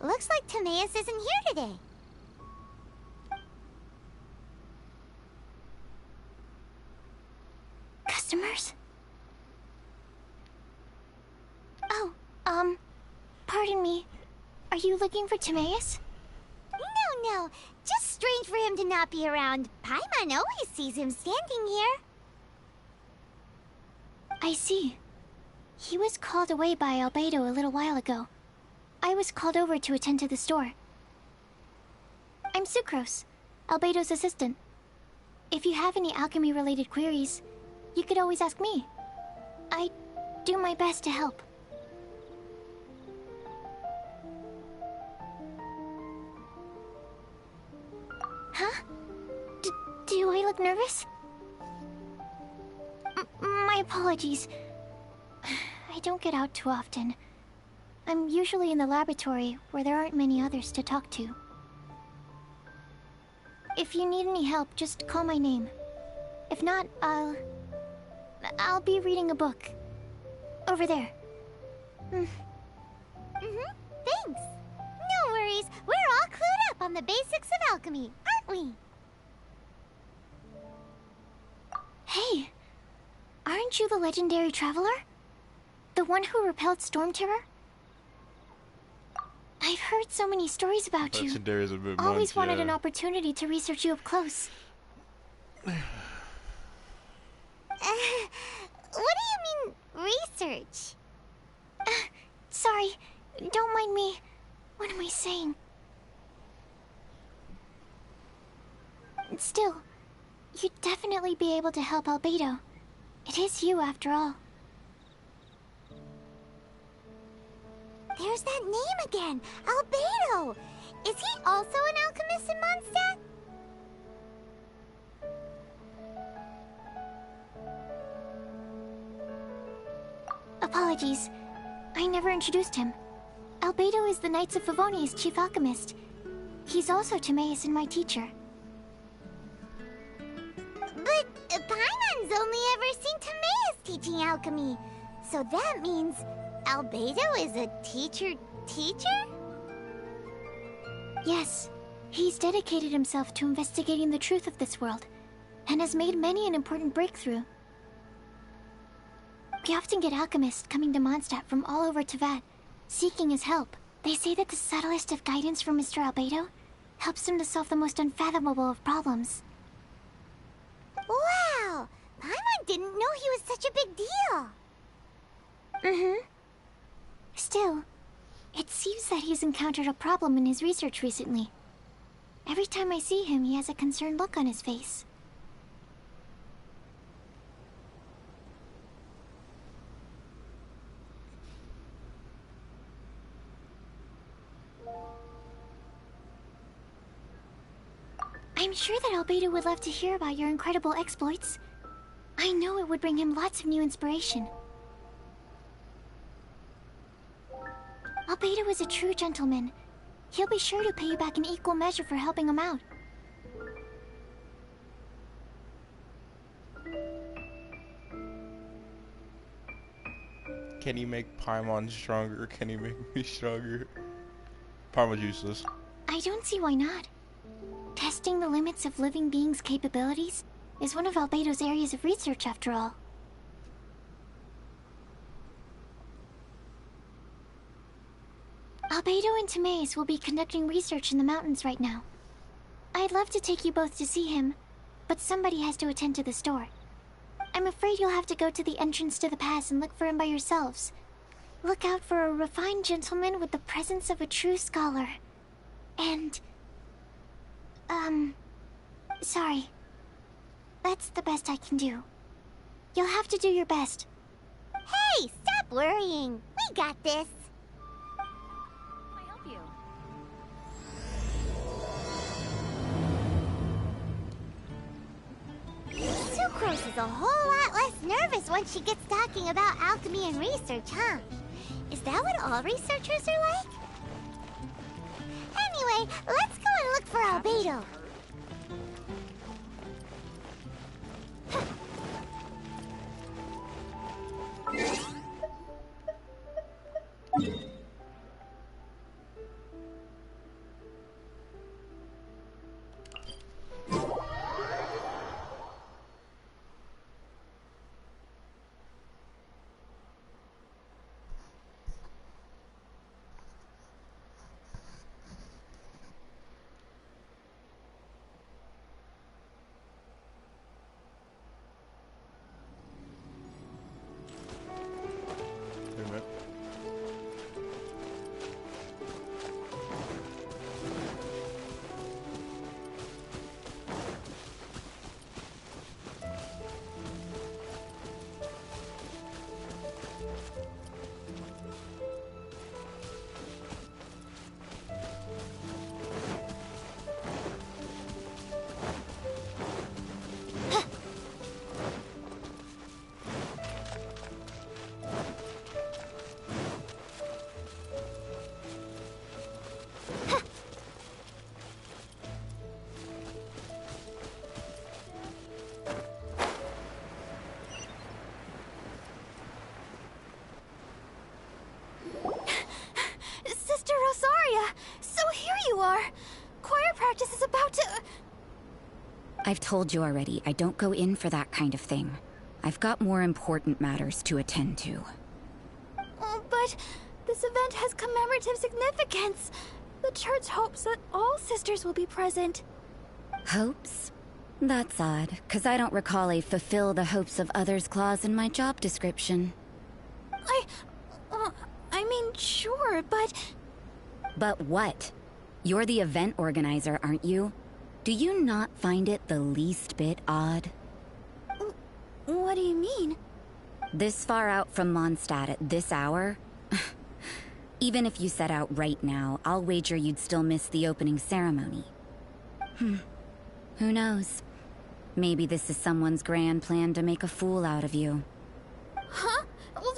Looks like Timaeus isn't here today. Customers? Oh, pardon me. Are you looking for Timaeus? No. Just strange for him to not be around. Paimon always sees him standing here. I see. He was called away by Albedo a little while ago. I was called over to attend to the store. I'm Sucrose, Albedo's assistant. If you have any alchemy-related queries, you could always ask me. I do my best to help. Huh? Do I look nervous? My apologies. I don't get out too often. I'm usually in the laboratory, where there aren't many others to talk to. If you need any help, just call my name. If not, I'll be reading a book. Over there. Thanks. No worries. We're all clued up on the basics of alchemy, aren't we? Hey! Aren't you the legendary traveler? The one who repelled Storm Terror? I've heard so many stories about you. Legendary is a bit Always much, wanted yeah. an opportunity to research you up close. What do you mean, research? Sorry, don't mind me. What am I saying? Still, you'd definitely be able to help Albedo. It is you, after all. There's that name again, Albedo. Is he also an alchemist in Mondstadt? Apologies. I never introduced him. Albedo is the Knights of Favonia's chief alchemist. He's also Timaeus and my teacher. But Paimon's only ever seen Timaeus teaching alchemy. So that means Albedo is a teacher? Yes, he's dedicated himself to investigating the truth of this world, and has made many an important breakthrough. We often get alchemists coming to Mondstadt from all over Teyvat, seeking his help. They say that the subtlest of guidance from Mr. Albedo helps him to solve the most unfathomable of problems. Wow! Paimon didn't know he was such a big deal. Still, it seems that he's encountered a problem in his research recently. Every time I see him, he has a concerned look on his face. I'm sure that Albedo would love to hear about your incredible exploits. I know it would bring him lots of new inspiration. Albedo is a true gentleman. He'll be sure to pay you back in equal measure for helping him out. Can he make Paimon stronger? Can he make me stronger? Paimon's useless. I don't see why not. Testing the limits of living beings' capabilities is one of Albedo's areas of research, after all. Albedo and Timaeus will be conducting research in the mountains right now. I'd love to take you both to see him, but somebody has to attend to the store. I'm afraid you'll have to go to the entrance to the pass and look for him by yourselves. Look out for a refined gentleman with the presence of a true scholar. And... sorry. That's the best I can do. You'll have to do your best. Hey, stop worrying. We got this. I help you? Sucrose is a whole lot less nervous once she gets talking about alchemy and research, huh? Is that what all researchers are like? Anyway, let's go and look for Albedo. I've told you already, I don't go in for that kind of thing. I've got more important matters to attend to. Oh, but this event has commemorative significance. The church hopes that all sisters will be present. Hopes? That's odd, 'cause I don't recall a fulfill the hopes of others clause in my job description. I mean, sure, but... But what? You're the event organizer, aren't you? Do you not find it the least bit odd? What do you mean? This far out from Mondstadt at this hour? Even if you set out right now, I'll wager you'd still miss the opening ceremony. Who knows? Maybe this is someone's grand plan to make a fool out of you. Huh? Well,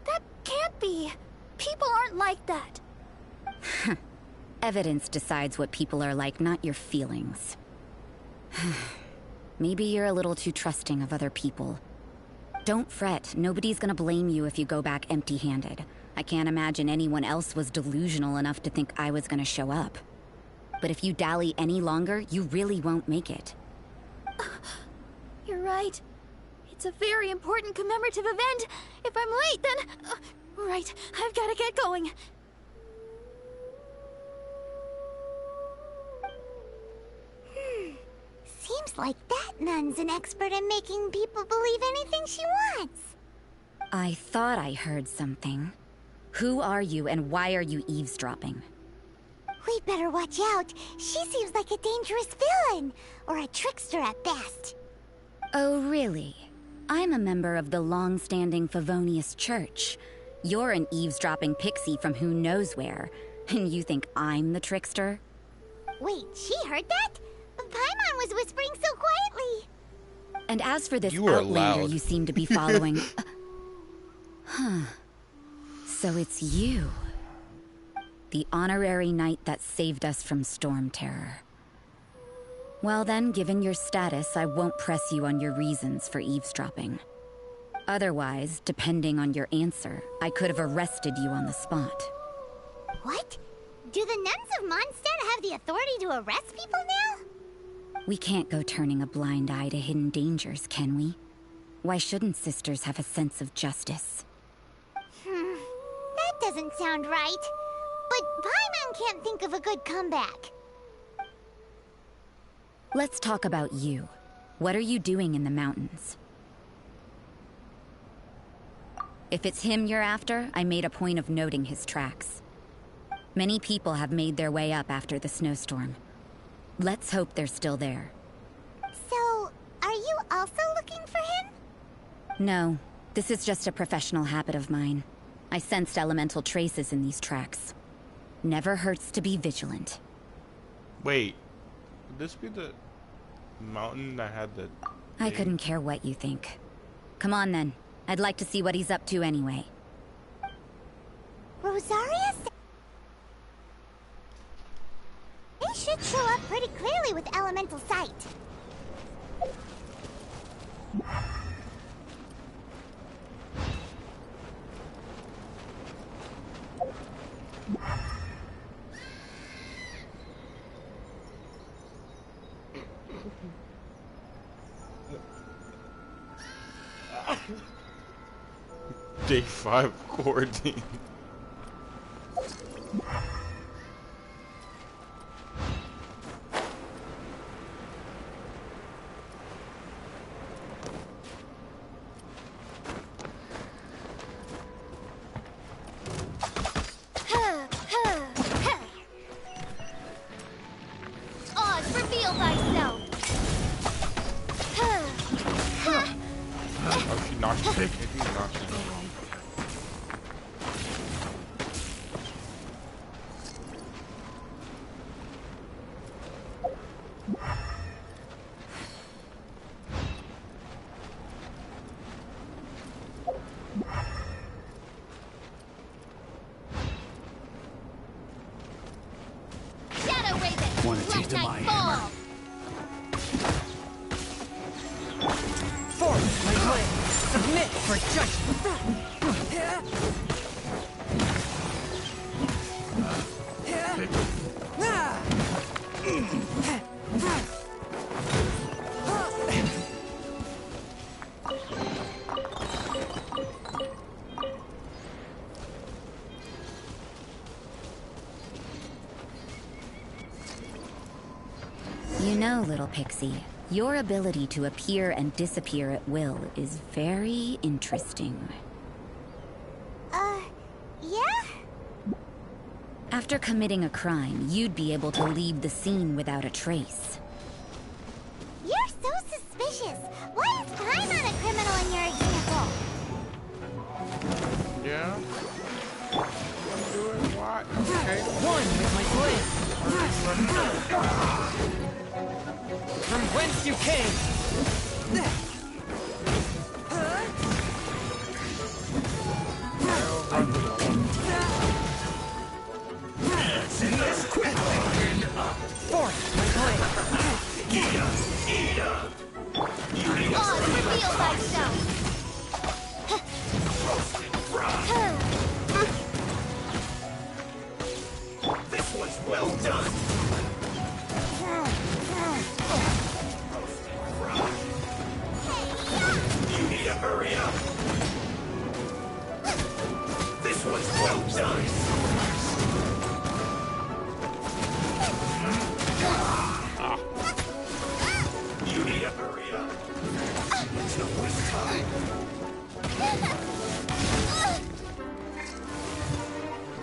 that can't be. People aren't like that. Evidence decides what people are like, not your feelings. Maybe you're a little too trusting of other people. Don't fret, nobody's gonna blame you if you go back empty-handed. I can't imagine anyone else was delusional enough to think I was gonna show up. But if you dally any longer, you really won't make it. You're right. It's a very important commemorative event. If I'm late, then... right, I've gotta get going. Seems like that nun's an expert in making people believe anything she wants. I thought I heard something. Who are you and why are you eavesdropping? We'd better watch out. She seems like a dangerous villain, or a trickster at best. Oh, really? I'm a member of the long-standing Favonius Church. You're an eavesdropping pixie from who knows where, and you think I'm the trickster? Wait, she heard that? Paimon was whispering so quietly. And as for this You are outlander loud. you seem to be following... Huh. So it's you. The honorary knight that saved us from storm terror. Well then, given your status, I won't press you on your reasons for eavesdropping. Otherwise, depending on your answer, I could have arrested you on the spot. What? Do the nuns of Mondstadt have the authority to arrest people now? We can't go turning a blind eye to hidden dangers, can we? Why shouldn't sisters have a sense of justice? That doesn't sound right. But Paimon can't think of a good comeback. Let's talk about you. What are you doing in the mountains? If it's him you're after, I made a point of noting his tracks. Many people have made their way up after the snowstorm. Let's hope they're still there. So, are you also looking for him? No, this is just a professional habit of mine. I sensed elemental traces in these tracks. Never hurts to be vigilant. Wait, would this be the mountain that had the... I couldn't care what you think. Come on then. I'd like to see what he's up to anyway. Rosaria? They should show up pretty clearly with elemental sight. Day 5 quarantine. Oz, reveal thyself. Oh, she knocked it. I think she knocked it. Shadow Raven, Want a taste of my hammer? Forward, my blade! Submit for judgment! know, little pixie, your ability to appear and disappear at will is very interesting. Yeah? After committing a crime, you'd be able to leave the scene without a trace. You're so suspicious. Why is Paimon a criminal in your example? Yeah. I'm doing what? Okay. One with my blade. From whence you came. Forth my blade. Oh, reveal thyself. This was well done. You need to hurry up. This was well done. You need to hurry up. Let's not waste time.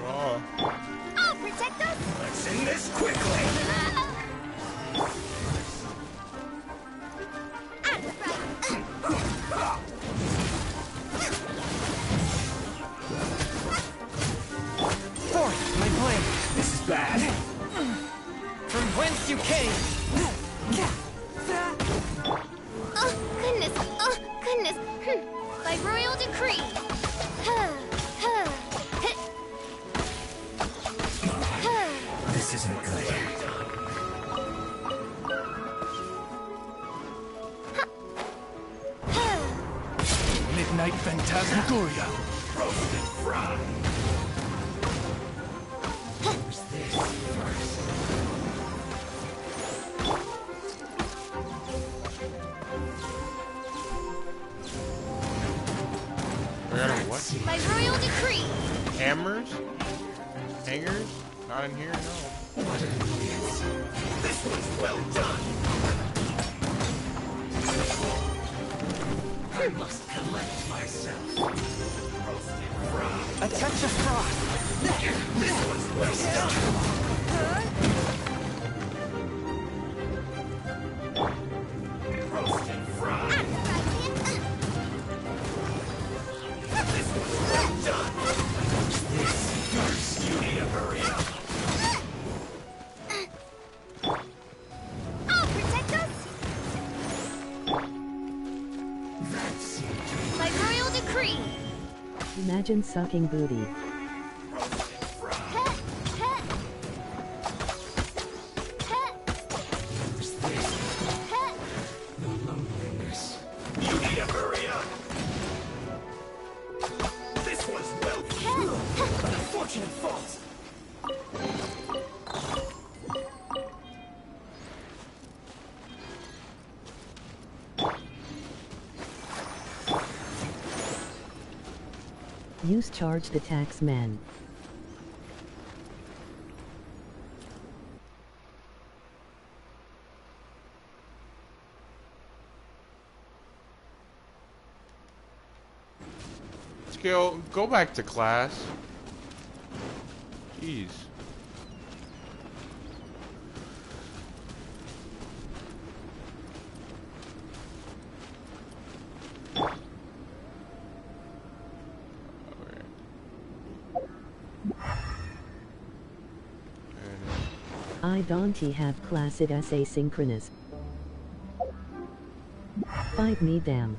Oh. I'll protect us. Let's end this quickly. Forth my blade. This is bad. From whence you came. Oh, goodness. Oh, goodness. By royal decree. This isn't good. Midnight Phantasmagoria. Roasted fry. Who's this first? What? By royal decree. Hammers? Hangers? Not in here, no. What an audience. This was well done. I must collect myself. Roasted fry. A touch of frost. This was well done. Roasted fry. This was well done. This first. You need to hurry up. I'll protect us. That seemed to By royal decree. Imagine sucking booty. roasted fry. Who's this? The loneliness. You need to hurry up. This was well done. An unfortunate fault. Use charged attacks men. Go back to class. Jeez. I don't have class it as asynchronous. Fight me damn.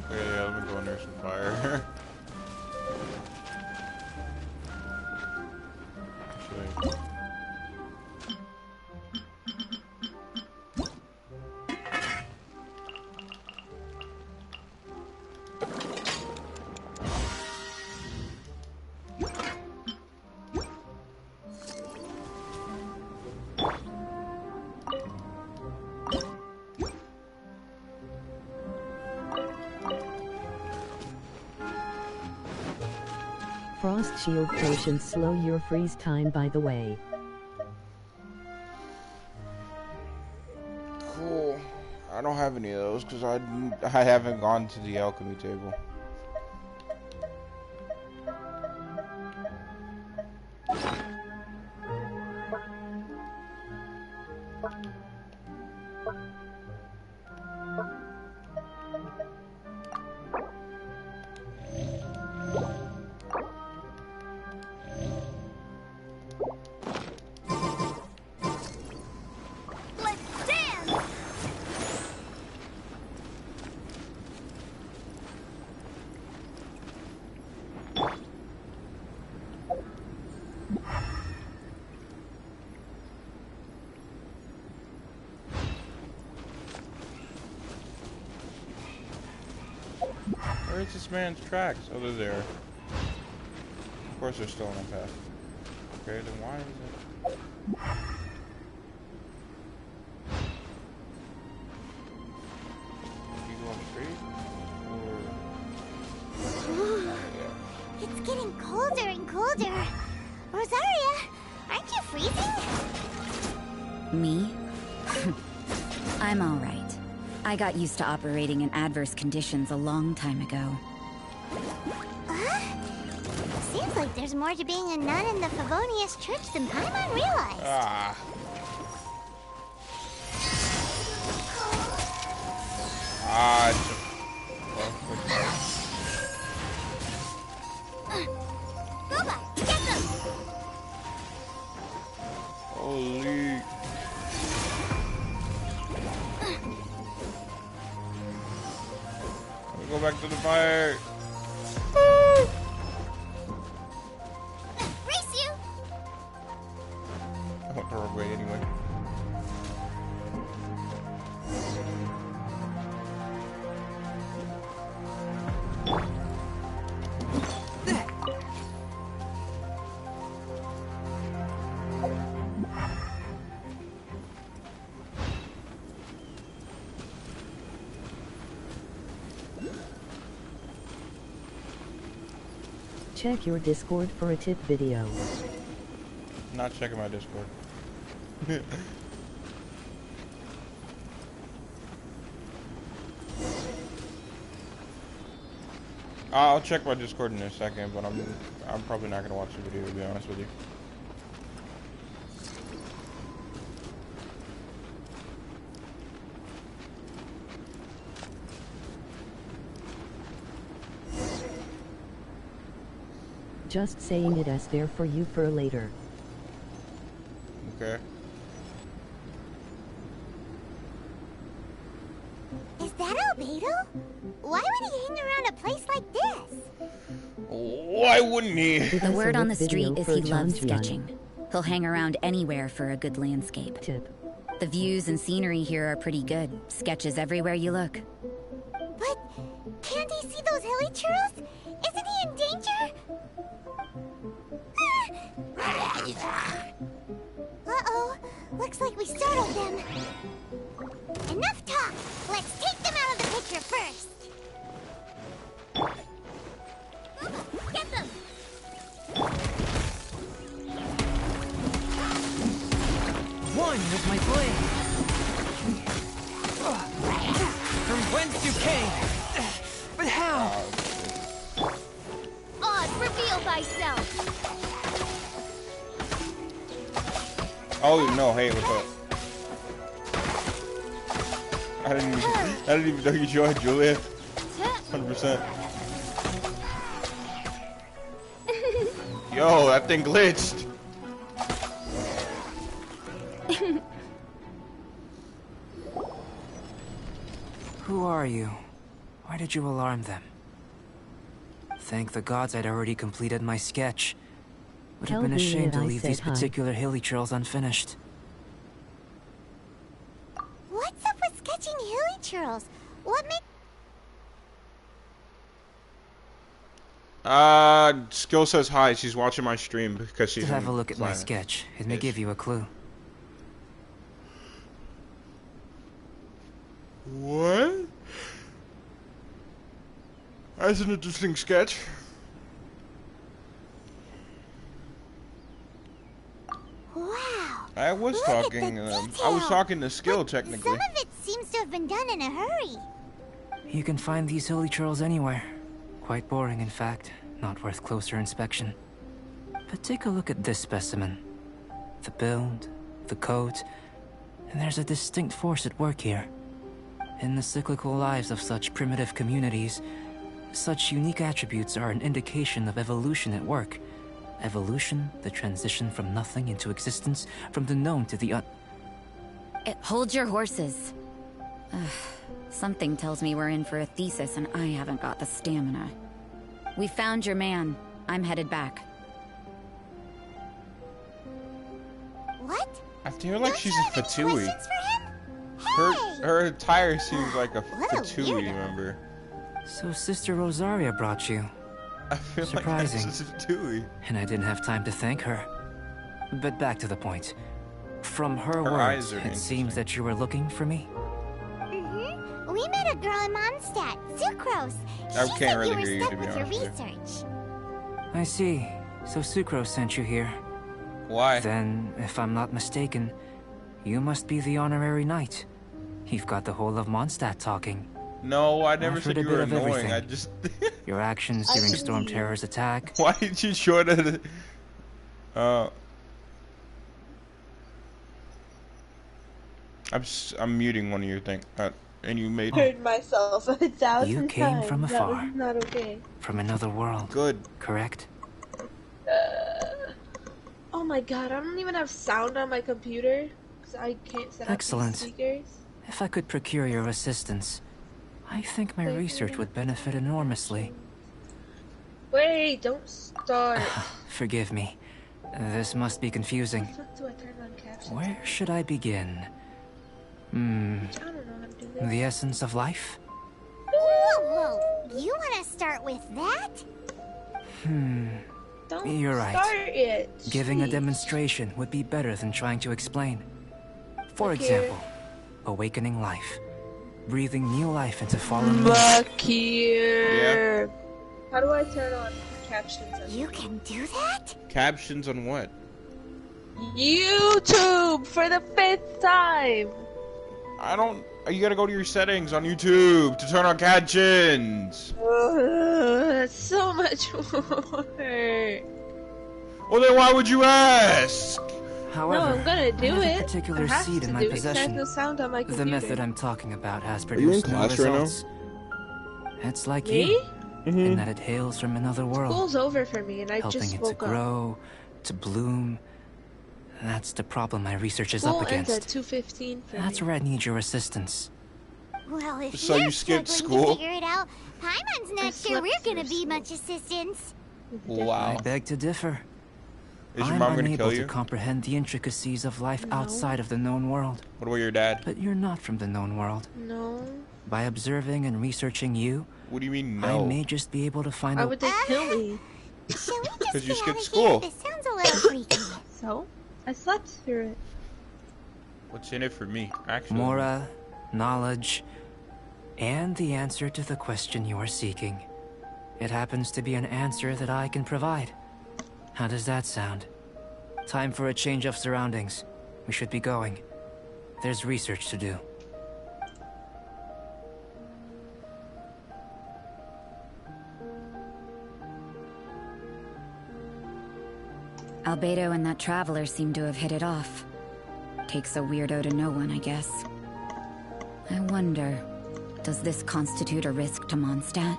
Yeah, let me go under some fire. Actually. Frost shield potions slow your freeze time, by the way. Cool. I don't have any of those because I haven't gone to the alchemy table. Where's this man's tracks? Oh, they're there. Of course they're still on the path. Okay, then why is it? You going straight? Or... It's getting colder and colder. Rosaria, aren't you freezing? Me? I'm alright. I got used to operating in adverse conditions a long time ago. Seems like there's more to being a nun in the Favonius Church than Paimon realized. Ah. Boba, get them! Holy. Go back to the fire. Race you! I went the wrong way anyway. Check your Discord for a tip video. Not checking my Discord. I'll check my Discord in a second, but I'm probably not gonna watch the video, to be honest with you. Just saying it as there for you for later. Okay. Is that Albedo? Why would he hang around a place like this? Why wouldn't he? The word on the street is he loves John. sketching. He'll hang around anywhere for a good landscape. Tip. The views and scenery here are pretty good. Sketches everywhere you look. But can't he see those hilly churros? Isn't he in danger? Uh-oh. Looks like we startled them. Enough talk. Let's take them out of the picture first. Get them! One with my blade. From whence you came. But how? Odd, reveal thyself. Oh no! Hey, what's up? I didn't even know you joined, Julia. 100%. Yo, that thing glitched. Who are you? Why did you alarm them? Thank the gods I'd already completed my sketch. Would have been a shame to leave these particular hilly trails unfinished. What's up with sketching hilly churros? What makes... Skill says hi. She's watching my stream because she's Have a look at my sketch. It may give you a clue. What? That's an interesting sketch. I was Look talking at to the them. I was detail. talking to Skill, But technically. some of it seems to have been done in a hurry. You can find these hilly churls anywhere. Quite boring, in fact. Not worth closer inspection. But take a look at this specimen. The build, the coat, and there's a distinct force at work here. In the cyclical lives of such primitive communities, such unique attributes are an indication of evolution at work. Evolution, the transition from nothing into existence, from the known to the Hold your horses. Something tells me we're in for a thesis and I haven't got the stamina. We found your man. I'm headed back. What? I feel like she's a Fatui. Questions for him? Her attire seems like a What a Fatui weirdo. member. So Sister Rosaria brought you. I feel Surprising. like that's a Fatui. And I didn't have time to thank her. But back to the point. From her eyes words, are it seems that you were looking for me. Mm-hmm. We met a girl in Mondstadt, Sucrose. I She can't said really you hear were you, stuck to be with your honest with you. research. I see. So Sucrose sent you here. Why? Then, if I'm not mistaken, you must be the honorary knight. You've got the whole of Mondstadt talking. No, I never I've said heard you a were bit of annoying. everything. I just. Your actions during Storm Terror's attack. Why did you show that? I'm muting one of your things. And you made. Heard myself 1,000 You came times. from That afar. was not okay. From another world. Good. Correct? Oh my god, I don't even have sound on my computer. Because I can't set up Excellent. these speakers. If I could procure your assistance, I think my research would benefit enormously. Wait, don't start. Forgive me. This must be confusing. How do I turn on captions? Where should I begin? I don't know how to do this. The essence of life? Whoa, you want to start with that? Don't You're right. start it. Giving a Jeez. demonstration would be better than trying to explain. For Look example, awakening life. Breathing new life into fallen Look here. How do I turn on captions? You can do that? Captions on what? YouTube for the 5th time. I don't. You gotta go to your settings on YouTube to turn on captions. That's so much work. Well, then why would you ask? However, No, I'm gonna do I have it. a particular I have seed to in my do it 'cause I have possession. no sound on my The computer. method I'm talking about has you in produced no class right now? results. It's like Me? you, in that it hails from another world, School's over for me, and I helping just it to woke up. grow, to bloom. That's the problem my research is School up ends at against. 2:15 for That's me. where I need your assistance. Well, if So you're you skipped struggling school? to figure it out, Paimon's I not sure slept we're gonna through be much assistance. Wow. I beg to differ. Is your I'm mom gonna unable kill to you? comprehend the intricacies of life No. outside of the known world. What about your dad? But you're not from the known world. No. By observing and researching you, What do you mean I no? may just be able to find Why a would they kill me? Shall we just 'Cause you get out skipped of school. here? This sounds a little freaky. So? I slept through it. What's in it for me? Actually. Mora, knowledge, and the answer to the question you are seeking. It happens to be an answer that I can provide. How does that sound? Time for a change of surroundings. We should be going. There's research to do. Albedo and that traveler seem to have hit it off. Takes a weirdo to know one, I guess. I wonder, does this constitute a risk to Mondstadt?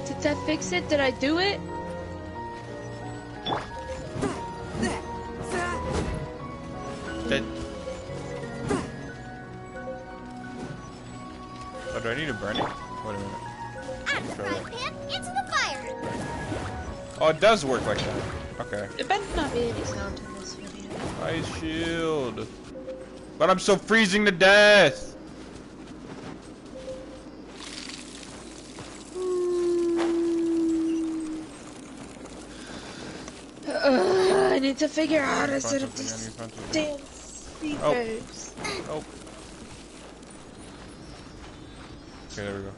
Did that fix it? Did I do it? That... Oh, do I need to burn it? Wait a minute. Out of the frying pan, into the fire. Oh, it does work like that. Okay. It better not be any sound in this video. Ice shield. But I'm so freezing to death. I need to figure out how to set up these damn speakers. Oh. Okay, there we go.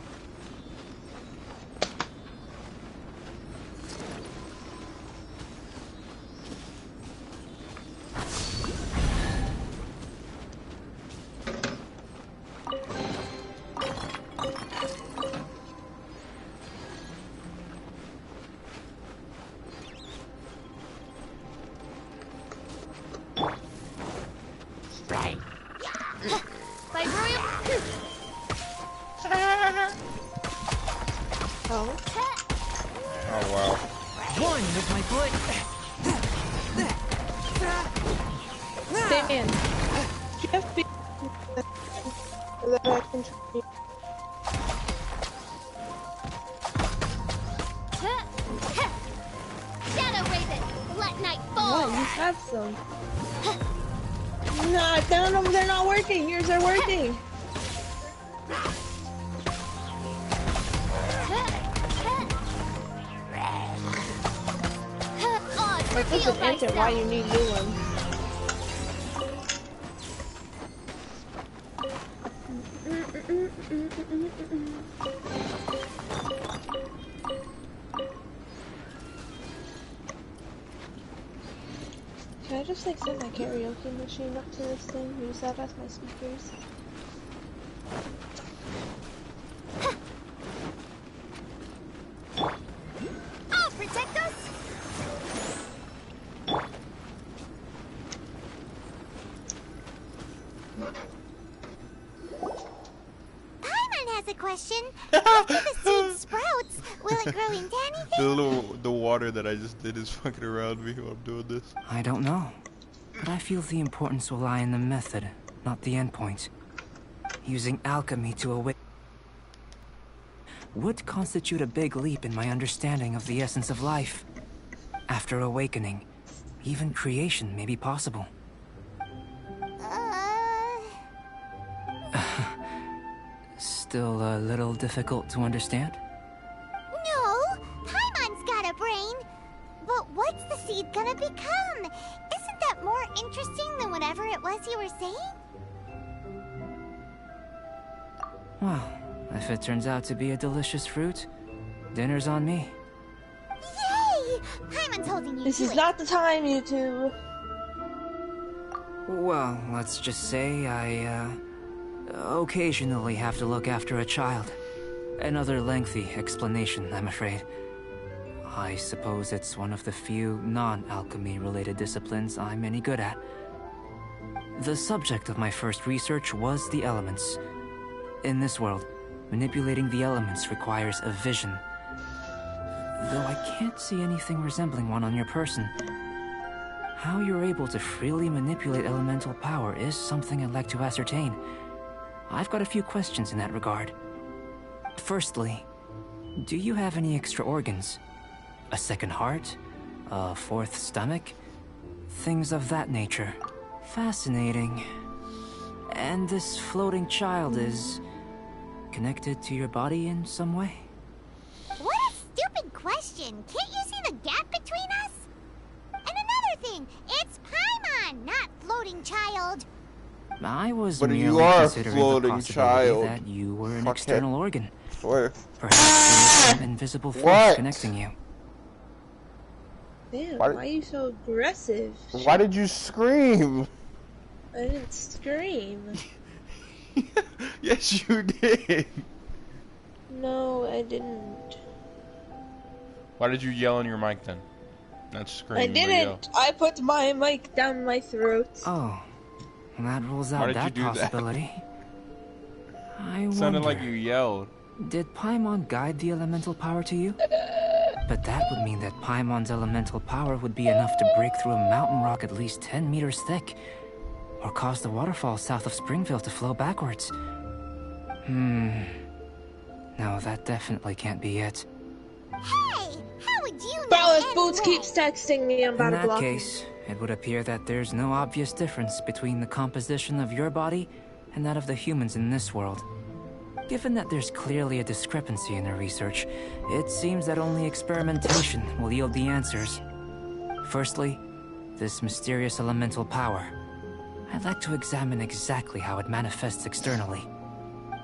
man. Jeff be that I can train. Shadow Raven, let night fall. Oh, you have some. No, none of them, they're not working. Yours are working. That doesn't answer why you need new ones. Can I just like set my karaoke machine up to this thing? Use that as my speakers? I'll protect us. Paimon has a question. After the seed sprouts, will it grow into anything? The water that I just did is fucking around me while I'm doing this. I don't know. But I feel the importance will lie in the method, not the endpoint. Using alchemy to awaken would constitute a big leap in my understanding of the essence of life. After awakening, even creation may be possible. Still a little difficult to understand? No, Paimon's got a brain. But what's the seed gonna become? Isn't that more interesting than whatever it was you were saying? Well, if it turns out to be a delicious fruit, dinner's on me. Yay! Paimon's holding you This to is it. not the time, you two. Well, let's just say I, occasionally have to look after a child. Another lengthy explanation, I'm afraid. I suppose it's one of the few non-alchemy related disciplines I'm any good at. The subject of my first research was the elements. In this world, manipulating the elements requires a vision. Though I can't see anything resembling one on your person. How you're able to freely manipulate elemental power is something I'd like to ascertain. I've got a few questions in that regard. Firstly, do you have any extra organs? A second heart? A fourth stomach? Things of that nature. Fascinating. And this floating child is connected to your body in some way? What a stupid question! Can't you see the gap between us? And another thing, it's Paimon, not floating child. I was But merely you are a considering the floating possibility child. that you were an Fuckhead. external organ. Swear. Perhaps there was some invisible force What? connecting you. Damn, Why- why are you so aggressive? Why did you scream? I didn't scream. Yes, you did. No, I didn't. Why did you yell in your mic then? Not scream. I but yell. didn't. I put my mic down my throat. Oh, that rules Why out did you that do that? possibility. I It sounded wonder, like you yelled. did Paimon guide the elemental power to you? But that would mean that Paimon's elemental power would be enough to break through a mountain rock at least 10 meters thick, or cause the waterfall south of Springfield to flow backwards. No, that definitely can't be it. Hey, how would you know Bro, if Boots anyway? keeps texting me, I'm In about to that block case, it would appear that there's no obvious difference between the composition of your body and that of the humans in this world. Given that there's clearly a discrepancy in the research, it seems that only experimentation will yield the answers. Firstly, this mysterious elemental power. I'd like to examine exactly how it manifests externally.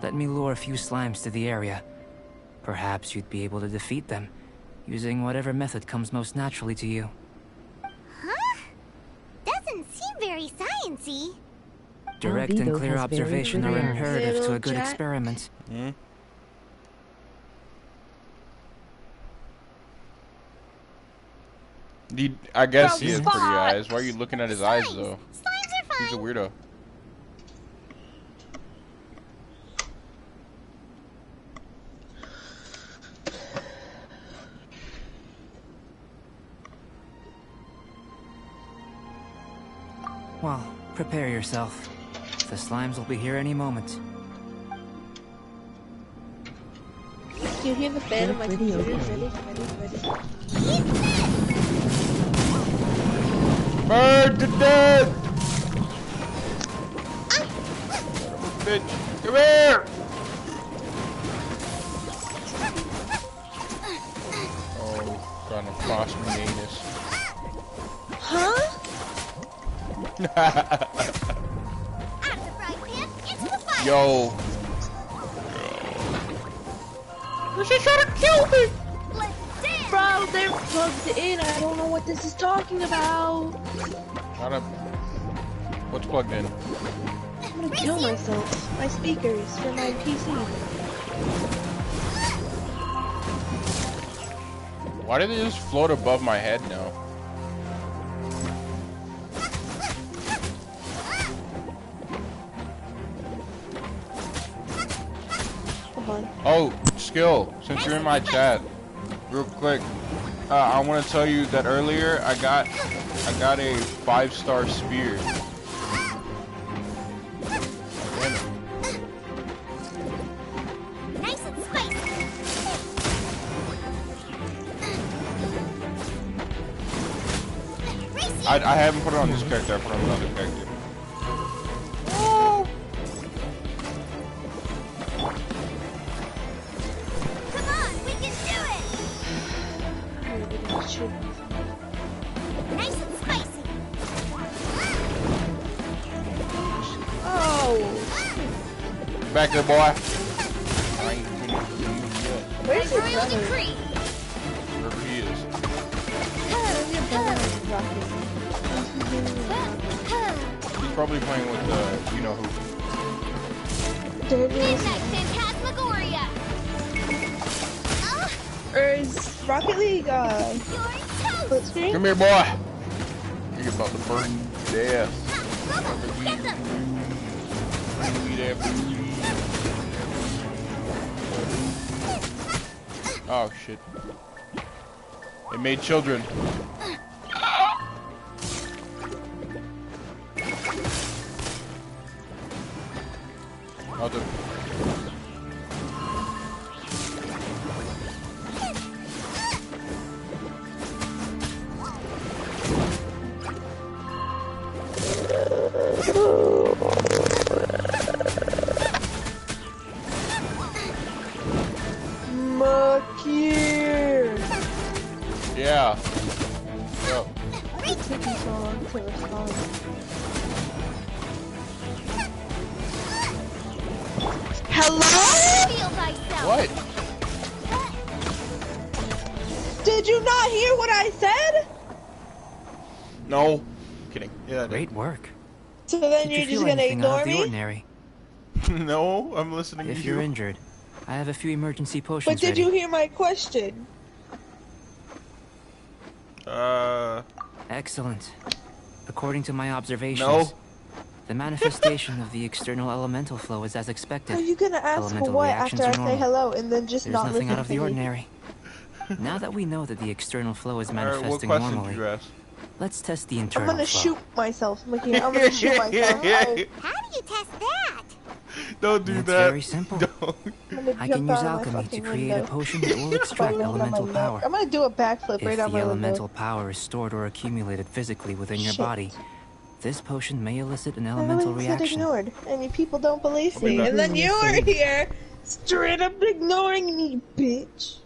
Let me lure a few slimes to the area. Perhaps you'd be able to defeat them, using whatever method comes most naturally to you. Huh? Doesn't seem very sciencey. Direct and Albedo clear has very observation are pretty eyes. imperative to a Little good chat. experiment. Hmm? I guess he has From pretty spot. eyes. Why are you looking at his eyes Slimes. though? Slimes are He's a fine. weirdo. Well, Prepare yourself. The slimes will be here any moment. Do you hear the fan of my computer? Ready? Bird to death! Bitch, come here! Oh, gonna cross me anus. Huh? Yo. She's trying to kill me! Bro, they're plugged in. I don't know what this is talking about. What's plugged in? I'm gonna kill myself. My speakers for my PC. Why did they just float above my head now? Come on. Oh, Skill, since you're in my chat, real quick, I want to tell you that earlier I got a 5-star spear. Nice and spicy. I haven't put it on this character, I put it on another character. Come on, we can do it. Nice and spicy. Oh. Back there, boy. I ain't finished with you yet. Where's your brother? Decree. Where he is. Where's your brother? He's probably playing with you know who. Midnight Phantasmagoria. Or is Rocket League, split screen? Come here, boy. You're about to burn to death. Get them. Oh shit. It made children. I'll do. Yeah. Yo. It's taking so long to respond. Hello? Feel thyself. What? Did you not hear what I said? No. Kidding. Yeah. Great work. So then Did you're you just feel gonna anything out ignore of the me? ordinary? No, I'm listening If to you're you. injured, I have a few emergency potions But did ready. you hear my question? Excellent. According to my observations, No. the manifestation of the external elemental flow is as expected. Are you gonna ask Elemental what reactions after I are say normal. hello and then just There's not nothing listen out of to the me? ordinary. Now that we know that the external flow is Alright, what manifesting question normally, did you ask? let's test the I'm internal gonna flow. shoot myself. I'm gonna shoot myself. How do you test that? Don't do It's that. very simple. Don't. I'm gonna I jump can use out of my alchemy to fucking create a window. potion that will extract Land on my elemental neck. power. I'm gonna do a backflip If right out the my elemental window. power is stored or accumulated physically within your Shit. body, this potion may elicit an I elemental really said reaction. ignored. I mean, people don't believe I'll be me. back. And then you were here, straight up ignoring me, bitch.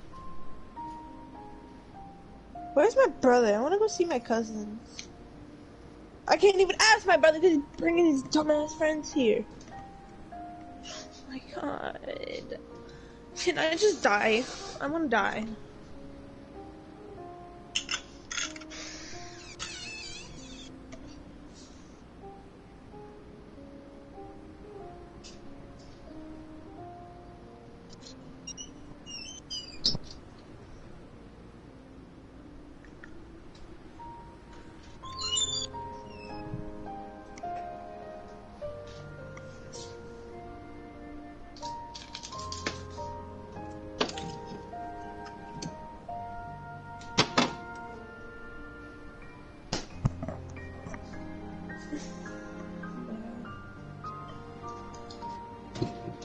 Where's my brother? I wanna go see my cousins. I can't even ask my brother because he's bringing his dumbass friends here. Oh my god. Can I just die? I wanna die.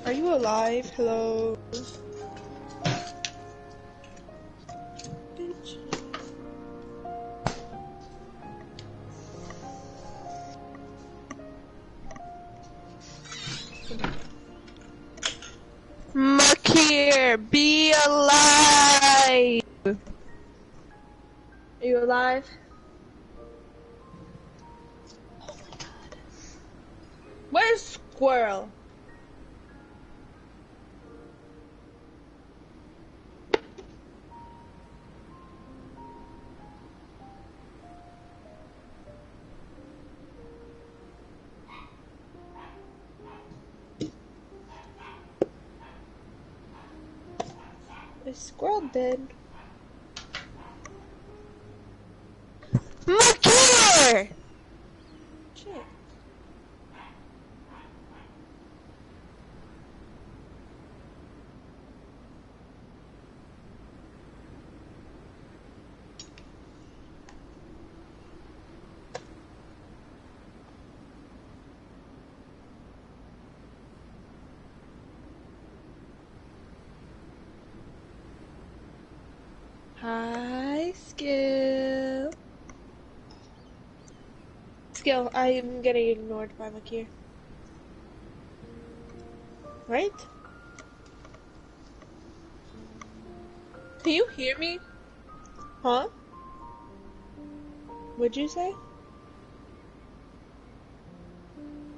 Are you alive? Hello? Makir, be alive! Are you alive? Oh my god. Where's Squirrel? Is Squirrel dead? Makir! Shit. Hi, Skill. Skill, I am getting ignored by Makir. Right? Can you hear me? Huh? What'd you say?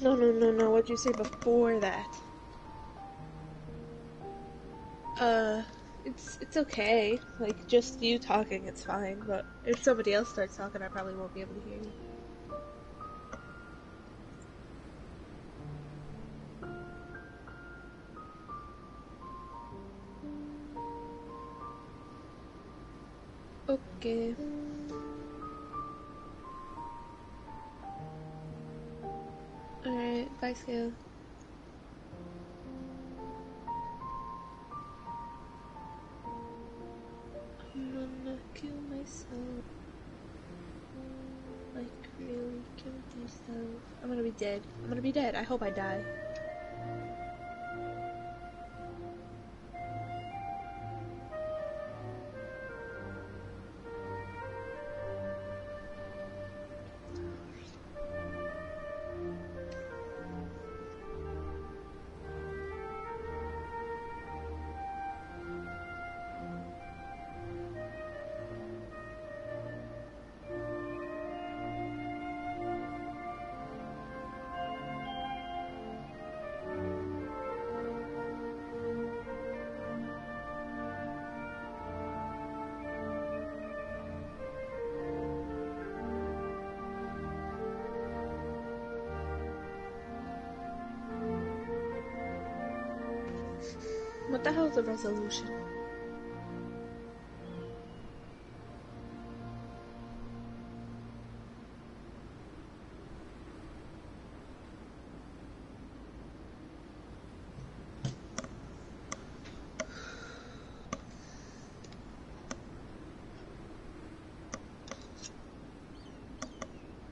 No, no, no, no. What'd you say before that? It's okay. Like, just you talking, it's fine. But if somebody else starts talking, I probably won't be able to hear you. Okay. Alright, bye, Skill. I'm gonna kill myself. Like, really kill myself. I'm gonna be dead. I'm gonna be dead. I hope I die. What the hell is the resolution?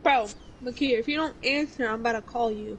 Bro, look here, if you don't answer, I'm about to call you.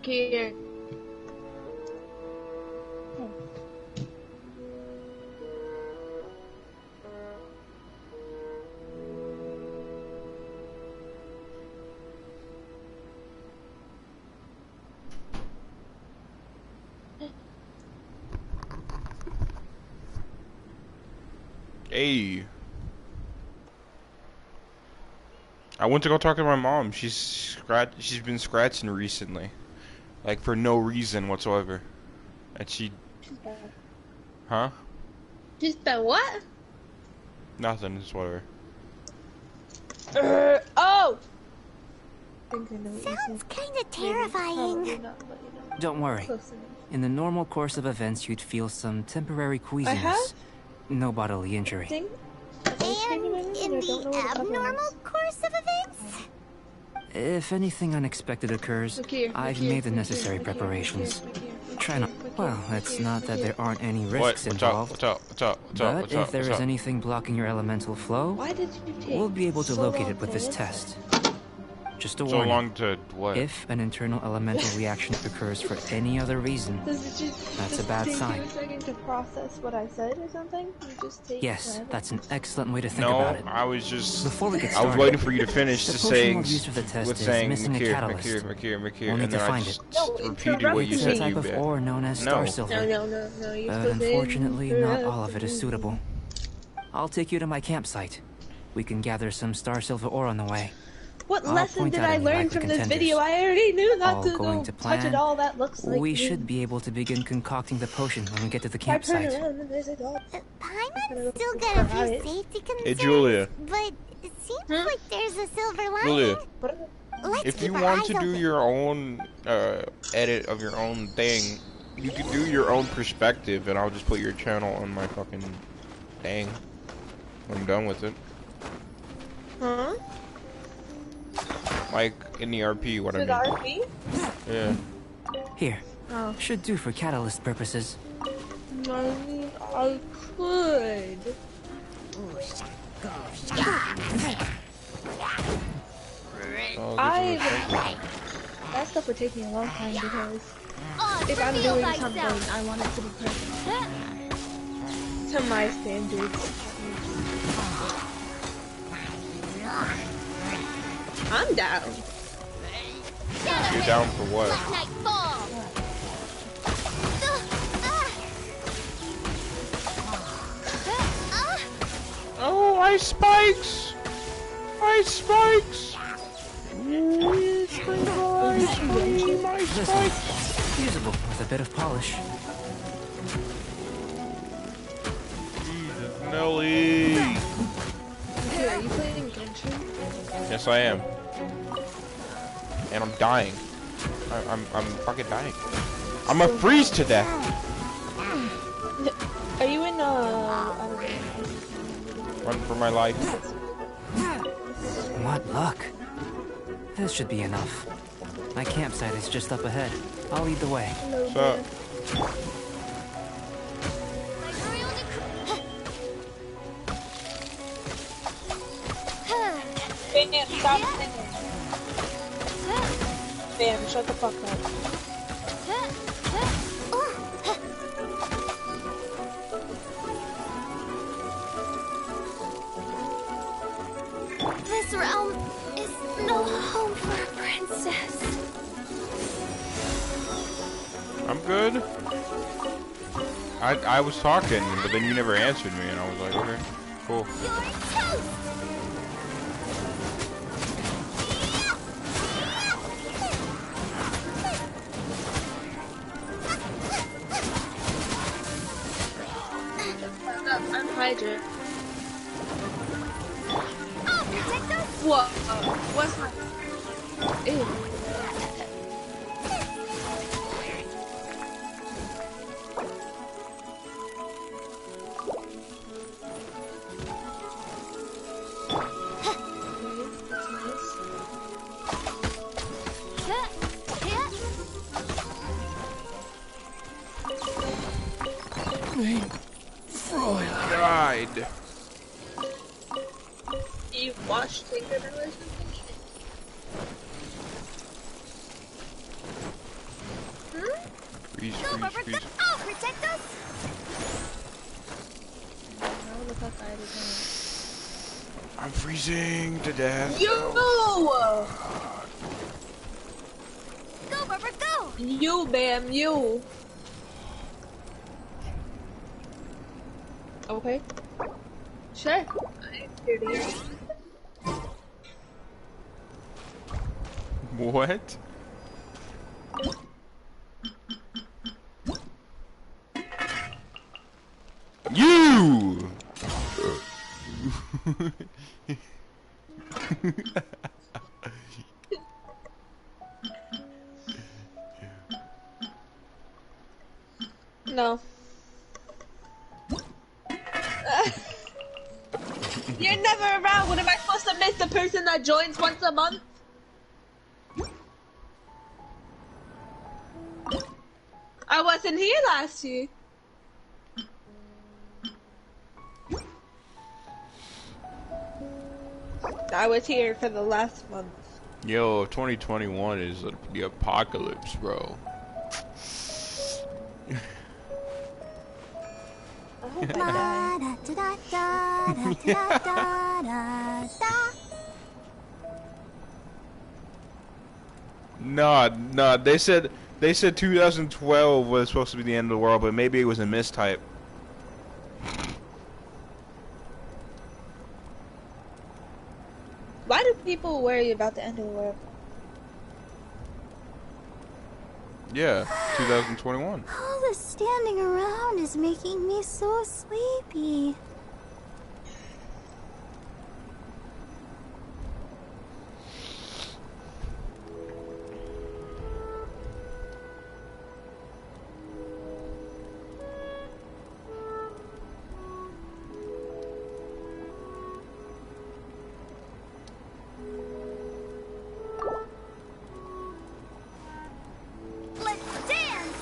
Look here. Hey. I went to go talk to my mom. She's been scratching recently. Like for no reason whatsoever. And she Huh? She's been what? Nothing, just whatever. Oh! Sounds kinda terrifying. Don't worry. In the normal course of events, you'd feel some temporary queasiness. No bodily injury. And in the abnormal course of events? If anything unexpected occurs, I've made the necessary preparations. Try not. Well, it's not that there aren't any risks involved. But if there is anything blocking your elemental flow, we'll be able to locate it with this test. Just a warning. So long to what? If an internal elemental reaction occurs for any other reason, that's a bad sign. Take you a second to process what I said or something? You just take Yes, that's an excellent way to think about it. No, I was just... Before we get started, I was waiting for you to finish the saying used for the test with is saying missing a Makir, catalyst. Makir, We'll need and to then I find just it. repeated what you It's said. a type of ore known as star silver. No, you're But supposed to unfortunately, not all of it is suitable. I'll take you to my campsite. We can gather some star silver ore on the way. What I'll lesson point did out I any learn likely from this contenders. video? I already knew not All to going go to touch plan. it all. That looks like We should be able to begin concocting the potion when we get to the If I turn campsite. around and there's a dog. Paimon's still got a few safety concerns. Hey, Julia. But it seems like there's a silver lining. Julia, Let's if you keep our want eyes to do open. your own edit of your own thing, you can do your own perspective, and I'll just put your channel on my fucking thing when I'm done with it. Huh? Like in the RP, what I The mean. RP? Yeah. Here. Oh. Should do for catalyst purposes. I mean, I could. That stuff would take me a long time because if I'm doing something, I want it to be perfect. To my standards. I'm down. You're down for what? Oh, ice spikes! Ice spikes! This one, usable with a bit of polish. Jesus, Nelly! Dude, are you playing Genshin? Yes, I am. And I'm dying. I'm fucking dying. I'm gonna freeze to death. Are you in Run for my life. What luck. This should be enough. My campsite is just up ahead. I'll lead the way. What's up? Bam, stop singing. Bam, shut the fuck up. This realm is no home for a princess. I'm good. I was talking, but then you never answered me, and I was like, okay, cool. I'm Hydra. What? What's my... Ew. Died. You watched Tinker Bell or something? Freeze, Go, freeze, Barbara, freeze. I'll protect us! No, the fuck I didn't. I'm freezing to death. Yo! Go, Barbara, go! You, Bam, you. Okay. Sure. I'm here to hear. What? You! No. You're never around. What am I supposed to miss? The person that joins once a month? I wasn't here last year. I was here for the last month. Yo, 2021 is the apocalypse, bro. I hope I die. Nah, they said 2012 was supposed to be the end of the world, but maybe it was a mistype. Why do people worry about the end of the world? Yeah, 2021. All the standing around is making me so sleepy. Let's dance!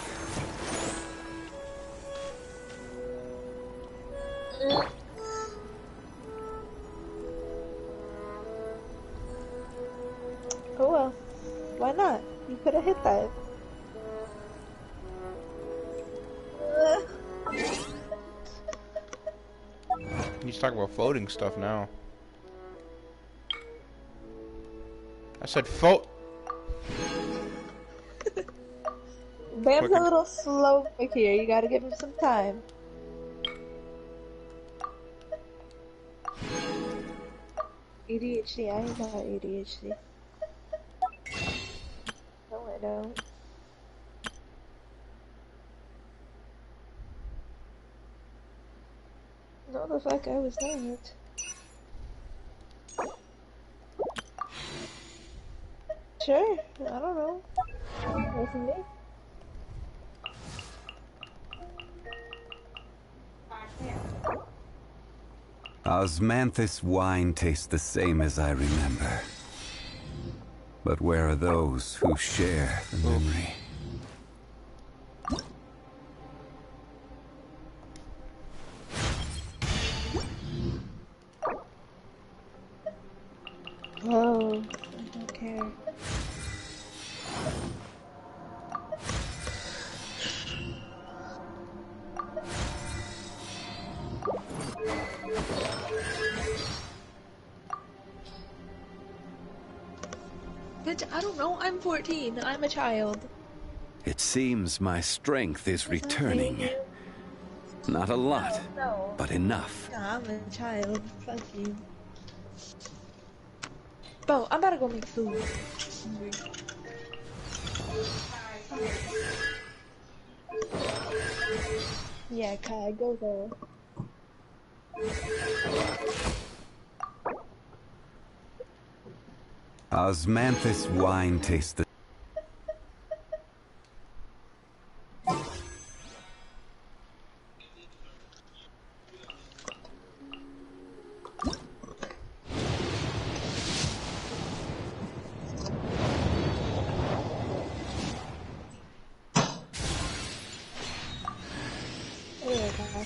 Oh well. Why not? You could have hit that. He's talking about floating stuff now. I said float. Bam's a little slow quick here. You gotta give him some time. ADHD, I ain't got ADHD. No, I don't. No, the fuck, I was not. Sure, I don't know. Wasn't me. Osmanthus wine tastes the same as I remember. But where are those who share the memory? Oh, I don't care. Bitch, I don't know. I'm 14. I'm a child. It seems my strength is returning. Not a lot, No. but enough. Nah, I'm a child. Fuck you. Bro, I'm about to go make food. Yeah, Kai, go there. Osmanthus wine tastes the Anyway, Kai.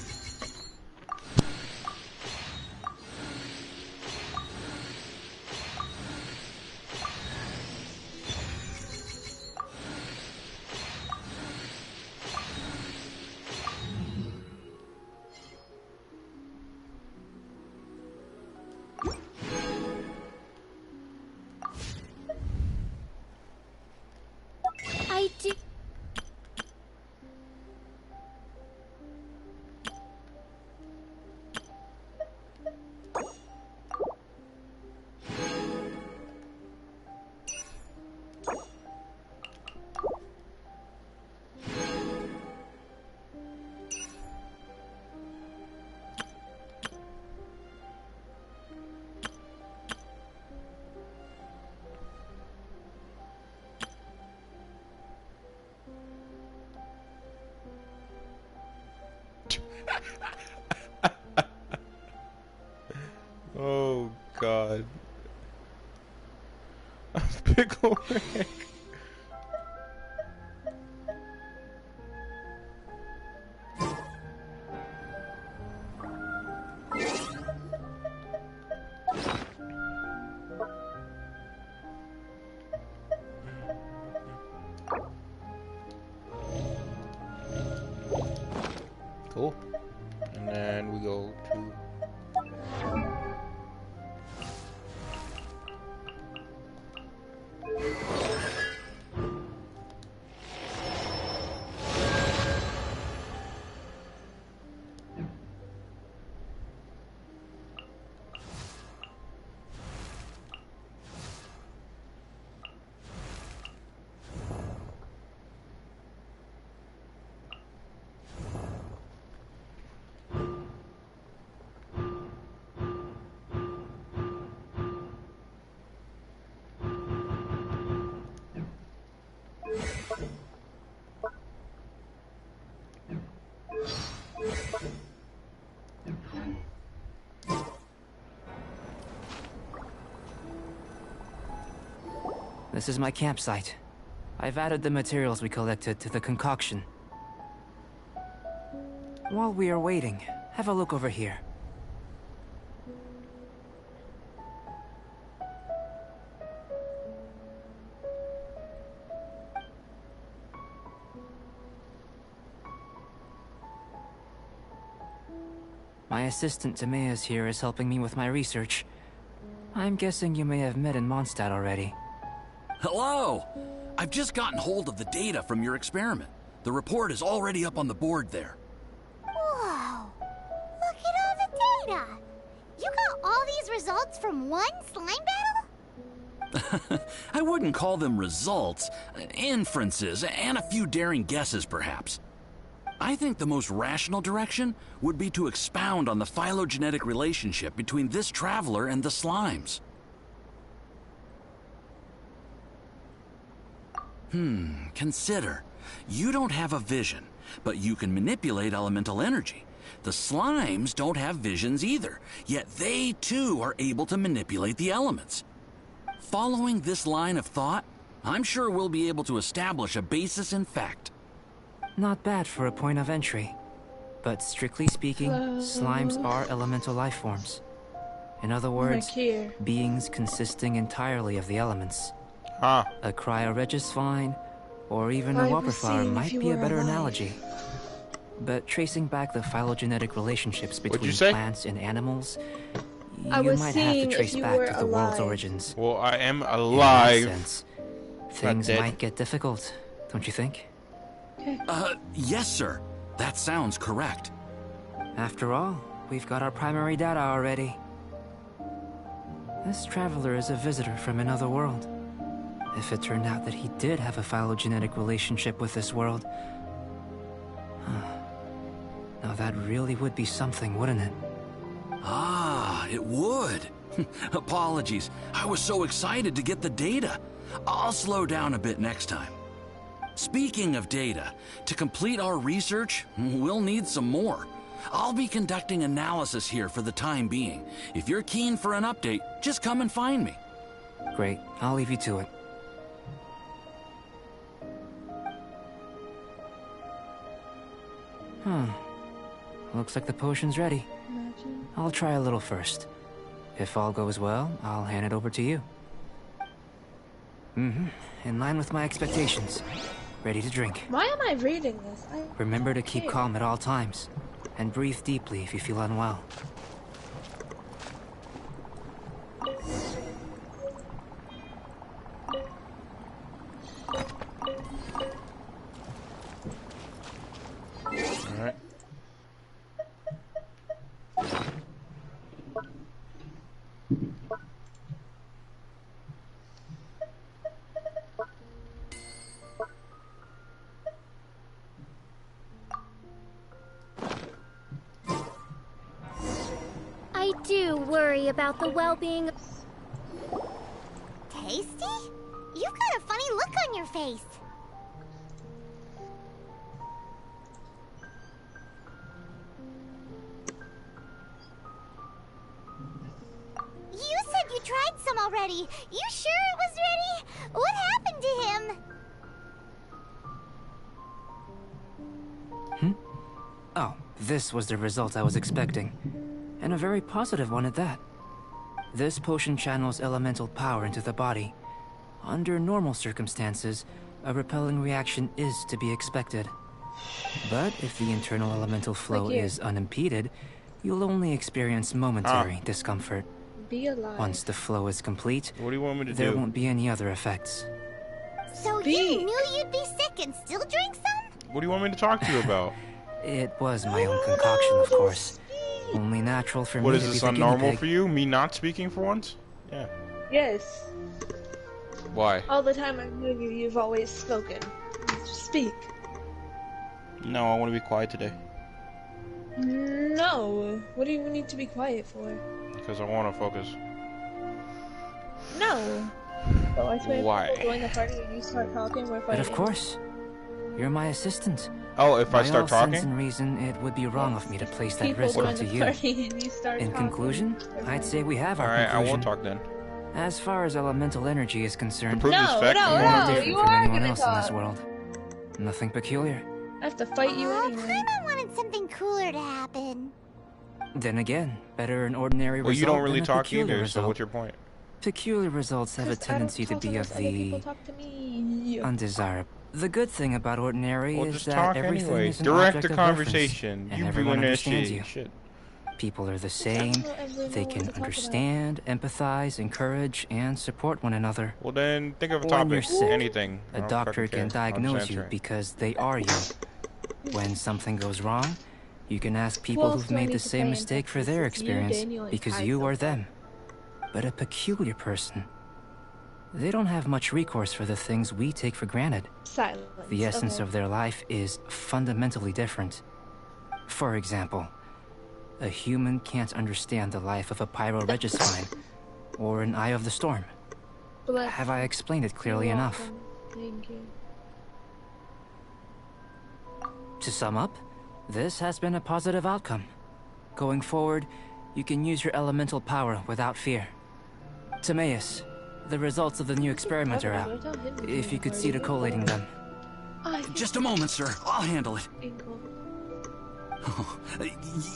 Pickle Rick. Cool. And then we go to This is my campsite. I've added the materials we collected to the concoction. While we are waiting, have a look over here. My assistant Timaeus here is helping me with my research. I'm guessing you may have met in Mondstadt already. Hello! I've just gotten hold of the data from your experiment. The report is already up on the board there. Whoa! Look at all the data! You got all these results from one slime battle? I wouldn't call them results, inferences, and a few daring guesses perhaps. I think the most rational direction would be to expound on the phylogenetic relationship between this traveler and the slimes. Consider. You don't have a vision, but you can manipulate elemental energy. The slimes don't have visions either, yet they too are able to manipulate the elements. Following this line of thought, I'm sure we'll be able to establish a basis in fact. Not bad for a point of entry. But strictly speaking, slimes are elemental life forms. In other words, beings consisting entirely of the elements. A cryoregis vine, or even a whopper flower might be a better analogy. But tracing back the phylogenetic relationships between plants and animals, you might have to trace back to the world's origins. Well, I am alive. In that sense, things might get difficult, don't you think? Yes, sir. That sounds correct. After all, we've got our primary data already. This traveler is a visitor from another world. If it turned out that he did have a phylogenetic relationship with this world... Now that really would be something, wouldn't it? Ah, it would. Apologies. I was so excited to get the data. I'll slow down a bit next time. Speaking of data, to complete our research, we'll need some more. I'll be conducting analysis here for the time being. If you're keen for an update, just come and find me. Great. I'll leave you to it. Looks like the potion's ready. I'll try a little first. If all goes well, I'll hand it over to you. In line with my expectations. Ready to drink. Why am I reading this? Remember to keep calm at all times. And breathe deeply if you feel unwell. Alright. I do worry about the well-being of... Tasty? You've got a funny look on your face. You said you tried some already. You sure it was ready? What happened to him? Oh, this was the result I was expecting. And a very positive one at that. This potion channels elemental power into the body. Under normal circumstances, a repelling reaction is to be expected. But if the internal elemental flow is unimpeded, you'll only experience momentary discomfort. Be alive. Once the flow is complete, What do you want me to there do? won't be any other effects. So you knew you'd be sick and still drink some? What do you want me to talk to you about? It was my own concoction, of course. Only natural for What me is to be this the guinea unnormal pig. for you? Me not speaking for once? Yeah. Yes. Why? All the time I've known you, you've always spoken. Just speak. No, I want to be quiet today. No. What do you need to be quiet for? Because I want to focus. No. Oh, I swear Why? if people join the party and you start talking, we're fighting. But of course, you're my assistant. Oh, if I By start all talking? sense and reason, it would be wrong of me to place that People risk join onto the you. party and you start In talking. conclusion, I'd say we have our Alright, I conclusion. won't talk then. As far as elemental energy is concerned, prove this fact, no, you we're want no to different you from are anyone gonna else in this talk. world. Nothing peculiar. I have to fight you anyway. Paimon wanted something cooler to happen. Then again, better an ordinary Well, result you don't really than a talk peculiar either, result. so what's your point? Peculiar results have a Because I don't tendency to talk be unless of other people the talk to me. undesirable. The good thing about ordinary Well, is just that talk everything anyway. is an Direct object the of reference, conversation. and You everyone doing that understands shit. you. Shit. People are the same. not ever They know can what to talk understand, empathize, encourage, and support one another. Well, then think of a When you're topic. sick, Anything. I a don't doctor fucking can care. I'm just diagnose you answering. because they are you. When something goes wrong, you can ask people Well, who've still made need the to same play in mistake for Texas. their It's you, experience Daniel, and because Kai you so are far. them. But a peculiar person, they don't have much recourse for the things we take for granted. Silence. The essence okay. of their life is fundamentally different. For example, a human can't understand the life of a pyro-regisvine or an Eye of the Storm. Bless Have I explained it clearly You're enough? welcome. Thank you. To sum up, this has been a positive outcome. Going forward, you can use your elemental power without fear. Timaeus, the results of the new experiment are out. If you could see to collating them. Just a moment, sir. I'll handle it. Oh,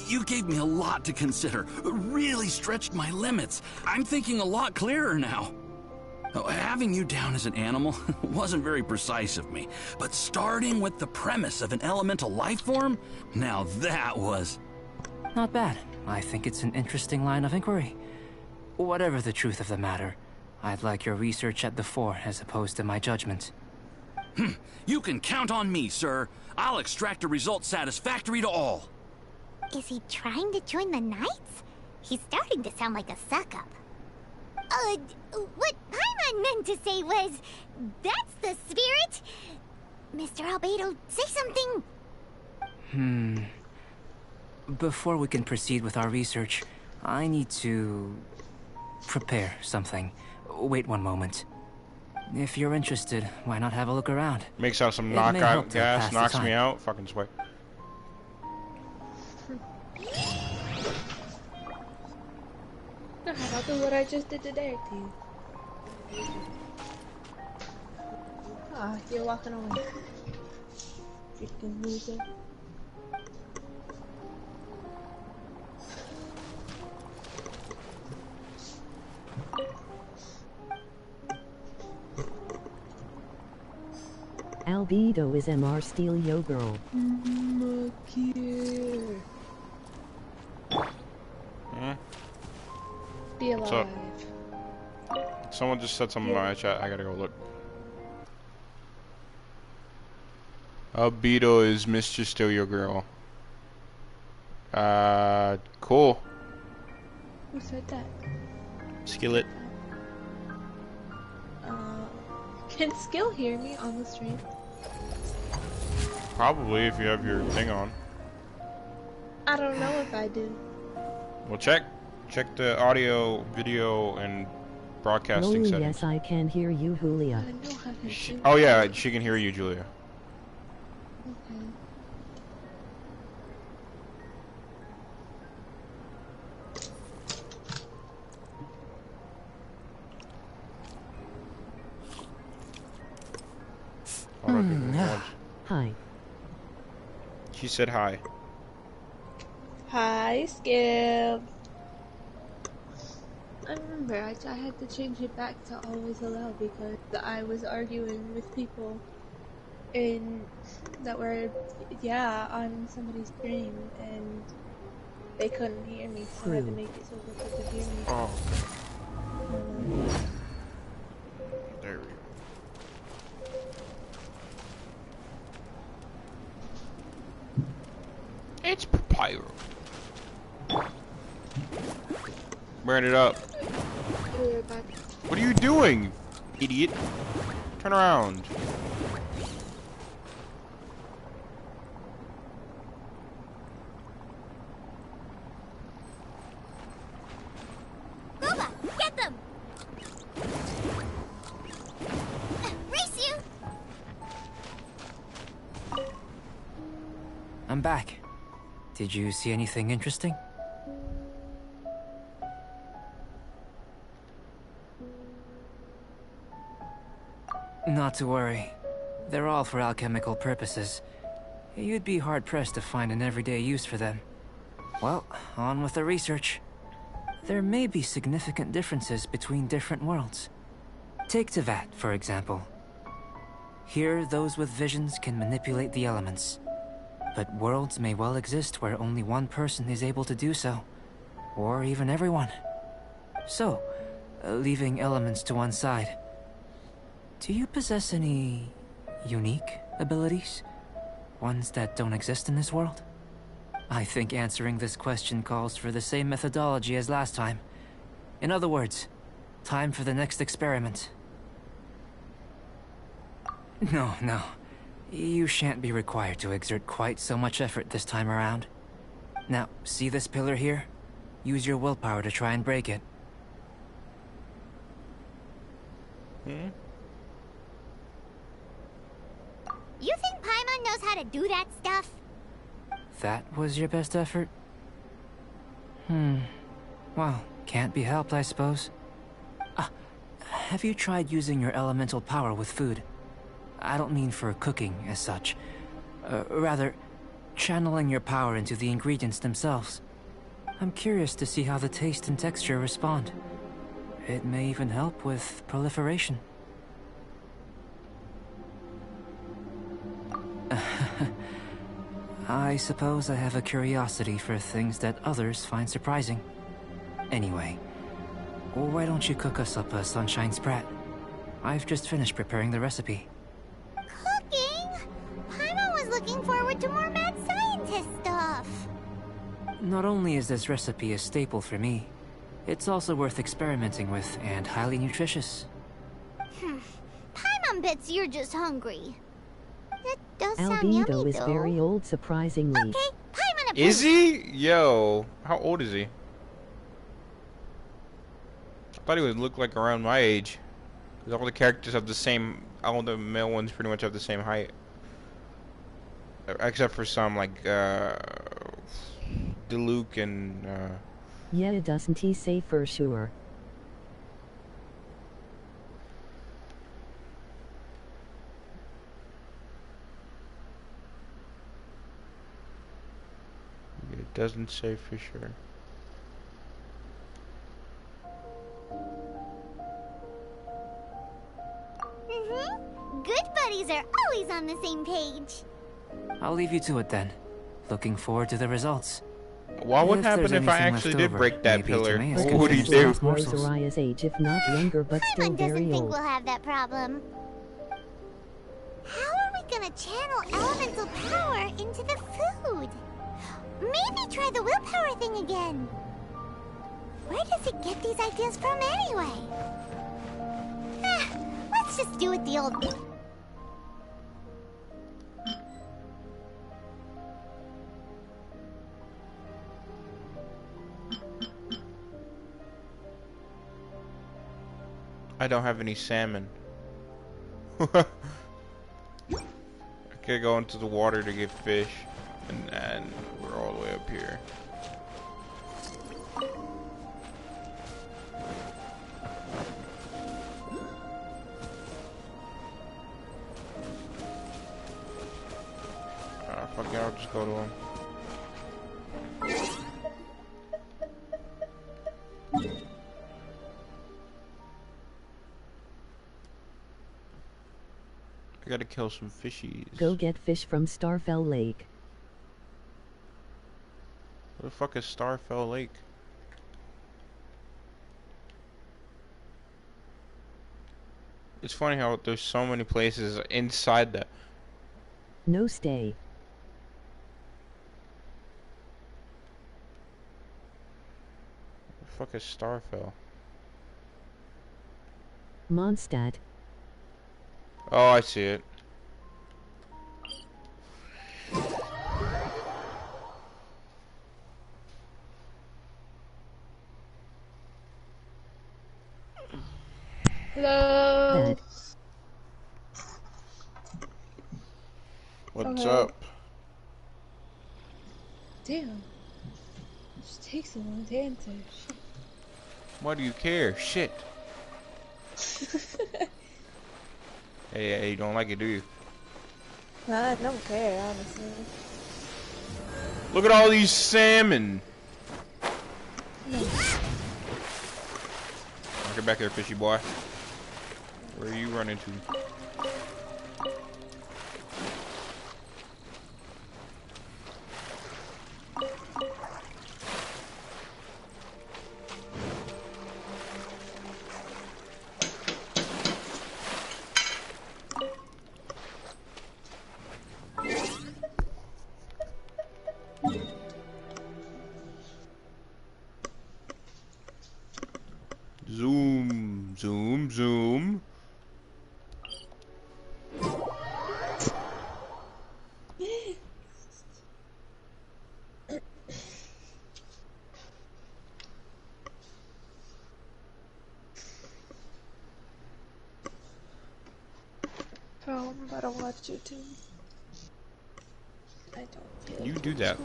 you gave me a lot to consider. Really stretched my limits. I'm thinking a lot clearer now. Having you down as an animal wasn't very precise of me, but starting with the premise of an elemental life form, now that was... Not bad. I think it's an interesting line of inquiry. Whatever the truth of the matter, I'd like your research at the fore as opposed to my judgment. You can count on me, sir. I'll extract a result satisfactory to all. Is he trying to join the Knights? He's starting to sound like a suck-up. What Paimon meant to say was, that's the spirit. Mr. Albedo, say something. Before we can proceed with our research, I need to prepare something. Wait one moment. If you're interested, why not have a look around? Makes out some It may help knockout to gas, pass the knocks me time. out. Fucking sweat. How about do what I just did to Derek to you? Ah, you're walking away. Freaking loser. Albedo is MR Steel Yo Girl. Be What's alive. up? Someone just said something in my chat. I gotta go look. Albedo is Mr. Still Your Girl. Cool. Who said that? Skillet. Can Skill hear me on the stream? Probably if you have your thing on. I don't know if I do. Well, check the audio, video, and broadcasting Oh settings. yes, I can hear you, Julia. I know how to do. Oh yeah, she can hear you, Julia. Okay. She said hi. Hi, Skip. I remember I had to change it back to always allow because I was arguing with people that were, yeah, on somebody's stream and they couldn't hear me, so I had to make it so that they could hear me. Oh. There we go. It's Papyrus. Burn it up. What are you doing, idiot? Turn around. Boba, get them! Race you! I'm back. Did you see anything interesting? Not to worry. They're all for alchemical purposes. You'd be hard-pressed to find an everyday use for them. Well, on with the research. There may be significant differences between different worlds. Take Tevat, for example. Here, those with visions can manipulate the elements. But worlds may well exist where only one person is able to do so. Or even everyone. So, leaving elements to one side, do you possess any unique abilities? Ones that don't exist in this world? I think answering this question calls for the same methodology as last time. In other words, time for the next experiment. No. You shan't be required to exert quite so much effort this time around. Now, see this pillar here? Use your willpower to try and break it. You think Paimon knows how to do that stuff? That was your best effort? Well, can't be helped, I suppose. Have you tried using your elemental power with food? I don't mean for cooking, as such. Rather, channeling your power into the ingredients themselves. I'm curious to see how the taste and texture respond. It may even help with proliferation. I suppose I have a curiosity for things that others find surprising. Anyway, why don't you cook us up a sunshine sprat? I've just finished preparing the recipe. Cooking? Paimon was looking forward to more mad scientist stuff. Not only is this recipe a staple for me, it's also worth experimenting with and highly nutritious. Paimon bets you're just hungry. That does sound yummy, Albedo is though. very old, surprisingly. Okay, Paimon approves. Is he? Yo, how old is he? I thought he would look like around my age. Because all the characters have the same, all the male ones pretty much have the same height. Except for some, like, Diluc and, Yeah, doesn't he say for sure? it doesn't say for sure. Good buddies are always on the same page. I'll leave you to it then. Looking forward to the results. What would If happen there's if I anything actually left did over, break that maybe pillar? Timaeus What can would he finish do? those morsels. Zariah's age, if not younger, but still Paimon doesn't very think old. we'll have that problem. How are we gonna channel elemental power into the food? Maybe try the willpower thing again. Where does it get these ideas from anyway? Let's just do it the old way. I don't have any salmon. I could go into the water to get fish, and we're all the way up here. it, I'll just go to him. I gotta kill some fishies. Go get fish from Starfell Lake. Where the fuck is Starfell Lake? It's funny how there's so many places inside that. No stay. Where the fuck is Starfell? Mondstadt. Oh, I see it. Hello. What's Okay. up? Damn. Just takes a long to answer. Why do you care? Shit. Hey, you don't like it, do you? Nah, I don't care, honestly. Look at all these salmon. No. Get back here, fishy boy. Where are you running to? Zoom, zoom, zoom. Bro, I'm about to watch YouTube. I don't feel You do that.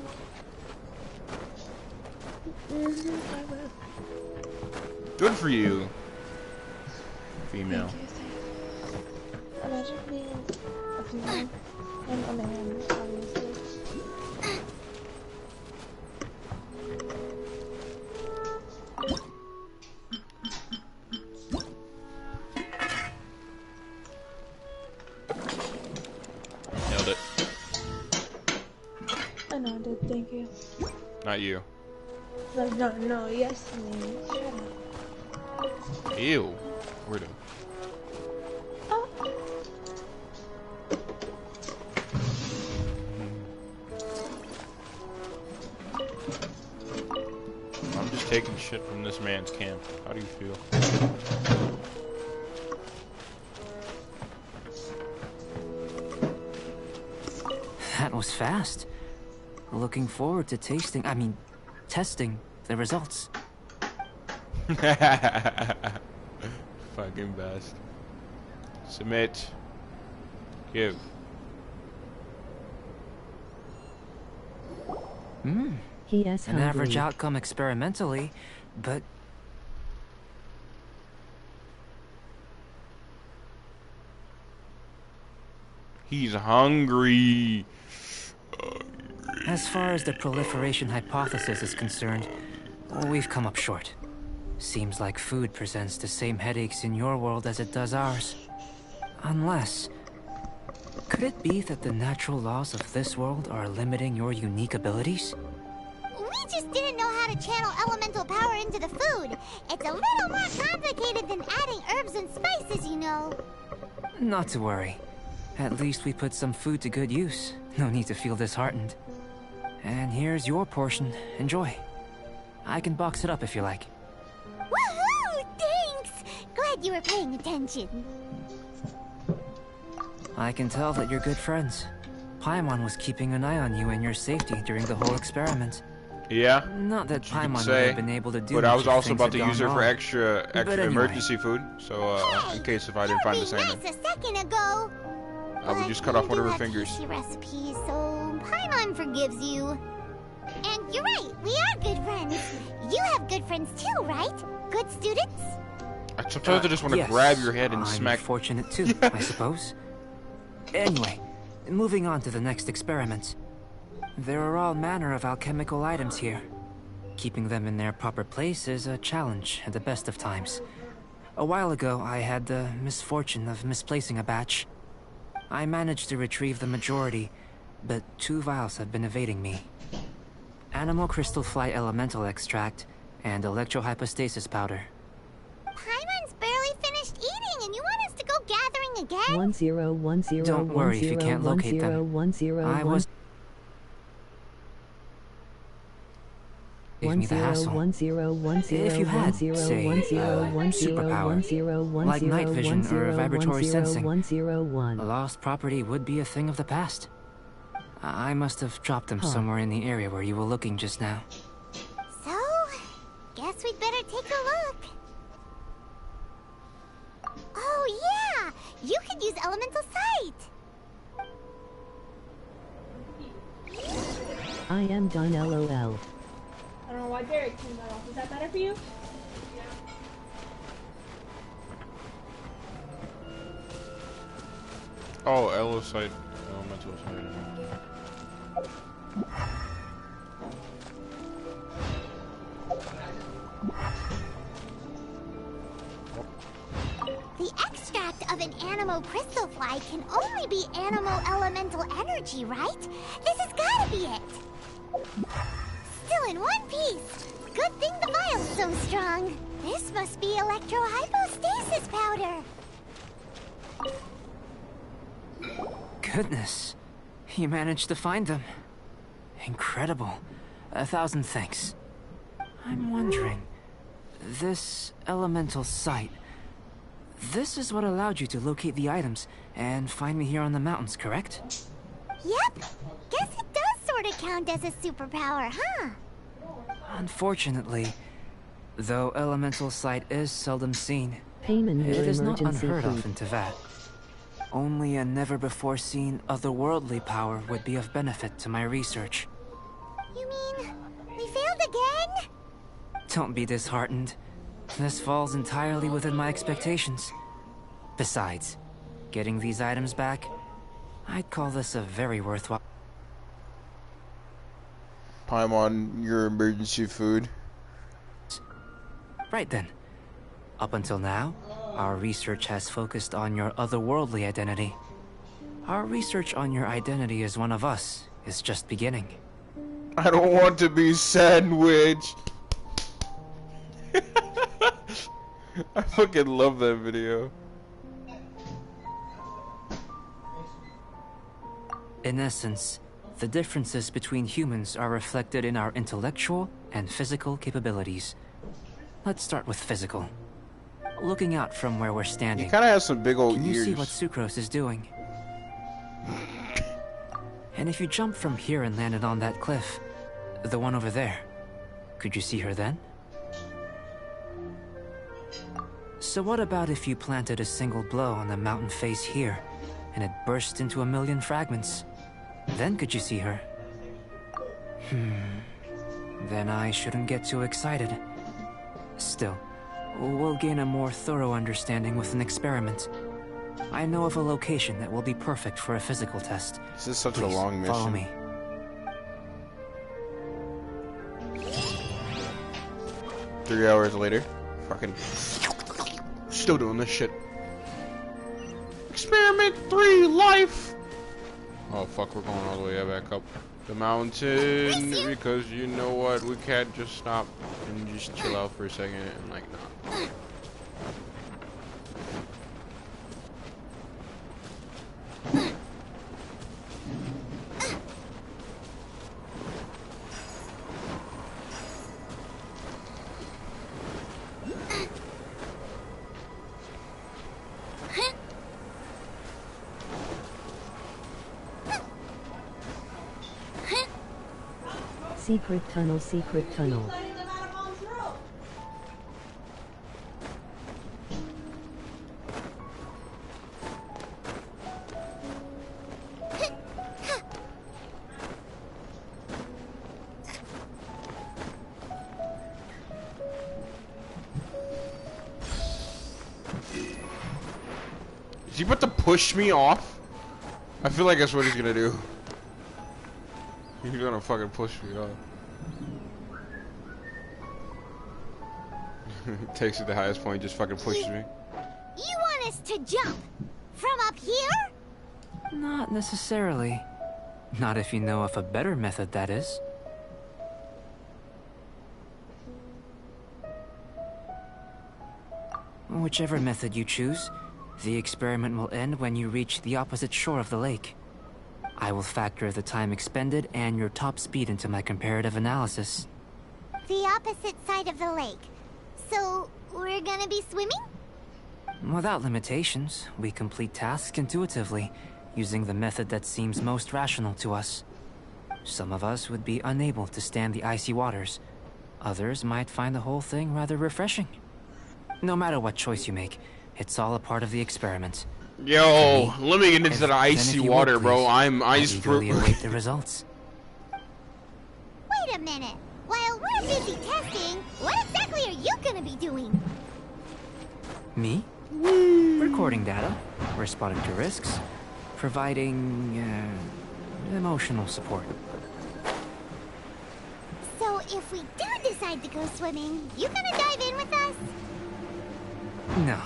I will. Good for you. Female. Thank you. Imagine being a female and a man, obviously. Nailed it. I know I did, thank you. Not you. No, yes, me. Shut up. Ew. Weirdo. Oh. I'm just taking shit from this man's camp. How do you feel? That was fast. Looking forward to testing the results. Fucking best. Submit. Give. He is An hungry. average outcome experimentally, but He's hungry. as far as the proliferation hypothesis is concerned, we've come up short. Seems like food presents the same headaches in your world as it does ours. Unless... could it be that the natural laws of this world are limiting your unique abilities? We just didn't know how to channel elemental power into the food. It's a little more complicated than adding herbs and spices, you know. Not to worry. At least we put some food to good use. No need to feel disheartened. And here's your portion. Enjoy. I can box it up if you like. Woohoo! Thanks! Glad you were paying attention. I can tell that you're good friends. Paimon was keeping an eye on you and your safety during the whole experiment. Yeah. Not that You could Paimon would say, have been able to do but I much was if also things about to had use her gone for wrong. extra But anyway. emergency food. So in case if I didn't find this anything, a second ago. I would just cut off one of her fingers. Recipe, so Paimon forgives you. And you're right, we are good friends. You have good friends too, right? Good students? Sometimes I just want to Yes, grab your head and I'm smack. fortunate too, I suppose. Anyway, moving on to the next experiment. There are all manner of alchemical items here. Keeping them in their proper place is a challenge at the best of times. A while ago, I had the misfortune of misplacing a batch. I managed to retrieve the majority, but 2 vials have been evading me. Animal crystal fly elemental extract and electrohypostasis powder. Paimon's barely finished eating and you want us to go gathering again? 1010. Don't worry if you can't locate them. I was... Gave me the hassle. If you had, say, superpower, like night vision or vibratory sensing, lost property would be a thing of the past. I must have dropped them somewhere in the area where you were looking just now. So, guess we'd better take a look. Oh yeah! You could use elemental sight! I am done, LOL. I don't know why Derek turned that off. Is that better for you? Oh, elemental sight. The extract of an animal crystal fly can only be animal elemental energy, right? This has gotta be it! Still in one piece! Good thing the vial's so strong! This must be electrohypostasis powder! Goodness, you managed to find them. Incredible. 1,000 thanks. I'm wondering, this elemental sight, this is what allowed you to locate the items and find me here on the mountains, correct? Yep! Guess it does sort of count as a superpower, huh? Unfortunately, though elemental sight is seldom seen, Paimon, it your is not emergency unheard of food. in Teyvat. Only a never-before-seen otherworldly power would be of benefit to my research. You mean, we failed again? Don't be disheartened. This falls entirely within my expectations. Besides, getting these items back, I'd call this a very worthwhile... Paimon, your emergency food. Right then. Up until now, our research has focused on your otherworldly identity. Our research on your identity as one of us is just beginning. I don't want to be sandwiched. I fucking love that video. In essence, the differences between humans are reflected in our intellectual and physical capabilities. Let's start with physical. Looking out from where we're standing, He kind of has some big old can you ears. see what Sucrose is doing? And if you jump from here and landed on that cliff, the one over there, could you see her then? So what about if you planted a single blow on the mountain face here, and it burst into 1,000,000 fragments? Then could you see her? Then I shouldn't get too excited. Still, we'll gain a more thorough understanding with an experiment. I know of a location that will be perfect for a physical test. This is such Please, a long mission. follow me. 3 hours later. Fucking still doing this shit. Experiment 3, life! Oh fuck, we're going all the way back up the mountain because you know what, we can't just stop and just chill out for a second and like not. Secret tunnel, secret tunnel. Is he about to push me off? I feel like that's what he's gonna do. You're gonna fucking push me off. Takes it to the highest point, just fucking pushes me. You want us to jump? From up here? Not necessarily. Not if you know of a better method, that is. Whichever method you choose, the experiment will end when you reach the opposite shore of the lake. I will factor the time expended and your top speed into my comparative analysis. The opposite side of the lake. So, we're gonna be swimming? Without limitations, we complete tasks intuitively, using the method that seems most rational to us. Some of us would be unable to stand the icy waters. Others might find the whole thing rather refreshing. No matter what choice you make, it's all a part of the experiment. Yo, let me get into the icy water, bro. I'm ice-proof. Await the results. Wait a minute. While we're busy testing, what exactly are you gonna be doing? Me? Recording data, responding to risks, providing emotional support. So if we do decide to go swimming, you gonna dive in with us? No.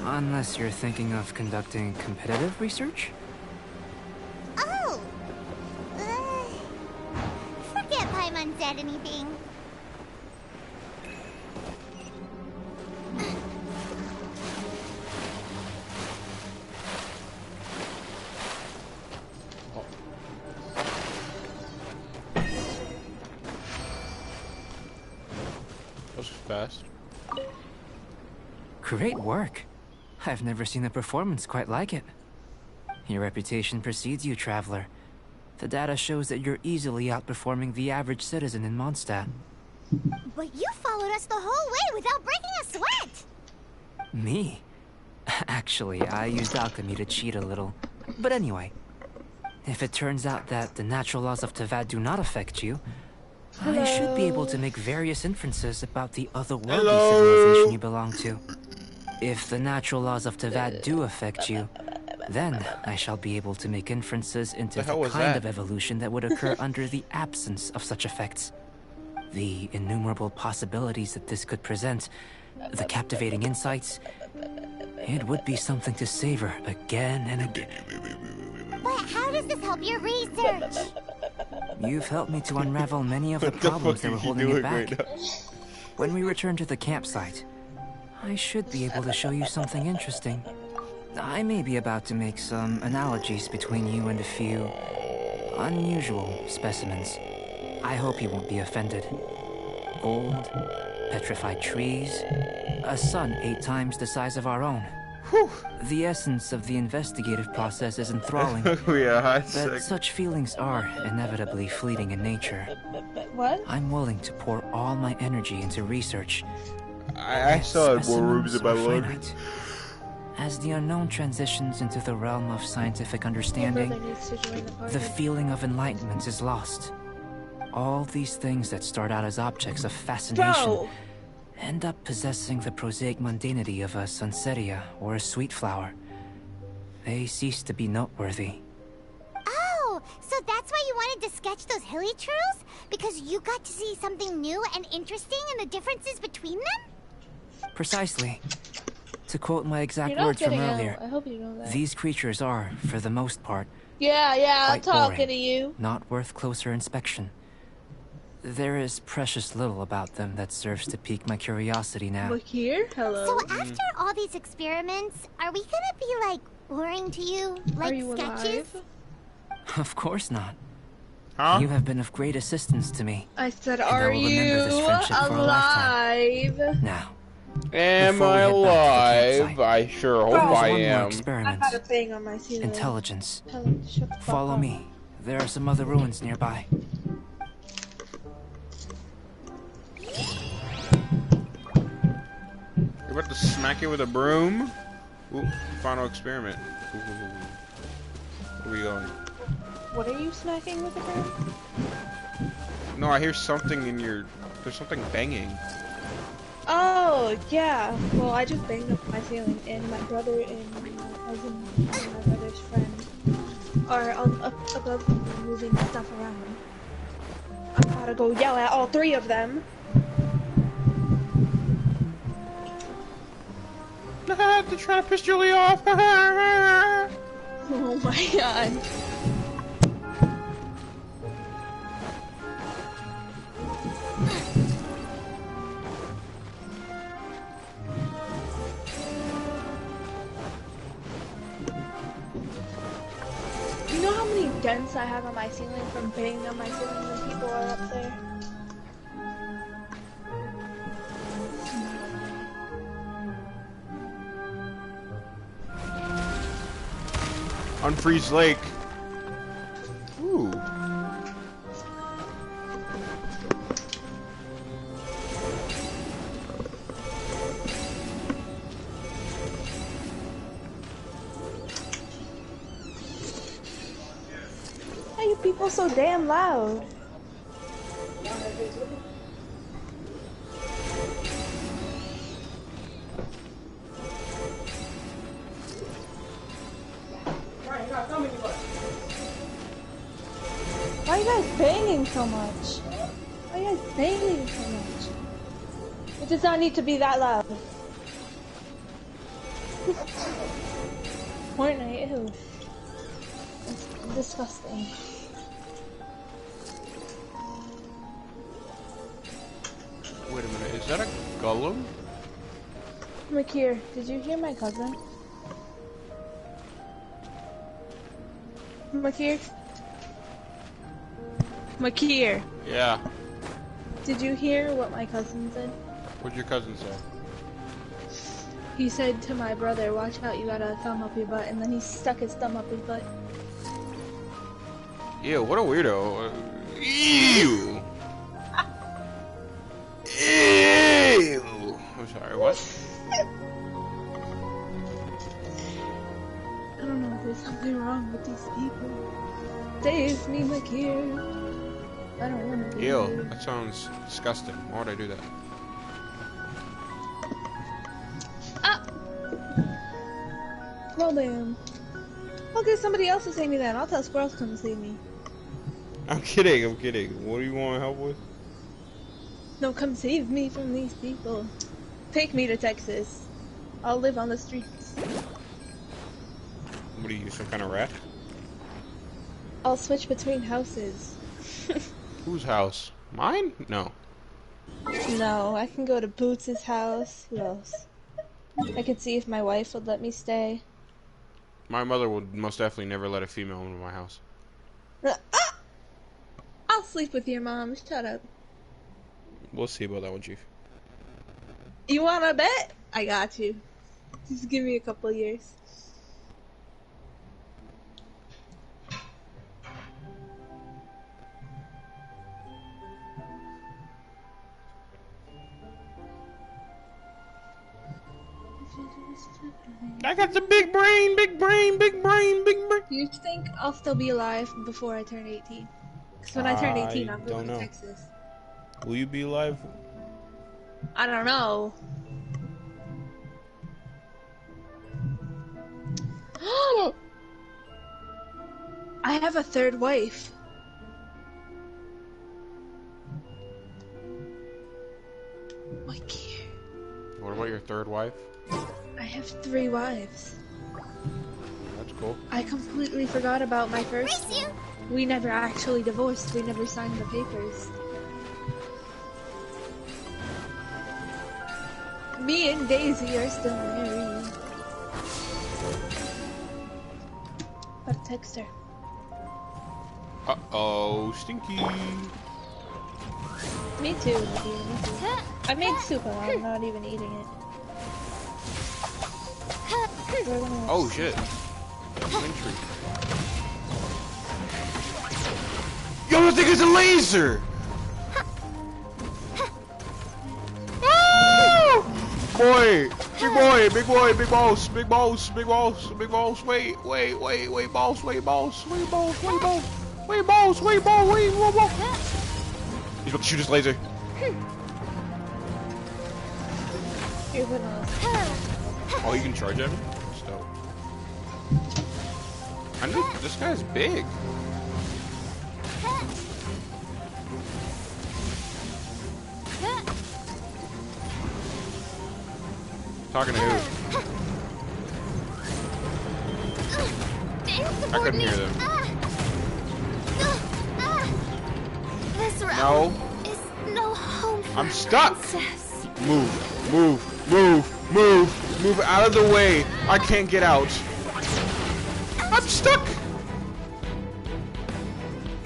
Unless you're thinking of conducting competitive research? Oh! Forget Paimon said anything. That was fast. Great work. I've never seen a performance quite like it. Your reputation precedes you, Traveler. The data shows that you're easily outperforming the average citizen in Mondstadt. But you followed us the whole way without breaking a sweat! Me? Actually, I used alchemy to cheat a little. But anyway, if it turns out that the natural laws of Tavad do not affect you, I should be able to make various inferences about the otherworldly civilization you belong to. If the natural laws of Tavad do affect you, then I shall be able to make inferences into the kind of evolution that would occur under the absence of such effects. The innumerable possibilities that this could present, the captivating insights, it would be something to savor again and again. But how does this help your research? You've helped me to unravel many of the problems that were holding it back. When we return to the campsite, I should be able to show you something interesting. I may be about to make some analogies between you and a few unusual specimens. I hope you won't be offended. Old, petrified trees, a sun 8 times the size of our own. The essence of the investigative process is enthralling, but such feelings are inevitably fleeting in nature. What? I'm willing to pour all my energy into research. I still had more rooms in my load. As the unknown transitions into the realm of scientific understanding, the feeling of enlightenment is lost. All these things that start out as objects of fascination end up possessing the prosaic mundanity of a sunsetia or a sweet flower. They cease to be noteworthy. Oh, so that's why you wanted to sketch those hilly trails? Because you got to see something new and interesting in the differences between them? Precisely. To quote my exact words from earlier, I hope you know that. These creatures are, for the most part, I'm talking boring, to you. Not worth closer inspection. There is precious little about them that serves to pique my curiosity now. Look here, hello. So after all these experiments, are we gonna be like boring to you, like are you sketches? alive? Of course not. Huh? You have been of great assistance to me. I said, and I are will you remember this friendship for a lifetime. alive? Now, am I alive? I sure hope I am. I had a thing on my ceiling. Intelligence. Shut the fuck Follow up. me. There are some other ruins nearby. You're about to smack it with a broom? Ooh, final experiment. Ooh. Where are we going? What are you smacking with a broom? No, I hear something in your... There's something banging. Oh, yeah. Well, I just banged up my ceiling, and my brother and my cousin and my brother's friend are up above me, moving stuff around. I'm about to go yell at all three of them. They're trying to piss Julie off. Oh my god. You know how many dents I have on my ceiling from banging on my ceiling when people are up there? Unfreeze Lake. Ooh. Why are you people so damn loud? Why are you guys banging so much? Why are you guys banging so much? It does not need to be that loud. Fortnite, ew. It's disgusting. Wait a minute, is that a golem? Makir, did you hear my cousin? Makir? Makir, Yeah. did you hear what my cousin said? What'd your cousin say? He said to my brother, watch out, you got a thumb up your butt, and then he stuck his thumb up his butt. Ew, what a weirdo. Ew. Ew. I'm sorry, what? I don't know if there's something wrong with these people. Save me, Makir. I don't want to be Ew, here. that sounds disgusting. Why would I do that? Well, damn. I'll get somebody else to save me then. I'll tell Squirrels to come save me. I'm kidding, I'm kidding. What do you want help with? No, come save me from these people. Take me to Texas. I'll live on the streets. What are you, some kind of rat? I'll switch between houses. Whose house? Mine? No. No, I can go to Boots' house. Who else? I can see if my wife would let me stay. My mother would most definitely never let a female into my house. I'll sleep with your mom. Shut up. We'll see about that one, Chief. You wanna bet? I got you. Just give me a couple years. I got the big brain, big brain, big brain, big brain. Do you think I'll still be alive before I turn 18? Because when I turn 18, I'm don't moving to know. Texas. Will you be alive? I don't know. I have a third wife. What about your third wife? I have 3 wives. That's cool. I completely forgot about my first one. We never actually divorced. We never signed the papers. Me and Daisy are still married. Gotta text her. Uh-oh, Stinky. Me too, Lydia, me too. I made soup and I'm not even eating it. Oh, shit. Entry. Yo, I think it's a laser! Boy! Big boy, big boy, big boss, big boss, big boss, big boss, wait, boss, wait, boss, wait, boss, wait, boss, wait, boss. He's about to shoot his laser. Oh, you can charge him? That's dope. I know, this guy's big. Talking to who? I couldn't hear them. This realm No. is no home for I'm stuck. princess. Move, move, move, move, move out of the way. I can't get out. I'm stuck.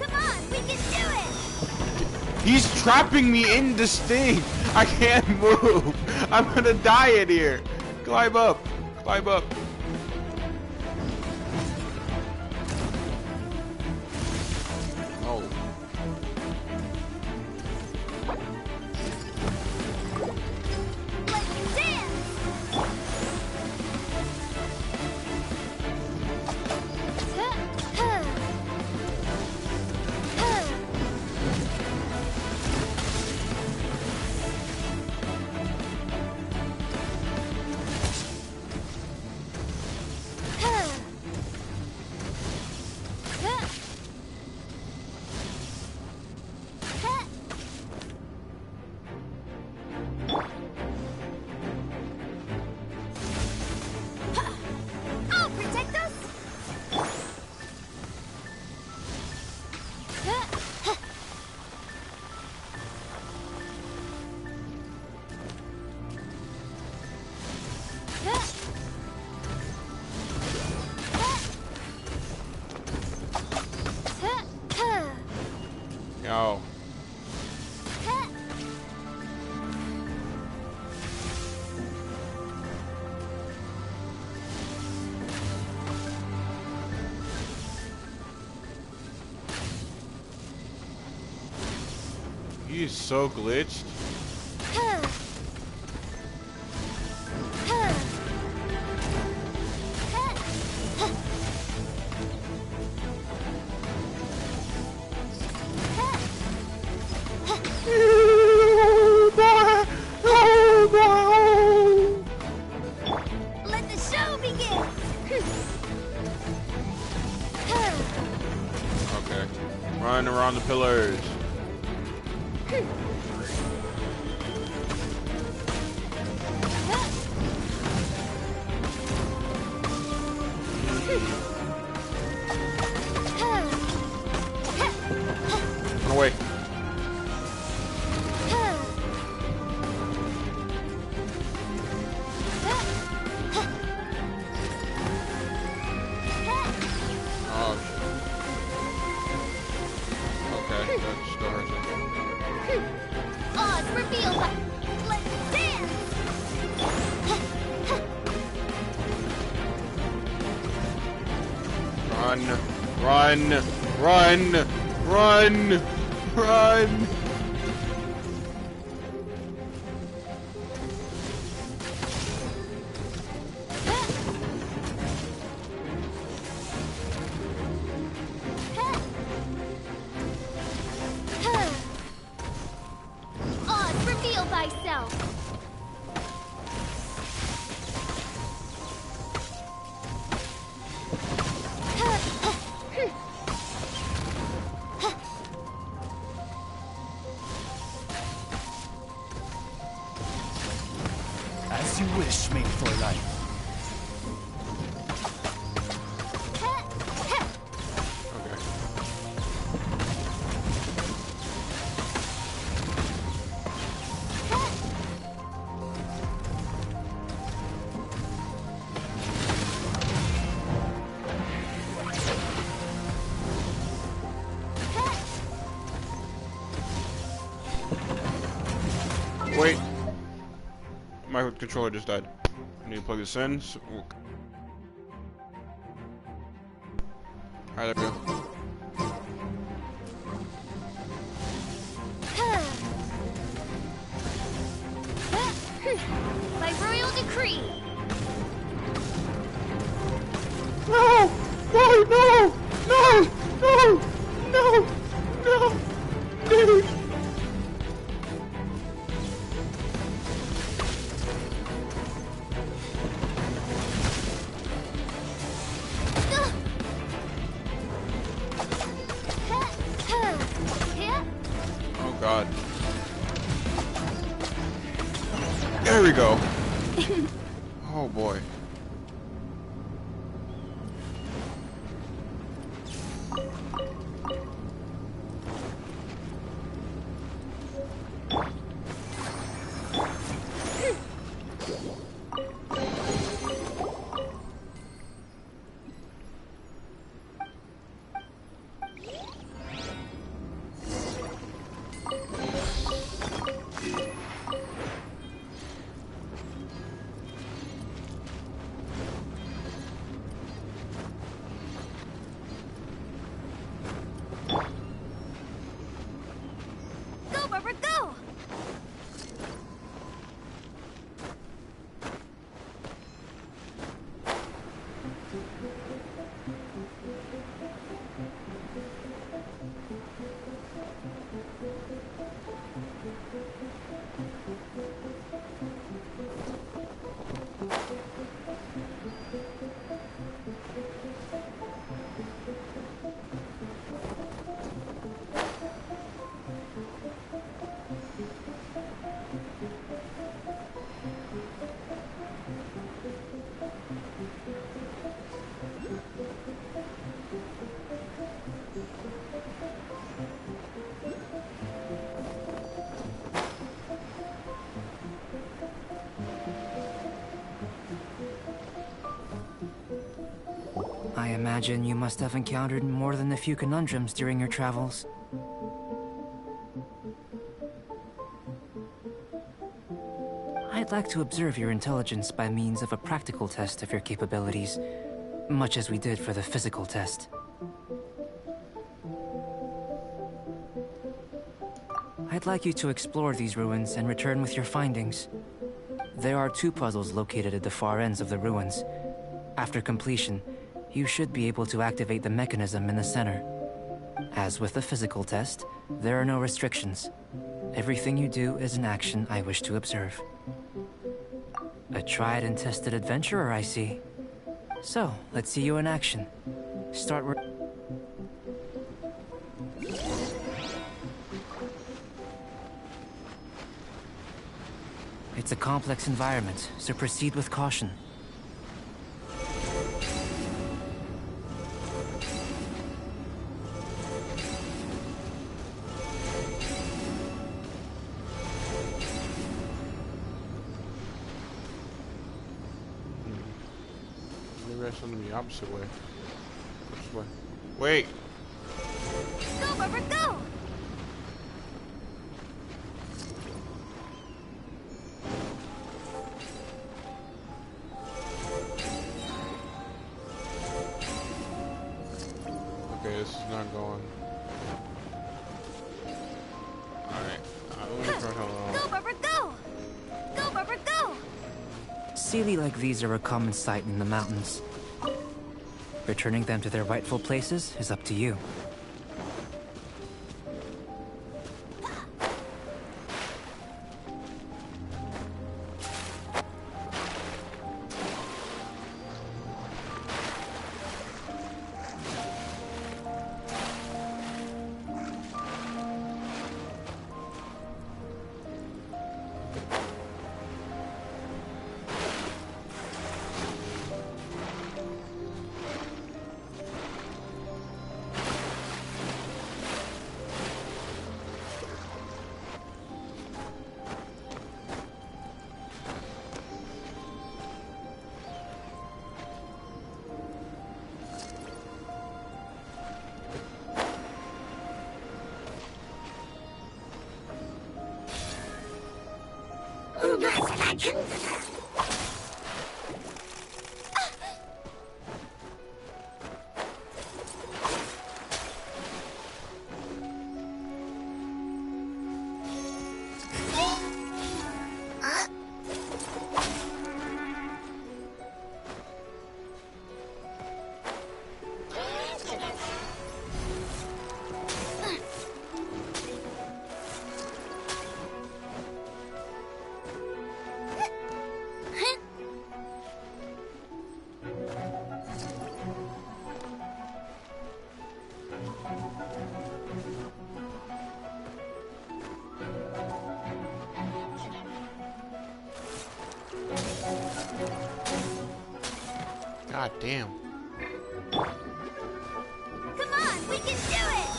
Come on, we can do it. He's trapping me in this thing. I can't move. I'm gonna die in here. Climb up. Climb up. Oh. Let's dance. I'll protect us. Yo. He is so glitched. Let the show begin. Okay. Run around the pillars. Run away. Oh, shit. Okay, that still hurts it. Odds revealed. Let's dance. Run, run, run, run, run. Odds reveal thyself. As you wish, mate for life. Wait. My controller just died. I need to plug this in. So alright, there we go. By royal decree. No! No! No! No! No! No! No! Dude! Oh god. There we go. Oh boy. Go, Barbara, go! I imagine you must have encountered more than a few conundrums during your travels. I'd like to observe your intelligence by means of a practical test of your capabilities, much as we did for the physical test. I'd like you to explore these ruins and return with your findings. There are 2 puzzles located at the far ends of the ruins. After completion, you should be able to activate the mechanism in the center. As with the physical test, there are no restrictions. Everything you do is an action I wish to observe. A tried and tested adventurer, I see. So, let's see you in action. Start where... It's a complex environment, so proceed with caution. Maybe that's something the opposite way. This way. Wait! Go, Barbara, go! Okay, this is not going. Alright. Let me try Go, Barbara, go! Go, Barbara, go! Sealy like these are a common sight in the mountains. Returning them to their rightful places is up to you. God damn. Come on, we can do it!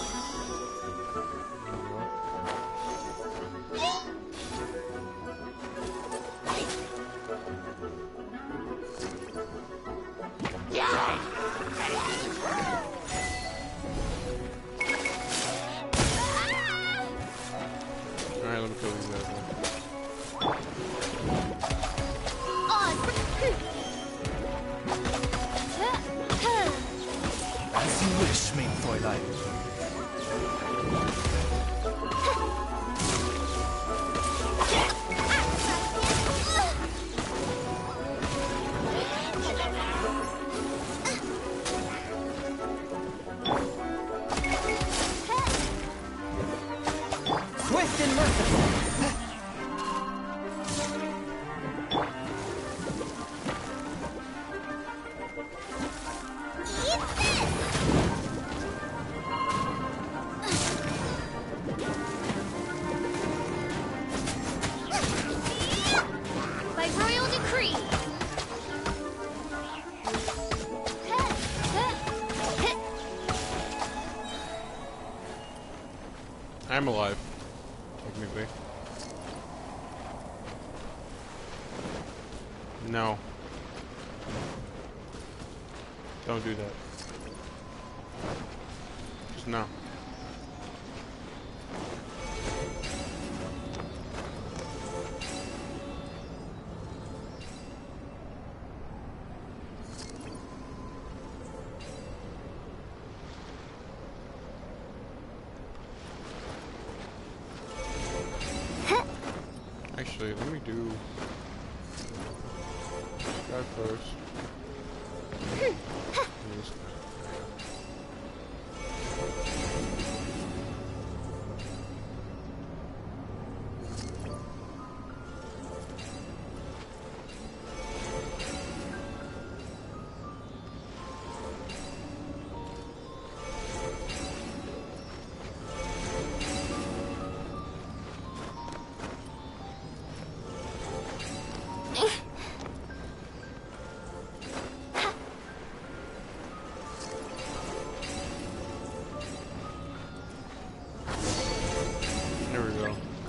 Alright, let me kill these guys. As you wish, mein Fräulein. Swift and merciful. By royal decree. I'm alive. Technically. No. Don't do that. Just no. Actually, let me do that first. This guy.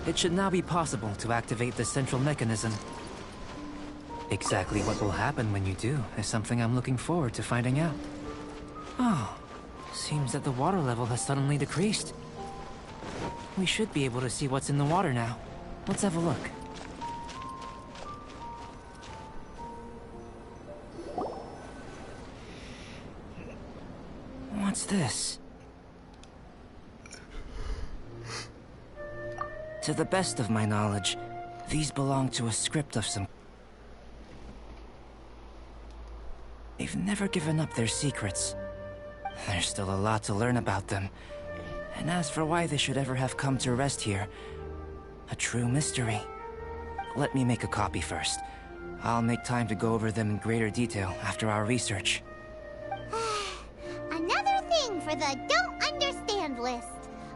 It should now be possible to activate the central mechanism. Exactly what will happen when you do is something I'm looking forward to finding out. Oh, seems that the water level has suddenly decreased. We should be able to see what's in the water now. Let's have a look. What's this? To the best of my knowledge, these belong to a script of some... They've never given up their secrets. There's still a lot to learn about them. And as for why they should ever have come to rest here, a true mystery. Let me make a copy first. I'll make time to go over them in greater detail after our research. Another thing for the don't understand list.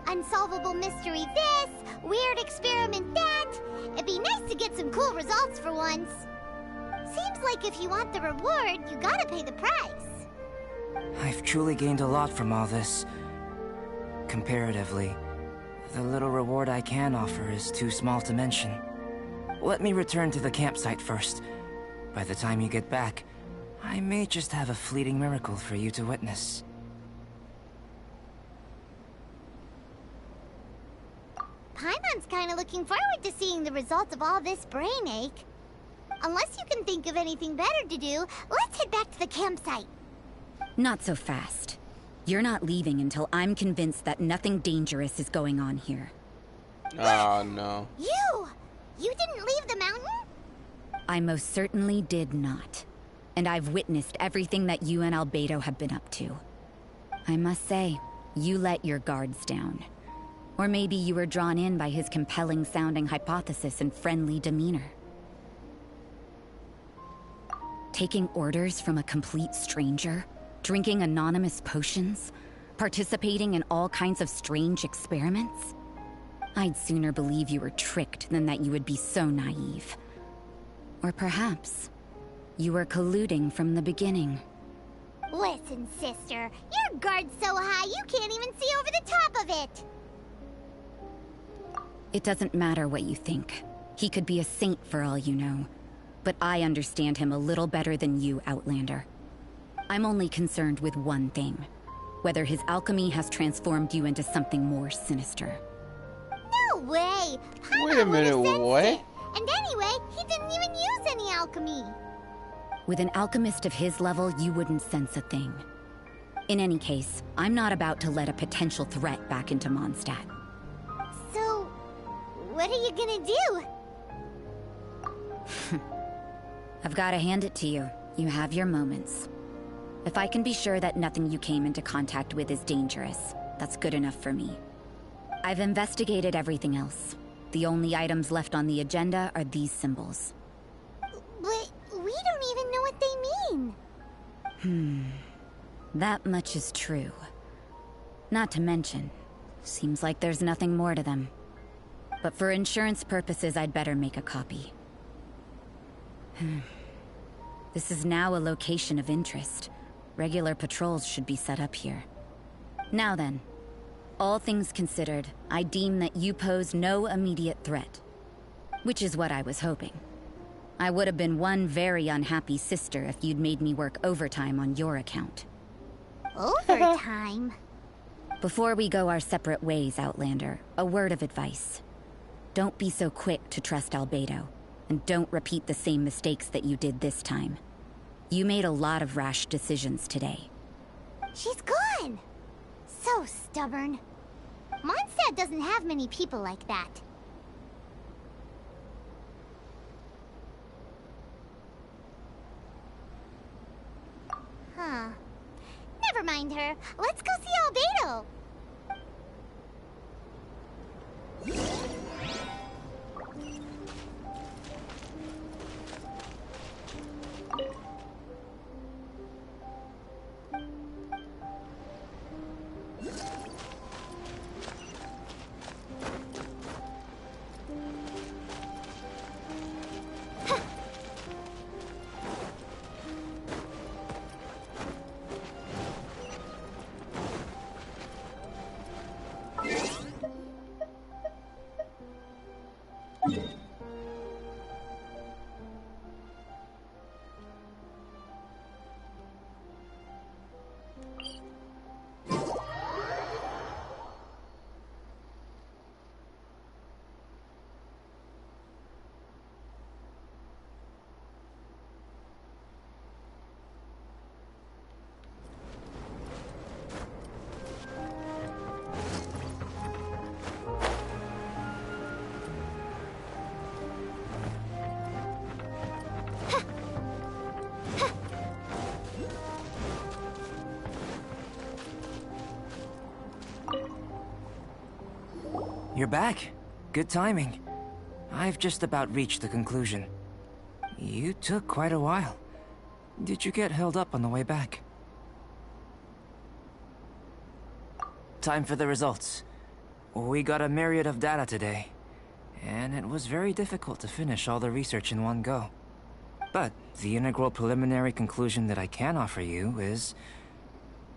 Unsolvable mystery this, weird experiment that. It'd be nice to get some cool results for once. Seems like if you want the reward, you gotta pay the price. I've truly gained a lot from all this. Comparatively, the little reward I can offer is too small to mention. Let me return to the campsite first. By the time you get back, I may just have a fleeting miracle for you to witness. Paimon's kinda looking forward to seeing the results of all this brain ache. Unless you can think of anything better to do, let's head back to the campsite. Not so fast. You're not leaving until I'm convinced that nothing dangerous is going on here. Oh, no. You didn't leave the mountain? I most certainly did not. And I've witnessed everything that you and Albedo have been up to. I must say, you let your guards down. Or maybe you were drawn in by his compelling-sounding hypothesis and friendly demeanor. Taking orders from a complete stranger, drinking anonymous potions, participating in all kinds of strange experiments? I'd sooner believe you were tricked than that you would be so naive. Or perhaps, you were colluding from the beginning. Listen, sister, your guard's so high you can't even see over the top of it. It doesn't matter what you think. He could be a saint for all you know. But I understand him a little better than you, Outlander. I'm only concerned with one thing. Whether his alchemy has transformed you into something more sinister. No way! Wait a minute, what? And anyway, he didn't even use any alchemy. With an alchemist of his level, you wouldn't sense a thing. In any case, I'm not about to let a potential threat back into Mondstadt. So, what are you gonna do? I've gotta hand it to you. You have your moments. If I can be sure that nothing you came into contact with is dangerous, that's good enough for me. I've investigated everything else. The only items left on the agenda are these symbols. But we don't even know what they mean. That much is true. Not to mention, seems like there's nothing more to them. But for insurance purposes, I'd better make a copy. This is now a location of interest. Regular patrols should be set up here. Now then, all things considered, I deem that you pose no immediate threat. Which is what I was hoping. I would have been one very unhappy sister if you'd made me work overtime on your account. Overtime? Before we go our separate ways, Outlander, a word of advice. Don't be so quick to trust Albedo, and don't repeat the same mistakes that you did this time. You made a lot of rash decisions today. She's gone! So stubborn. Mondstadt doesn't have many people like that. Huh. Never mind her. Let's go see Albedo. You're back. Good timing. I've just about reached the conclusion. You took quite a while. Did you get held up on the way back? Time for the results. We got a myriad of data today, and it was very difficult to finish all the research in one go. But the integral preliminary conclusion that I can offer you is...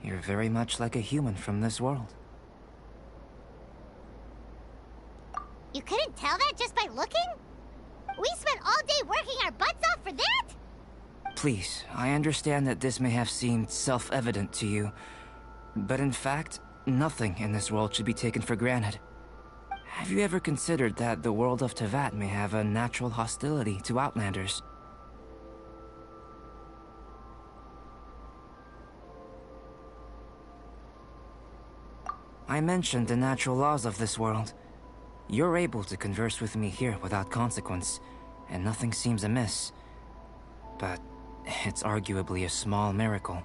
you're very much like a human from this world. You couldn't tell that just by looking? We spent all day working our butts off for that? Please, I understand that this may have seemed self-evident to you, but in fact, nothing in this world should be taken for granted. Have you ever considered that the world of Teyvat may have a natural hostility to Outlanders? I mentioned the natural laws of this world. You're able to converse with me here without consequence, and nothing seems amiss. But it's arguably a small miracle.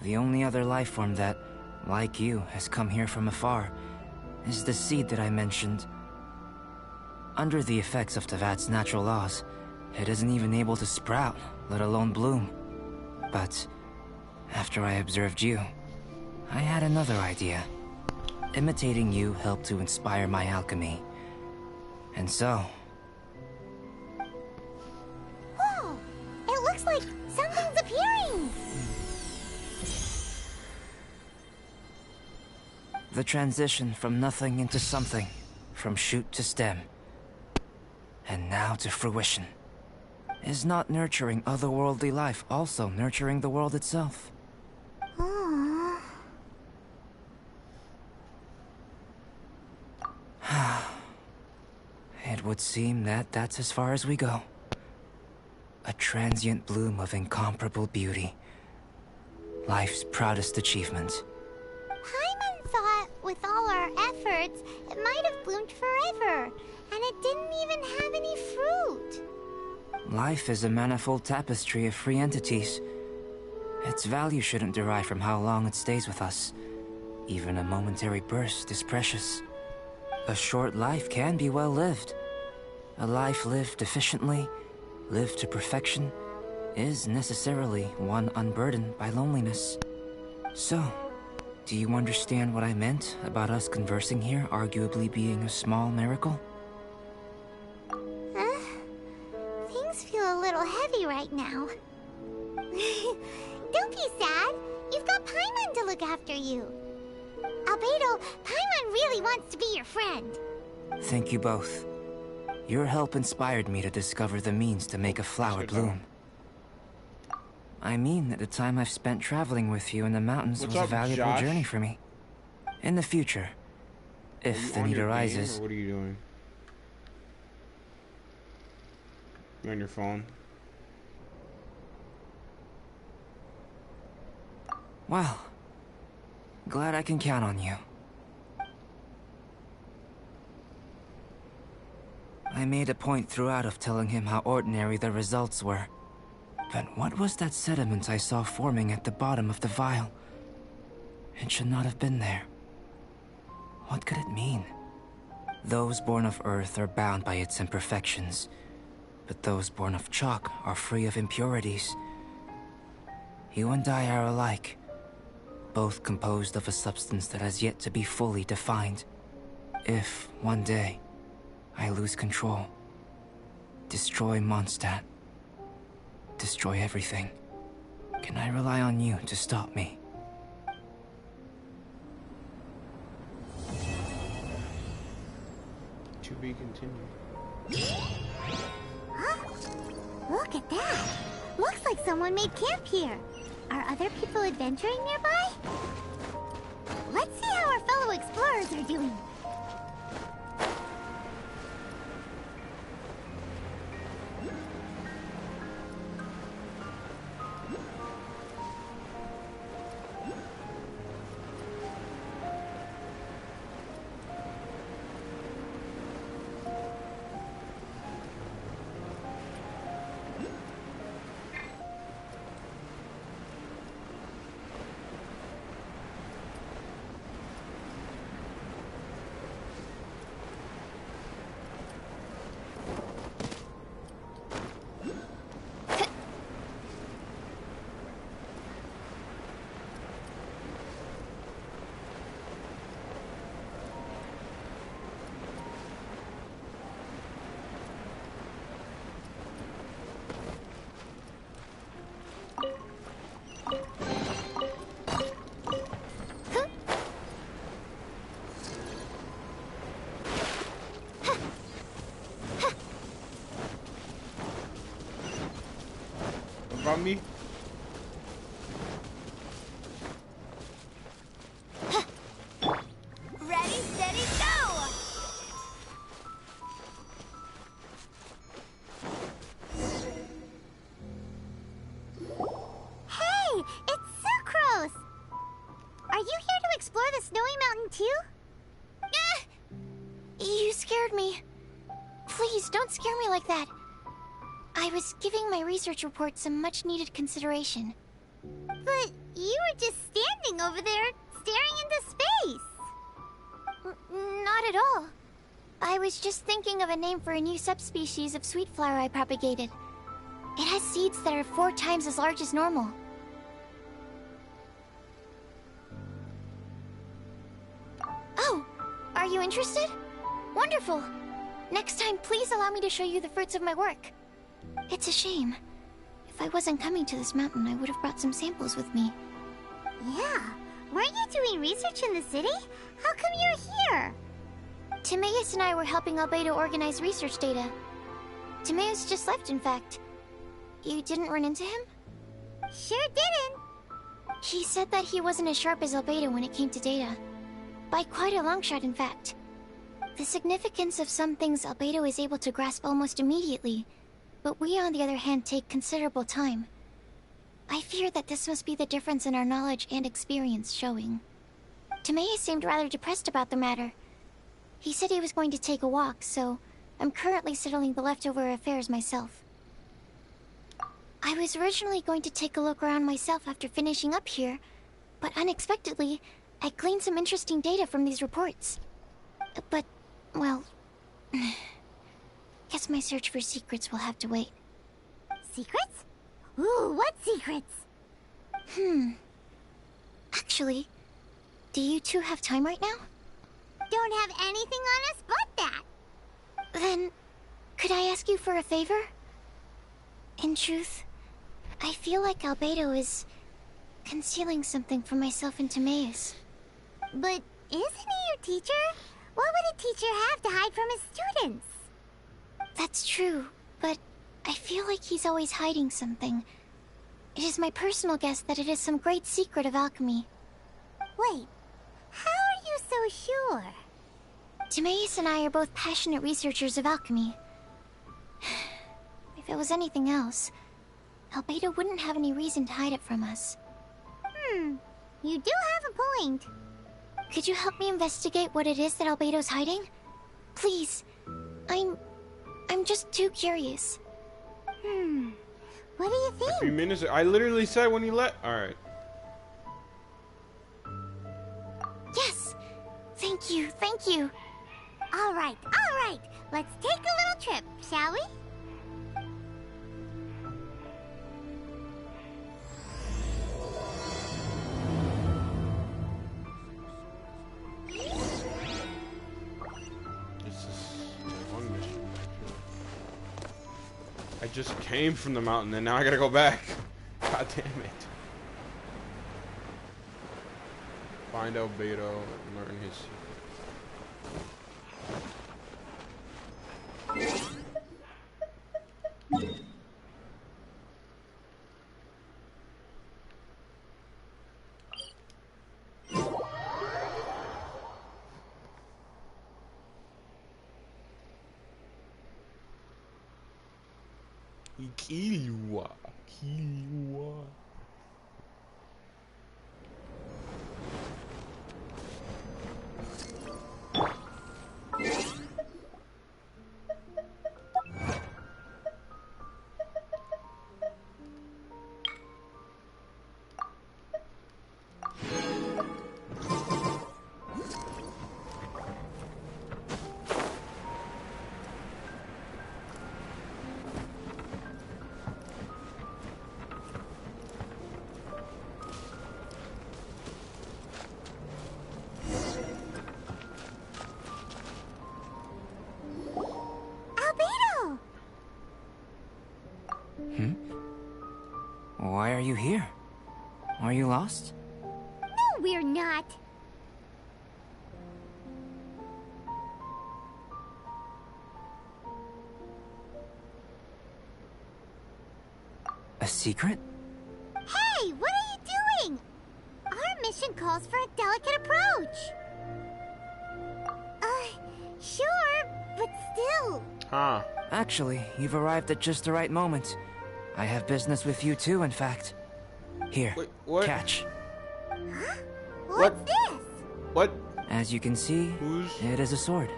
The only other life form that, like you, has come here from afar is the seed that I mentioned. Under the effects of Teyvat's natural laws, it isn't even able to sprout, let alone bloom. But after I observed you, I had another idea. Imitating you helped to inspire my alchemy. And so... Whoa! It looks like something's appearing! The transition from nothing into something, from shoot to stem, and now to fruition. Is not nurturing otherworldly life also nurturing the world itself? Aww. It would seem that that's as far as we go. A transient bloom of incomparable beauty. Life's proudest achievement. Paimon thought with all our efforts, it might have bloomed forever, and it didn't even have any fruit. Life is a manifold tapestry of free entities. Its value shouldn't derive from how long it stays with us. Even a momentary burst is precious. A short life can be well lived. A life lived efficiently, lived to perfection, is necessarily one unburdened by loneliness. So, do you understand what I meant about us conversing here arguably being a small miracle? Things feel a little heavy right now. Don't be sad. You've got Paimon to look after you. Albedo, Paimon really wants to be your friend. Thank you both. Your help inspired me to discover the means to make a flower bloom. I mean that the time I've spent traveling with you in the mountains was a valuable journey for me. In the future, if the need arises. What are you doing? You're on your phone. Well, glad I can count on you. I made a point throughout of telling him how ordinary the results were. But what was that sediment I saw forming at the bottom of the vial? It should not have been there. What could it mean? Those born of Earth are bound by its imperfections, but those born of chalk are free of impurities. You and I are alike, both composed of a substance that has yet to be fully defined. If, one day, I lose control, destroy Mondstadt, destroy everything, can I rely on you to stop me? To be continued. Huh? Look at that. Looks like someone made camp here. Are other people adventuring nearby? Let's see how our fellow explorers are doing. About me? Ready, steady, go! Hey, it's Sucrose! Are you here to explore the snowy mountain too? You scared me. Please, don't scare me like that. I was giving my research report some much-needed consideration. But you were just standing over there, staring into space. Not at all. I was just thinking of a name for a new subspecies of sweet flower I propagated. It has seeds that are 4 times as large as normal. Oh, are you interested? Wonderful. Next time, please allow me to show you the fruits of my work. It's a shame. If I wasn't coming to this mountain, I would have brought some samples with me. Yeah, weren't you doing research in the city? How come you're here? Timaeus and I were helping Albedo organize research data. Timaeus just left, in fact. You didn't run into him? Sure didn't. He said that he wasn't as sharp as Albedo when it came to data. By quite a long shot, in fact. The significance of some things Albedo is able to grasp almost immediately, but we, on the other hand, take considerable time. I fear that this must be the difference in our knowledge and experience showing. Timaeus seemed rather depressed about the matter. He said he was going to take a walk, so I'm currently settling the leftover affairs myself. I was originally going to take a look around myself after finishing up here, but unexpectedly, I gleaned some interesting data from these reports. But, well... guess my search for secrets will have to wait. Secrets? Ooh, what secrets? Actually, do you two have time right now? Don't have anything on us but that. Then, could I ask you for a favor? In truth, I feel like Albedo is concealing something from myself and Timaeus. But isn't he your teacher? What would a teacher have to hide from his students? That's true, but I feel like he's always hiding something. It is my personal guess that it is some great secret of alchemy. Wait, how are you so sure? Timaeus and I are both passionate researchers of alchemy. If it was anything else, Albedo wouldn't have any reason to hide it from us. You do have a point. Could you help me investigate what it is that Albedo's hiding? Please. I'm just too curious. What do you think? A few minutes. I literally said when you let. All right. Yes. Thank you. Thank you. All right. Let's take a little trip, shall we? I just came from the mountain and now I gotta go back. God damn it. Find Albedo and learn his Killua. Why are you here? Are you lost? No, we're not. A secret? Hey, what are you doing? Our mission calls for a delicate approach. Sure, but still. Huh. Actually, you've arrived at just the right moment. I have business with you too, in fact. Here, wait, what? Catch. Huh? What's this? What? As you can see, it is a sword.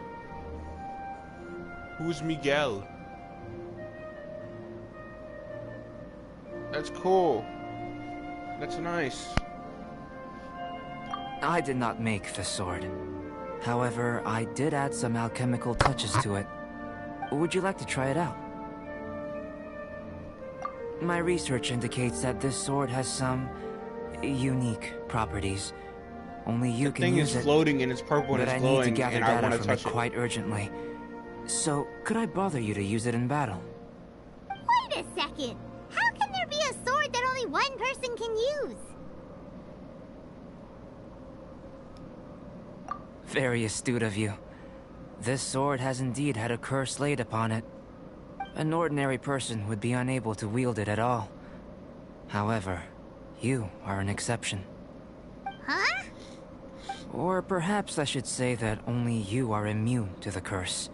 Who's Miguel? That's cool. That's nice. I did not make the sword. However, I did add some alchemical touches to it. Would you like to try it out? My research indicates that this sword has some unique properties. Only you can use it. The thing is floating and it's purple and it's glowing, I need to gather and I data want to from touch it quite urgently. So, could I bother you to use it in battle? Wait a second. How can there be a sword that only one person can use? Very astute of you. This sword has indeed had a curse laid upon it. An ordinary person would be unable to wield it at all. However, you are an exception. Huh? Or perhaps I should say that only you are immune to the curse.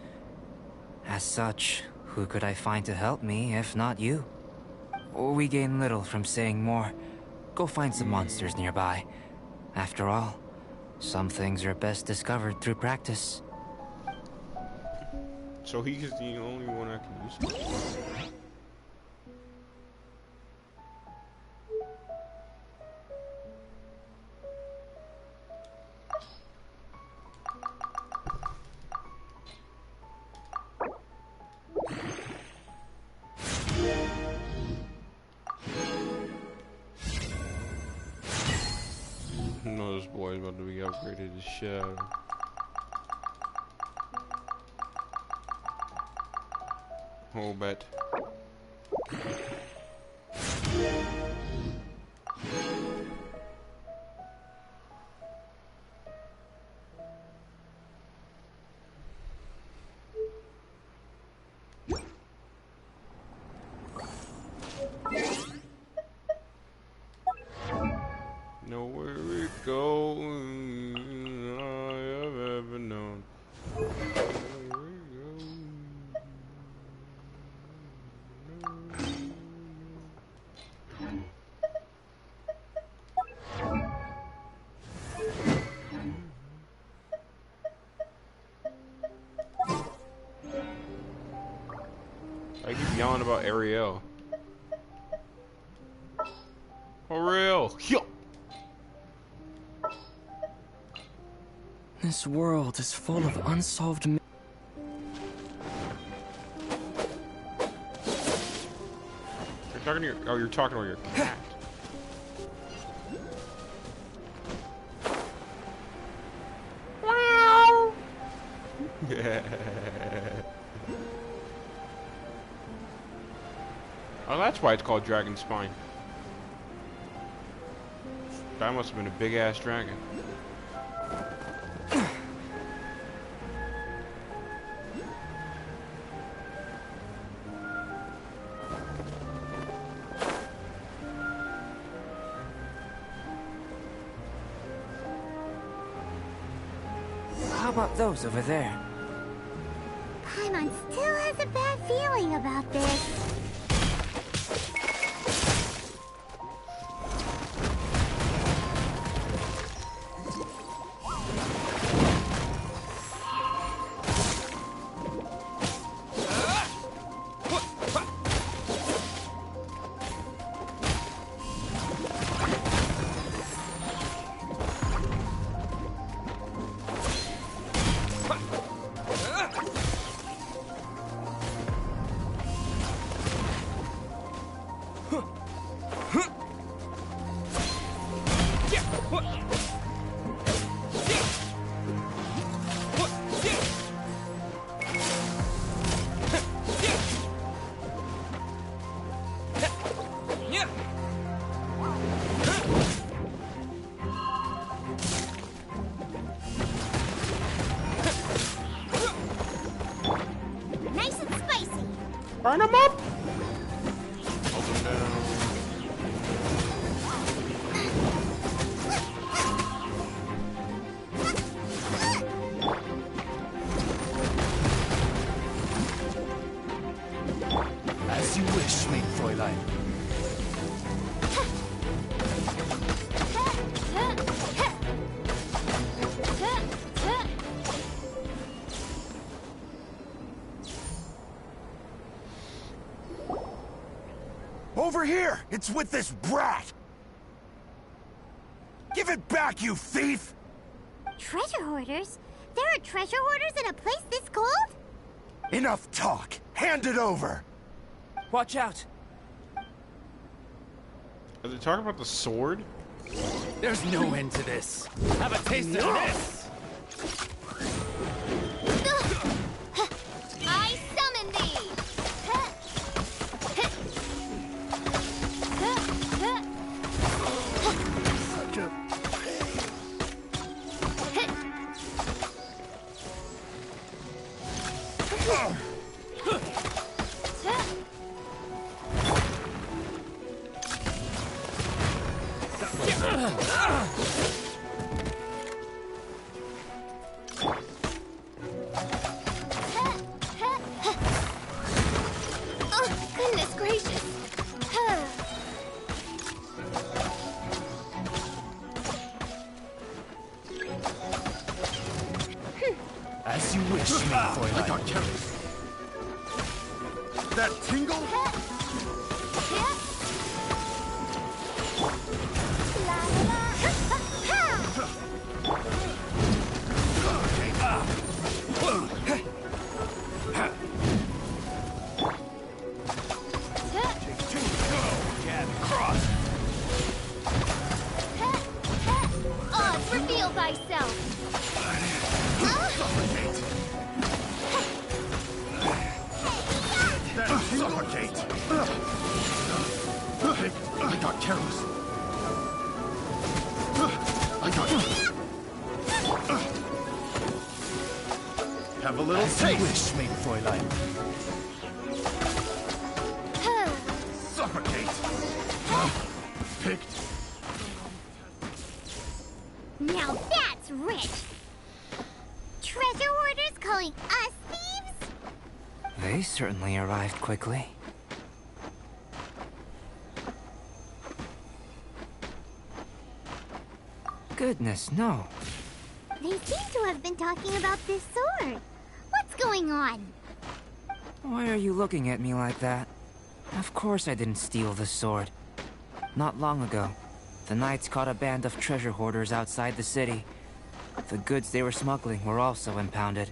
As such, who could I find to help me if not you? We gain little from saying more. Go find some monsters nearby. After all, some things are best discovered through practice. So he is the only one I can use. No, this boy's about to be upgraded to shadow. Whole bet. Nowhere we go I have ever known. I keep yelling about Ariel. Ariel! Yo! This world is full of unsolved You're talking to your... Oh, you're talking about your cat. Oh, that's why it's called Dragon Spine. That must have been a big-ass dragon. How about those over there? Paimon still has a bad feeling about this. Nice and spicy. Burn them up! Hold them down. As you wish, mein Fräulein. Over here! It's with this brat! Give it back, you thief! Treasure hoarders? There are treasure hoarders in a place this cold? Enough talk! Hand it over! Watch out! Are they talking about the sword? There's no end to this. Have a taste of this! I summon thee! Such a Oh, goodness gracious. As you wish, Senpai. I got careless. That tingle? Odds, reveal thyself. Suffocate! I got careless. I got... Have a little taste. Wish, mein Fräulein. Suffocate! Picked. Now that's rich! Treasure hoarders calling us thieves? They certainly arrived quickly. Goodness, no. They seem to have been talking about this sword. What's going on? Why are you looking at me like that? Of course I didn't steal the sword. Not long ago, the Knights caught a band of treasure hoarders outside the city. The goods they were smuggling were also impounded.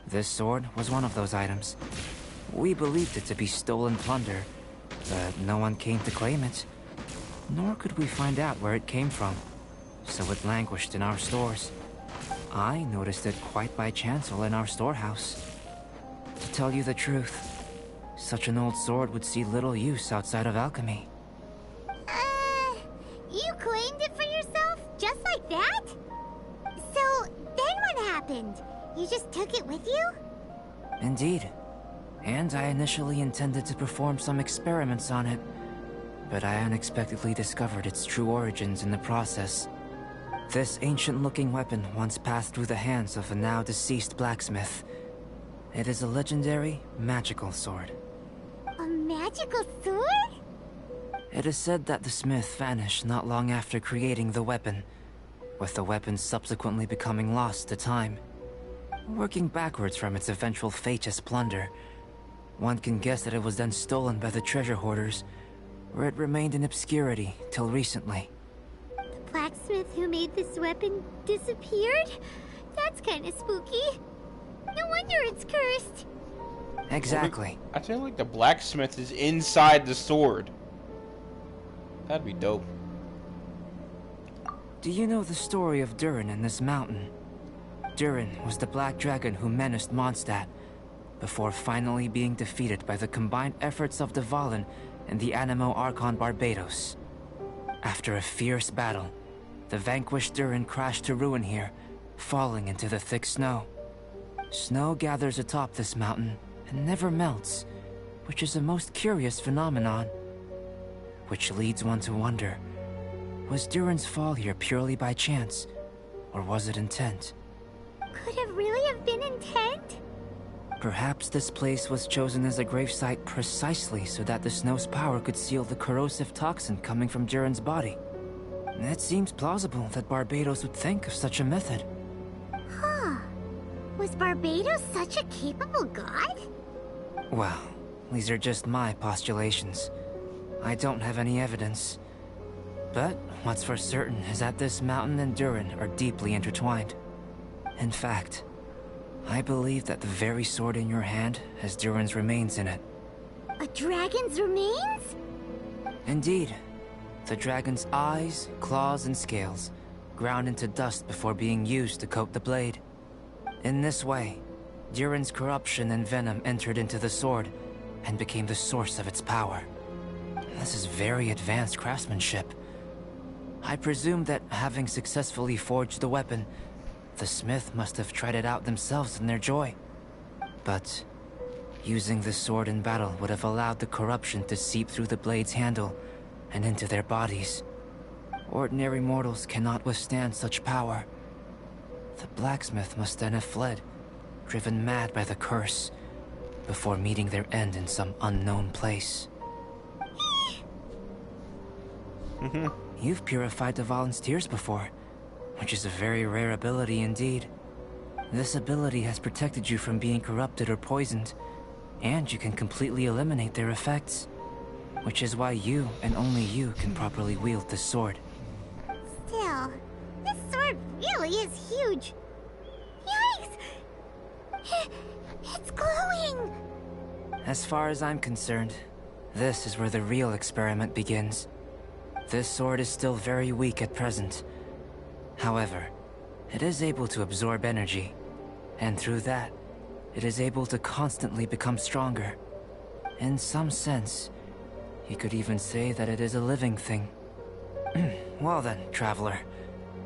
This sword was one of those items. We believed it to be stolen plunder, but no one came to claim it. Nor could we find out where it came from, so it languished in our stores. I noticed it quite by chance while in our storehouse. To tell you the truth, such an old sword would see little use outside of alchemy. You claimed it for yourself? Just like that? So, then what happened? You just took it with you? Indeed. And I initially intended to perform some experiments on it, but I unexpectedly discovered its true origins in the process. This ancient-looking weapon once passed through the hands of a now-deceased blacksmith. It is a legendary, magical sword. A magical sword? It is said that the smith vanished not long after creating the weapon, with the weapon subsequently becoming lost to time. Working backwards from its eventual fate as plunder, one can guess that it was then stolen by the treasure hoarders, where it remained in obscurity till recently. The blacksmith who made this weapon disappeared? That's kinda spooky. No wonder it's cursed. Exactly. I feel like the blacksmith is inside the sword. That'd be dope. Do you know the story of Durin and this mountain? Durin was the black dragon who menaced Mondstadt, before finally being defeated by the combined efforts of Dvalin and the Animo Archon Barbados. After a fierce battle, the vanquished Durin crashed to ruin here, falling into the thick snow. Snow gathers atop this mountain and never melts, which is a most curious phenomenon. Which leads one to wonder, was Durin's fall here purely by chance, or was it intent? Could it really have been intent? Perhaps this place was chosen as a gravesite precisely so that the snow's power could seal the corrosive toxin coming from Durin's body. It seems plausible that Barbados would think of such a method. Huh. Was Barbados such a capable god? Well, these are just my postulations. I don't have any evidence. But what's for certain is that this mountain and Durin are deeply intertwined. In fact, I believe that the very sword in your hand has Durin's remains in it. A dragon's remains? Indeed. The dragon's eyes, claws, and scales ground into dust before being used to coat the blade. In this way, Durin's corruption and venom entered into the sword and became the source of its power. This is very advanced craftsmanship. I presume that having successfully forged the weapon, the smith must have tried it out themselves in their joy. But using the sword in battle would have allowed the corruption to seep through the blade's handle and into their bodies. Ordinary mortals cannot withstand such power. The blacksmith must then have fled, driven mad by the curse, before meeting their end in some unknown place. You've purified the volunteers before, which is a very rare ability indeed. This ability has protected you from being corrupted or poisoned, and you can completely eliminate their effects, which is why you and only you can properly wield this sword. Still, this sword really is huge. Yikes! It's glowing! As far as I'm concerned, this is where the real experiment begins. This sword is still very weak at present. However, it is able to absorb energy, and through that, it is able to constantly become stronger. In some sense, you could even say that it is a living thing. Well then, traveler,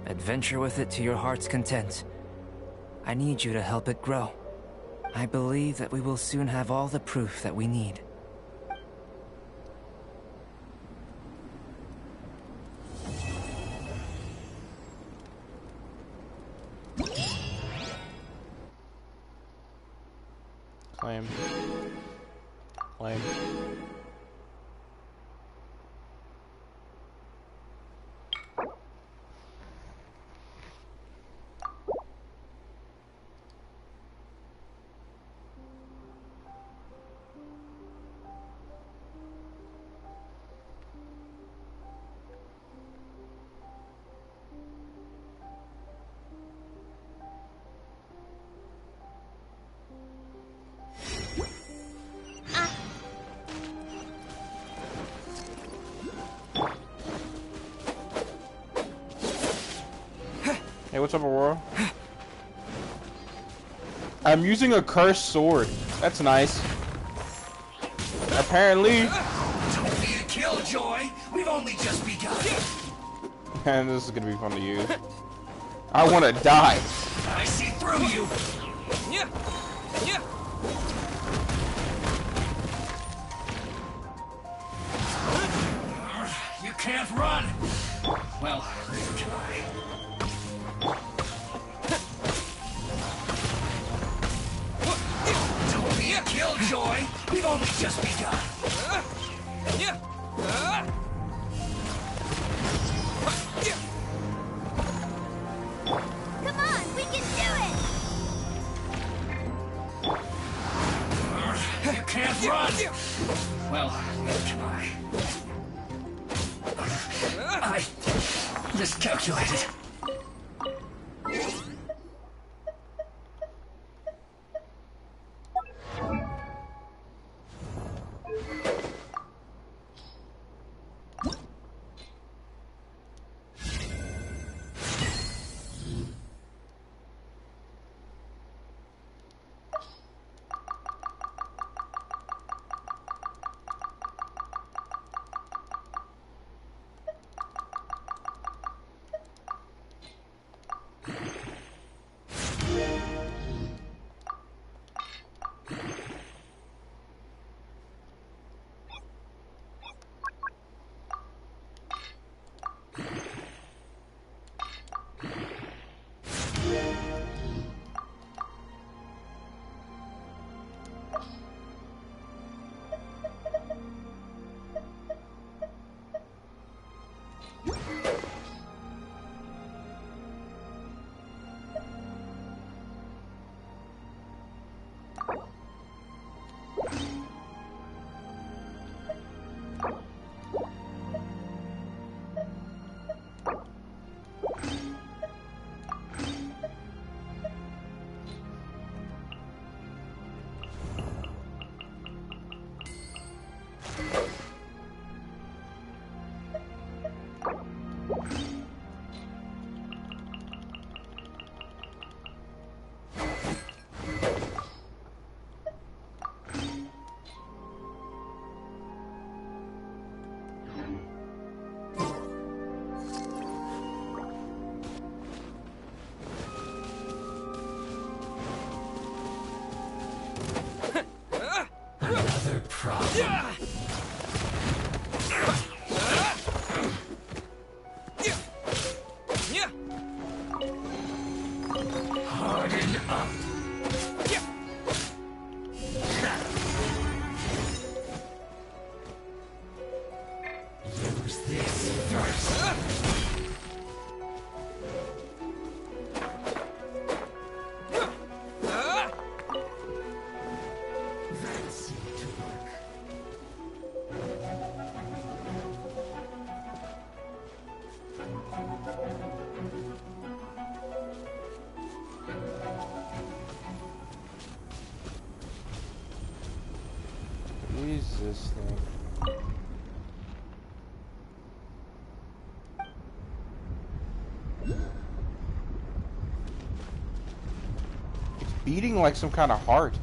adventure with it to your heart's content. I need you to help it grow. I believe that we will soon have all the proof that we need. Claim. Claim. Hey, what's up, Aurora? I'm using a cursed sword. That's nice. Apparently. Don't be a killjoy. We've only just begun. And this is gonna be fun to use. I want to die. I see through you. Yeah. Yeah. You can't run. Well, try. Don't be a killjoy. We've only just begun. Yeah. Come on, we can do it! You can't run. Well, try. I miscalculated. Another problem. Use this first. That seemed to work. What is this thing? It's beating like some kind of heart.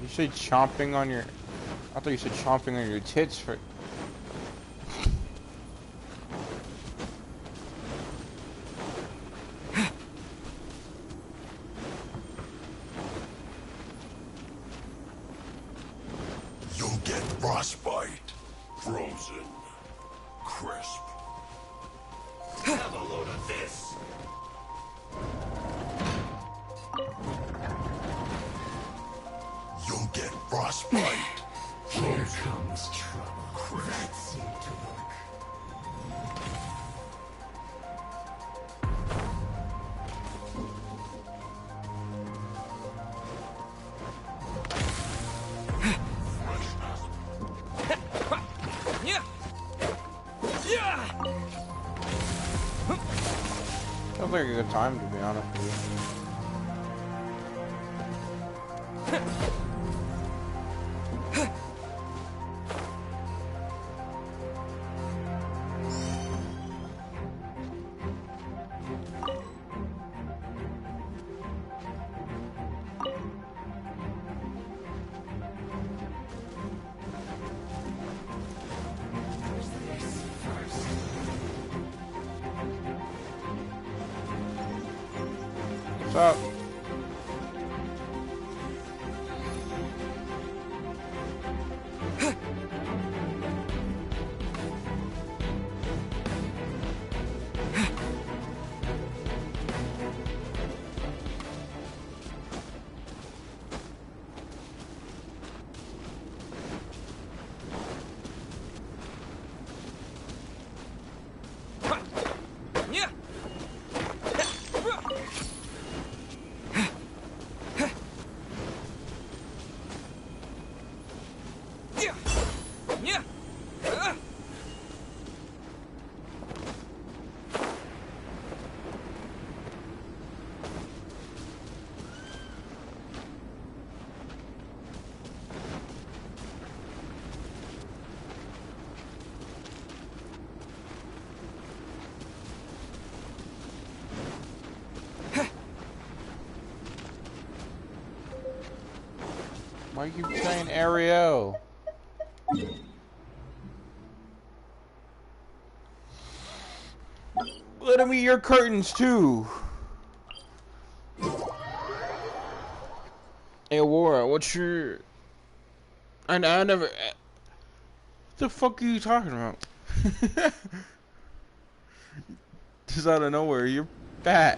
You said chomping on your... I thought you said chomping on your tits for... You'll get frostbite. Frozen. Crisp. Have a load of this. You'll get frostbite. Here comes trouble. That seemed to work. Sounds like a good time, to be honest with you. What's up? Why you keep saying Ariel? Let me your curtains too. Hey Aurora, what's your... I never... What the fuck are you talking about? Just out of nowhere, you're fat.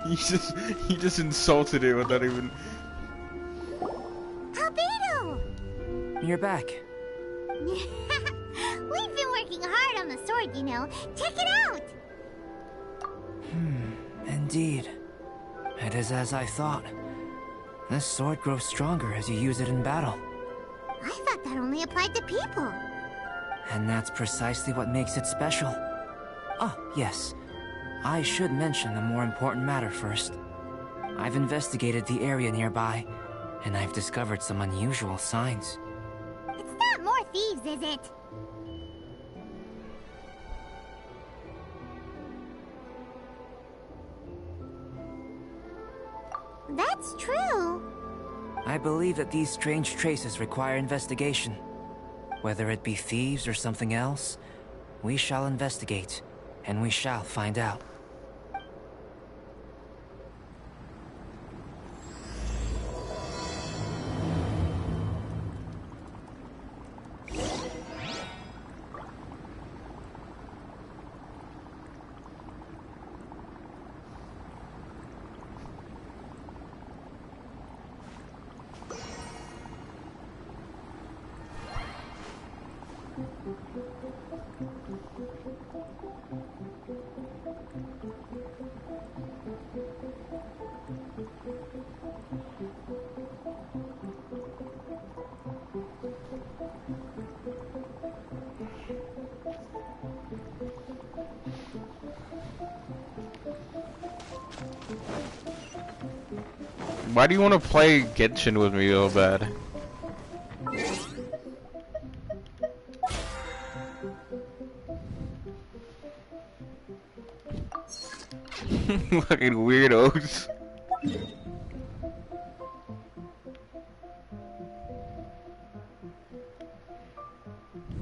you just insulted it without even... Albedo! You're back. We've been working hard on the sword, you know. Check it out! Indeed. It is as I thought. This sword grows stronger as you use it in battle. I thought that only applied to people. And that's precisely what makes it special. Ah, yes. I should mention the more important matter first. I've investigated the area nearby, and I've discovered some unusual signs. It's not more thieves, is it? That's true. I believe that these strange traces require investigation. Whether it be thieves or something else, we shall investigate, and we shall find out. Why do you want to play Genshin with me so bad? Fucking weirdos.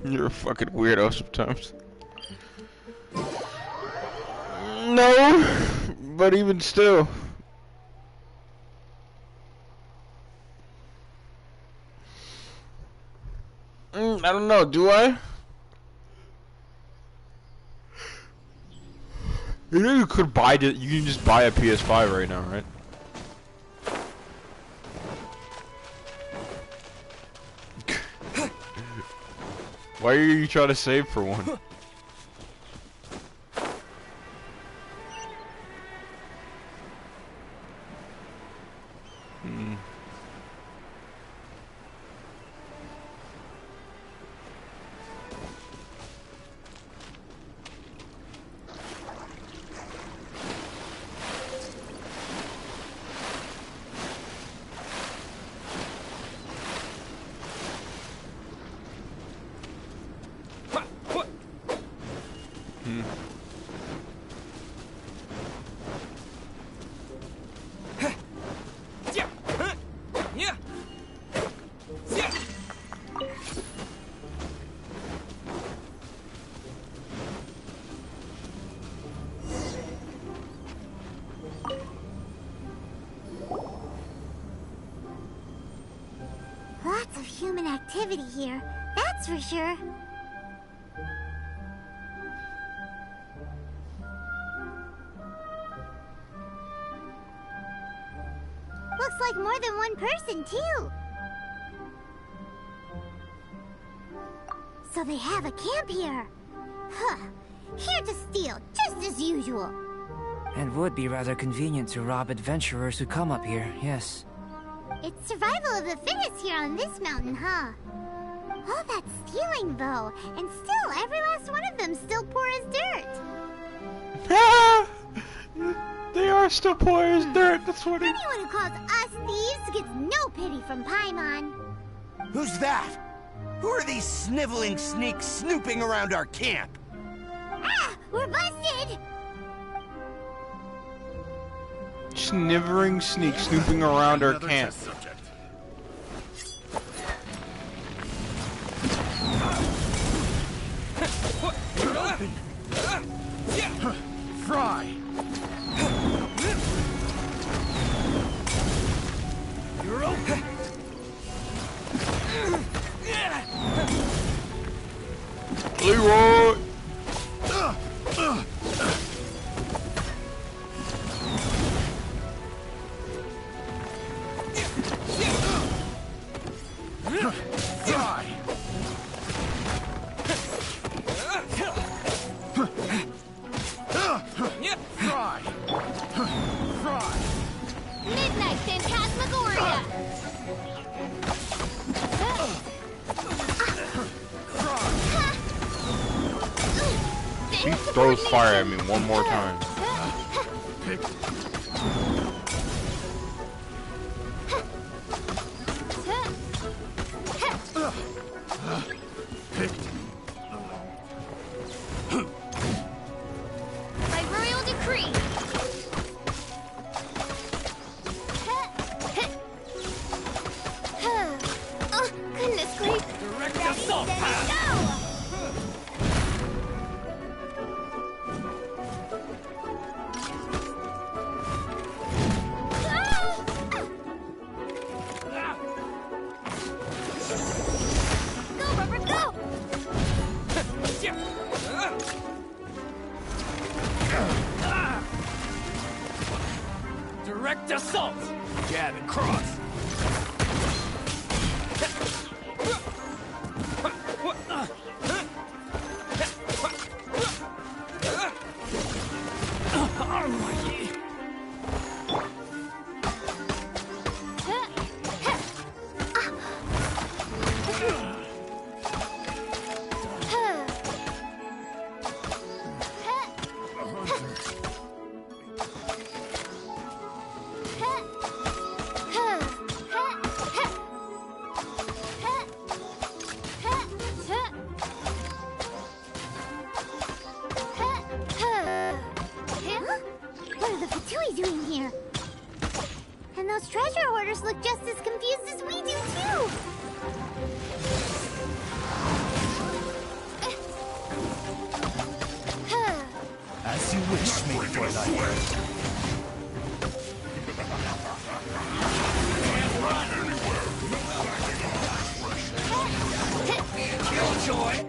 You're a fucking weirdo sometimes. No, but even still. I don't know, do I? You know you could buy it, you can just buy a PS5 right now, right? Why are you trying to save for one? Lots of human activity here, that's for sure. Looks like more than one person, too. So they have a camp here. Huh. Here to steal, just as usual. And would be rather convenient to rob adventurers who come up here, yes. It's survival of the fittest here on this mountain, huh? All that stealing, though, and still every last one of them still poor as dirt. They are still poor as dirt, that's what it is. Anyone who calls us thieves gets no pity from Paimon. Who's that? Who are these sniveling sneaks snooping around our camp? Ah! We're busted! Snivering sneak snooping around our camp. Fry! You're open! Leroy! Fry! Fry! Fry! Midnight Phantasmagoria! She throws fire at me one more time. By royal decree! direct assault! Jab and cross! What are the Fatui doing here? And those treasure hoarders look just as confused as we do, too! As you wish, me for life. Killjoy!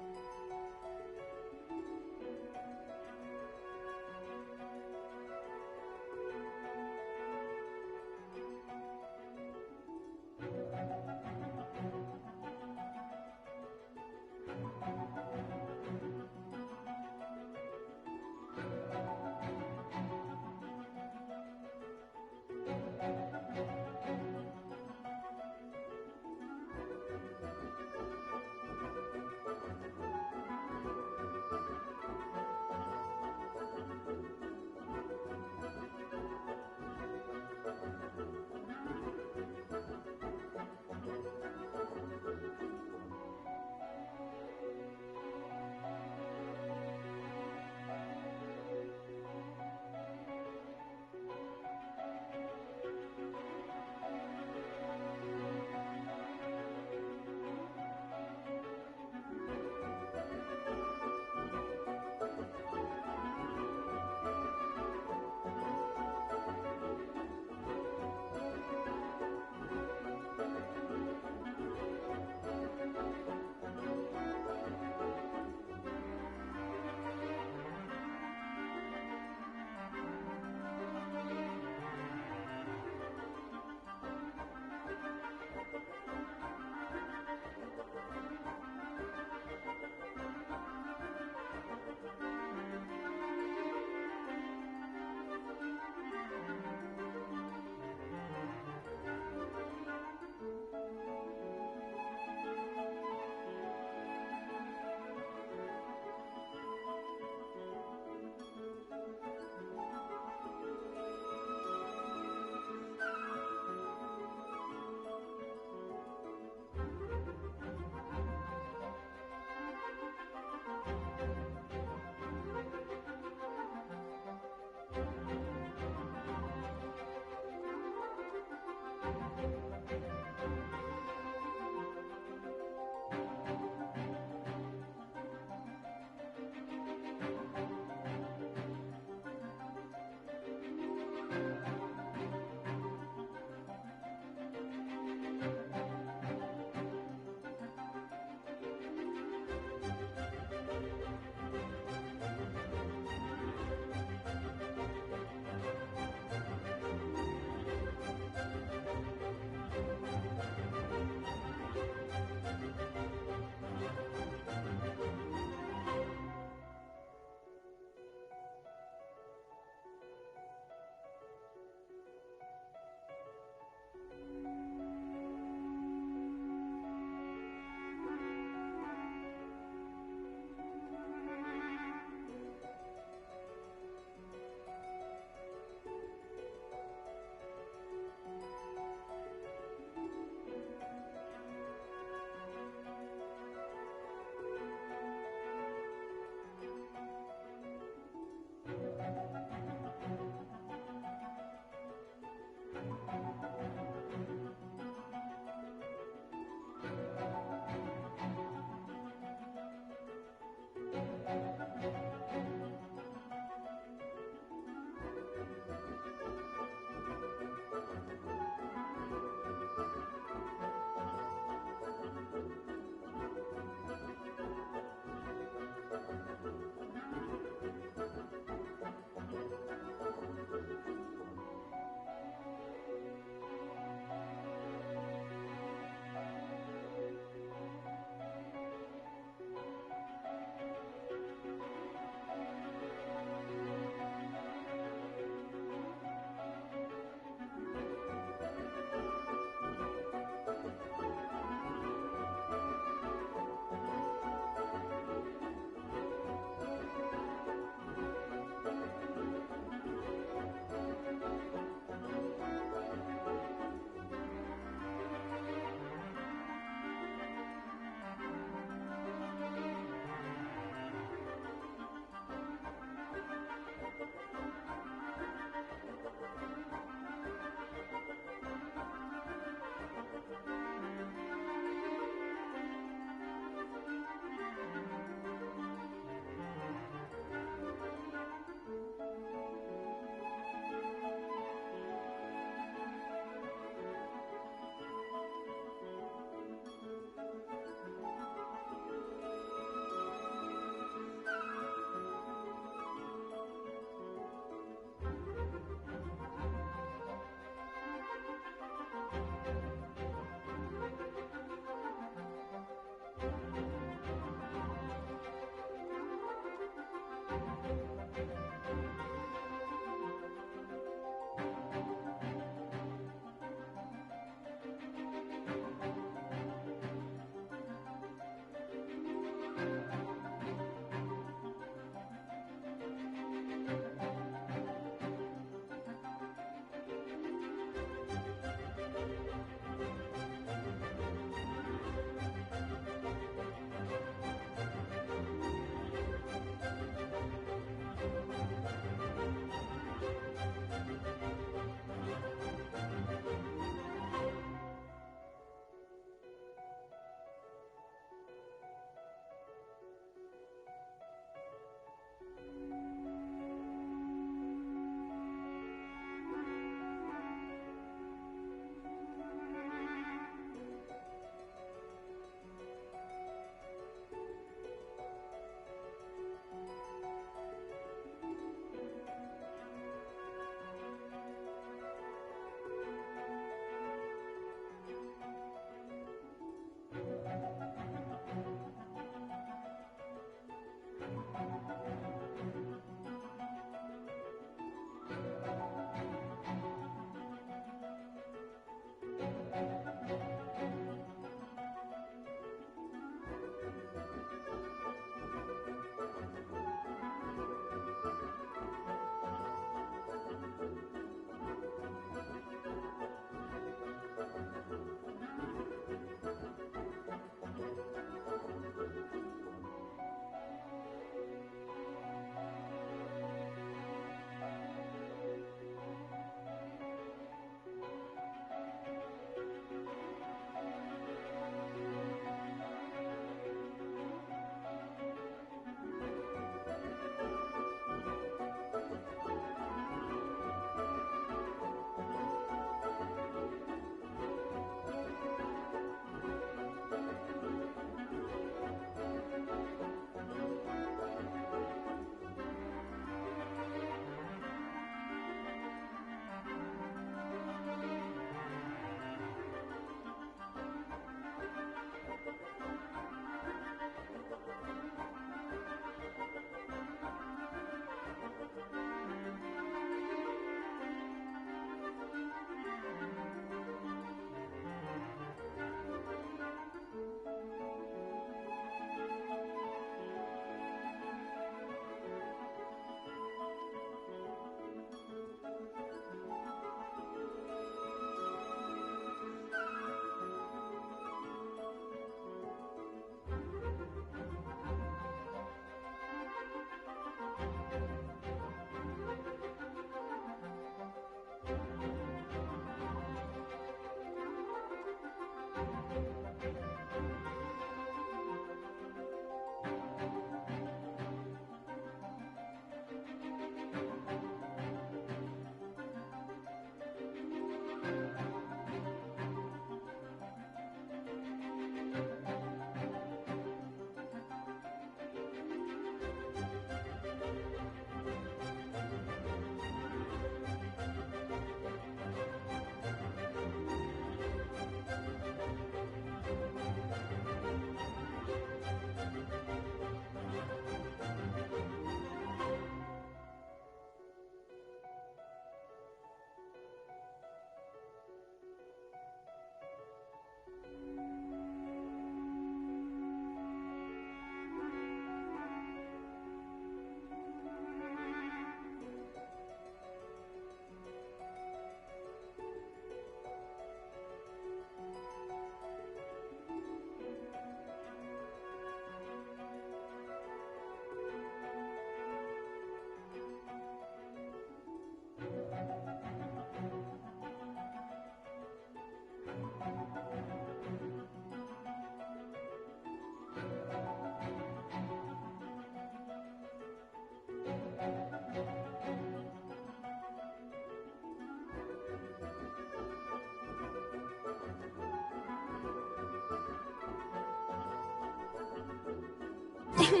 all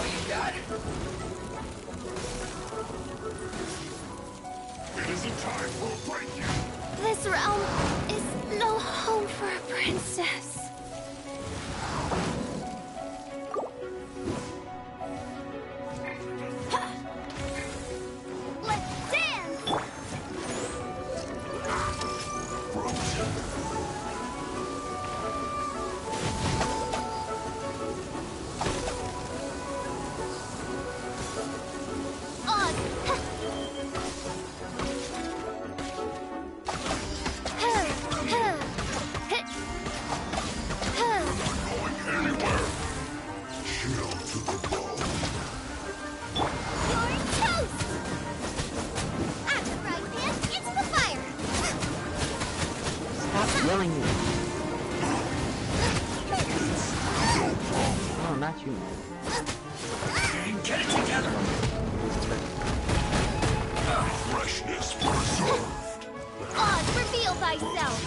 you got? It isn't time for a break yet. This realm is no home for a princess. Let's dance! On! Going anywhere. Chill to the bone. You're toast! I'm the frying pan, it's the fire! Stop yelling at me. Oh, not you, man. Get it together. Freshness preserved. Oz, reveal thyself!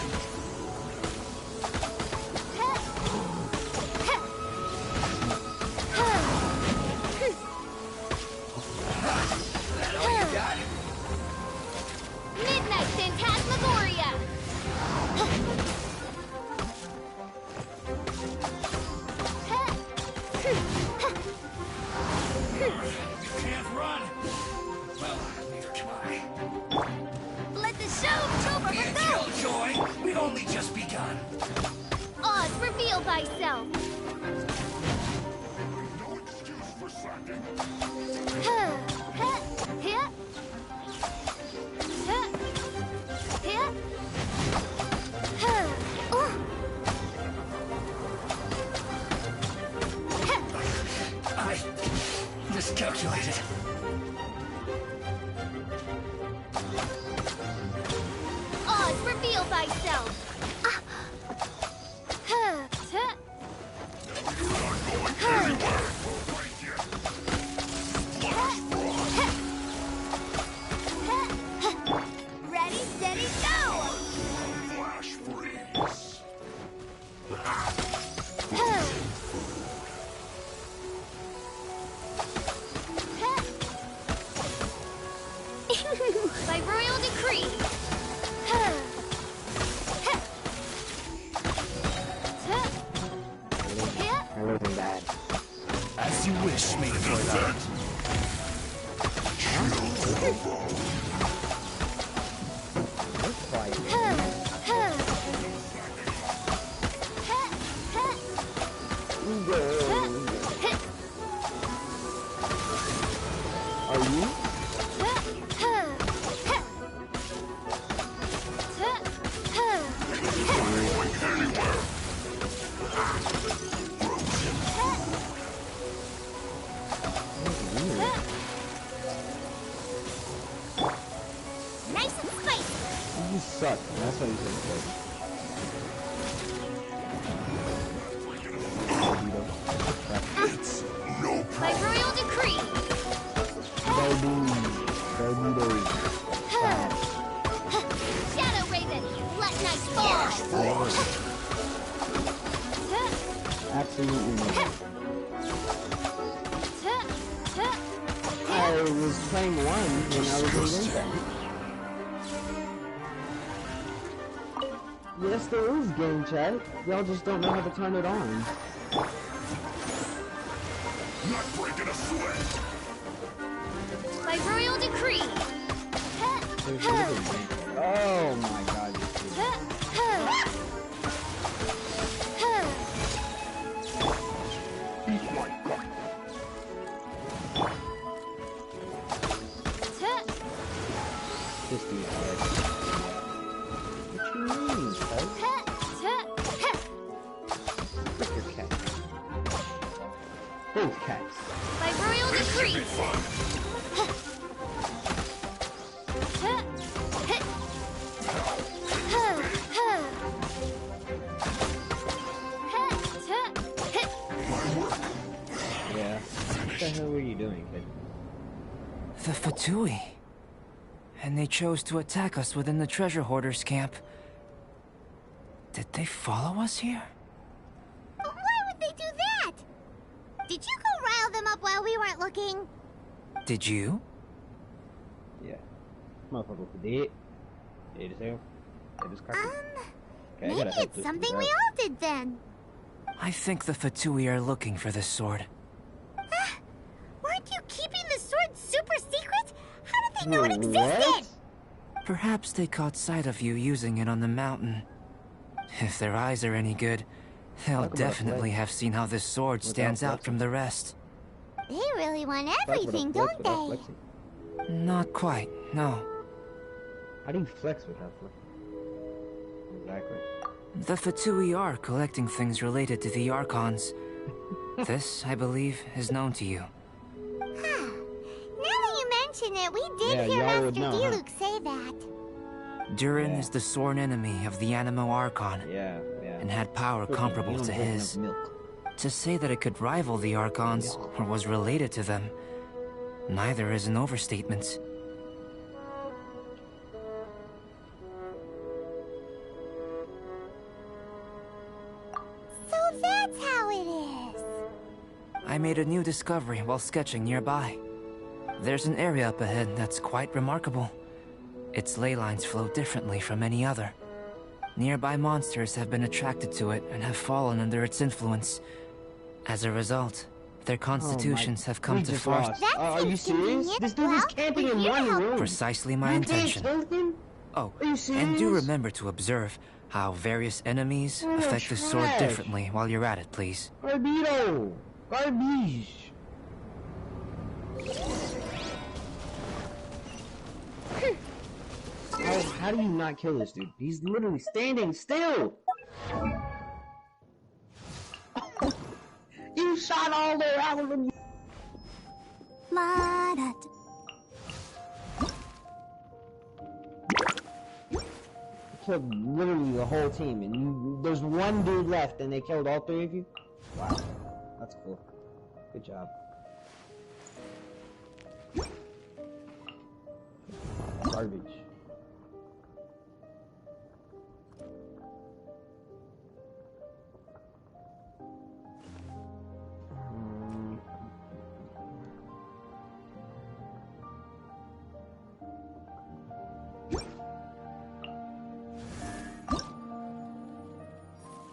That all you got? Midnight Phantasmagoria! You can't run. Well, neither can I. Let the show go for Yeah, Killjoy. We've only just begun. Oz, reveal thyself! No excuse for slacking. I miscalculated. Oz, reveal thyself! Anywhere. Ready, steady, go! Flash freeze. By royal decree! I wasn't bad. As you wish, maiden event. Chill to the bone. Looks like Are you? Nice and spicy! You suck. That's what he's gonna say. It's no By problem. royal decree! Shadow Raven, let night fall! Absolutely not. I was playing one when I was in game. Yes, there is game chat. Y'all just don't know how to turn it on. Not breaking a sweat. By royal decree! Oh my god. This dude's dead. What you mean, cuz? Frick your cat. Both cats. By royal decree! Yeah. What the hell were you doing, kid? The Fatui. And they chose to attack us within the treasure hoarders camp. Did they follow us here? Did you go rile them up while we weren't looking? Did you? Yeah. Motherfucker for dead. Dead as hell. Dead as carpet. Okay, Maybe it's something we all did then. I think the Fatui are looking for this sword. Weren't you keeping the sword super secret? How did they know it existed? Perhaps they caught sight of you using it on the mountain. If their eyes are any good, they'll definitely have seen how this sword stands out from the rest. They really want everything, don't they? Not quite, no. How do you flex without flexing? Exactly. The Fatui are collecting things related to the Archons. This, I believe, is known to you. Now that you mention it, we did hear Master Diluc say that. Durin is the sworn enemy of the Animo Archon, and had power comparable to his. To say that it could rival the Archons, or was related to them, neither is an overstatement. So that's how it is. I made a new discovery while sketching nearby. There's an area up ahead that's quite remarkable. Its ley lines flow differently from any other. Nearby monsters have been attracted to it and have fallen under its influence. As a result, their constitutions have come to force. Are you serious? This dude is camping in one room. Precisely my intention. Oh, and do remember to observe how various enemies affect the sword differently while you're at it, please. Garbito! Garbage! How do you not kill this dude? He's literally standing still! You shot all the way out of him! Killed literally the whole team, and there's one dude left, and they killed all three of you? Wow. That's cool. Good job. Garbage.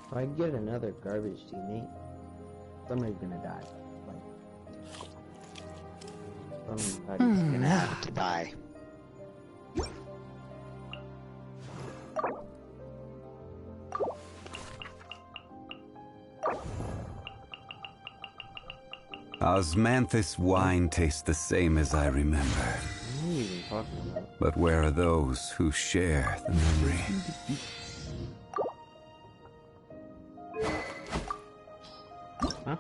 If I get another garbage teammate, somebody's gonna die. Like, somebody's gonna have to die. Osmanthus wine tastes the same as I remember. What are you even talking about? But where are those who share the memory? Huh?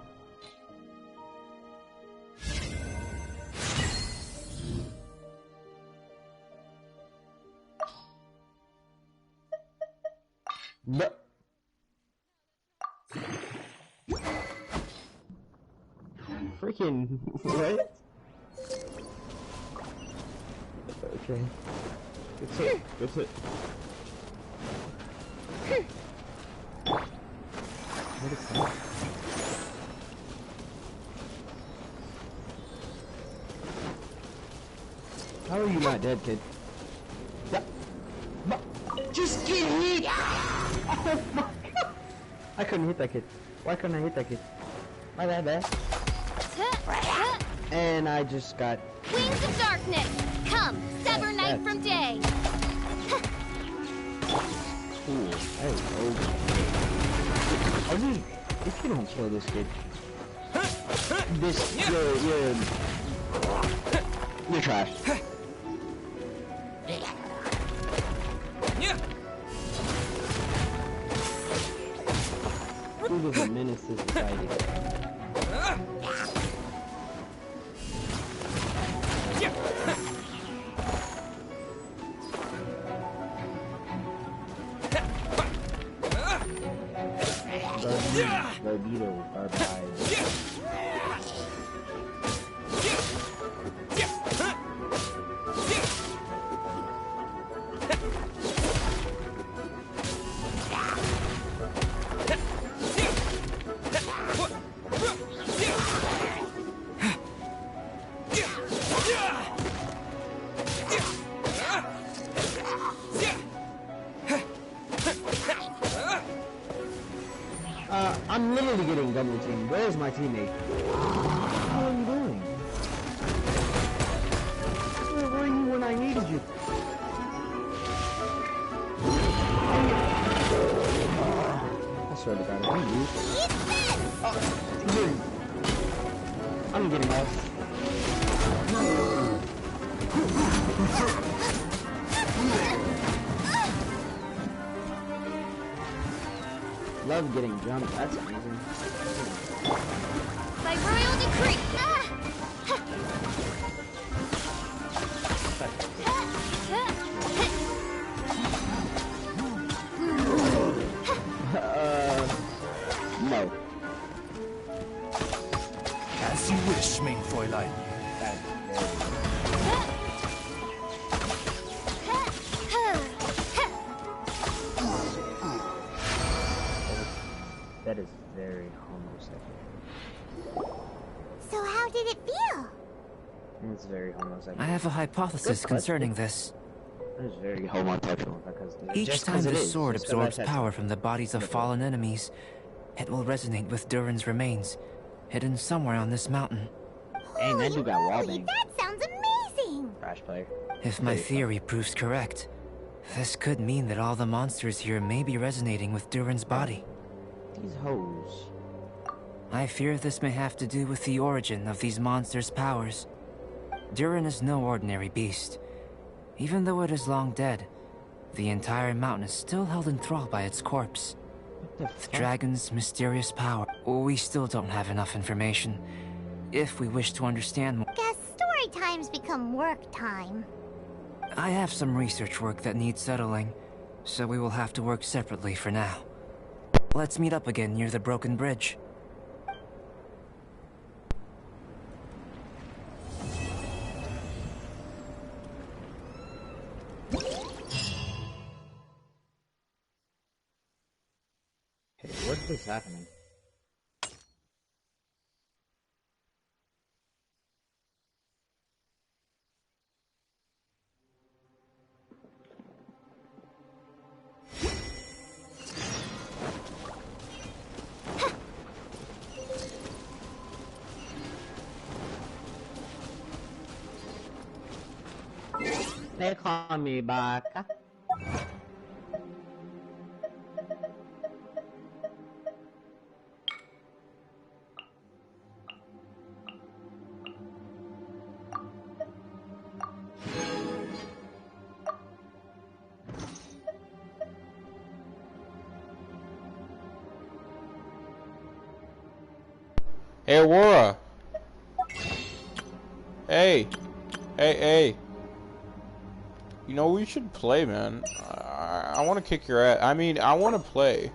But freaking what? Okay. Good hit. Good hit. What is that? How are you not dead, kid? Just get hit! Oh my god! I couldn't hit that kid. Why couldn't I hit that kid? Why that bad? And I just got... Wings of darkness! Come, sever night from day! Cool. Hey, I mean, if you don't kill this kid... You're trash. Who was a menace to society? Garbito, garbage. I'm literally getting double teamed. Where's my teammate? What are you doing? Where were you when I needed you? I swear to God, I'm you. I'm getting off. Love getting jumped, that's amazing. By royal decree! No. As you wish, mein Fräulein. That is very homosexual. So how did it feel? It's very homosexual. I have a hypothesis concerning this. It is very homosexual because Each time the sword absorbs power from the bodies of fallen enemies, it will resonate with Durin's remains, hidden somewhere on this mountain. Hey, man, you got wallbang. That sounds amazing! Trash player. If my theory proves correct, this could mean that all the monsters here may be resonating with Durin's body. These hoes. I fear this may have to do with the origin of these monsters' powers. Durin is no ordinary beast. Even though it is long dead, the entire mountain is still held in thrall by its corpse. The dragon's mysterious power. We still don't have enough information. If we wish to understand more, Guess story times become work time. I have some research work that needs settling, so we will have to work separately for now. Let's meet up again near the broken bridge. Hey, what's this happening? They call me Baka. Hey, Aurora. Hey. Hey. You know, we should play, man. I want to kick your ass. I mean, I want to play.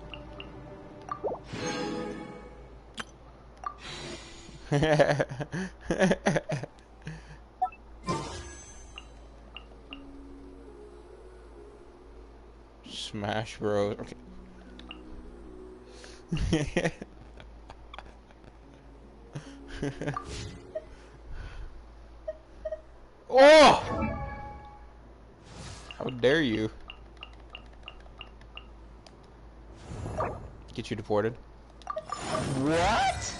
Smash Bros. Okay. Oh! How dare you? Get you deported. What?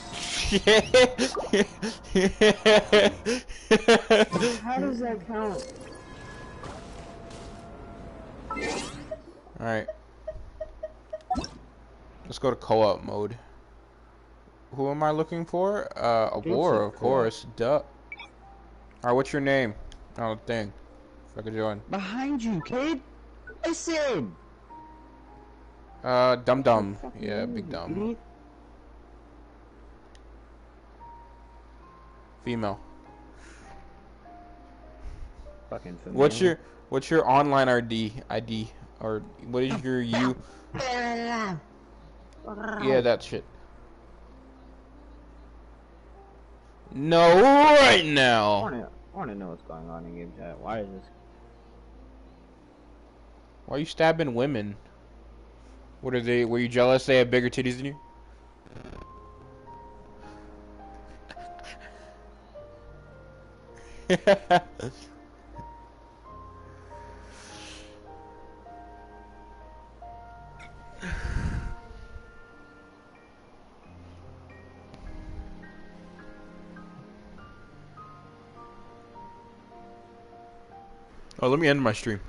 How does that count? Alright. Let's go to co-op mode. Who am I looking for? Aurora, of course. Duh. Alright, what's your name? Oh, dang. If I could join. Behind you, kid! Listen! Dum Dum. Yeah, Big Dumb. Female. Fucking female. What's your online ID? Or what is your you? Yeah, that shit. No, right now. I wanna know what's going on in game chat. Why is this? Why are you stabbing women? What are they? Were you jealous they have bigger titties than you? Oh, let me end my stream.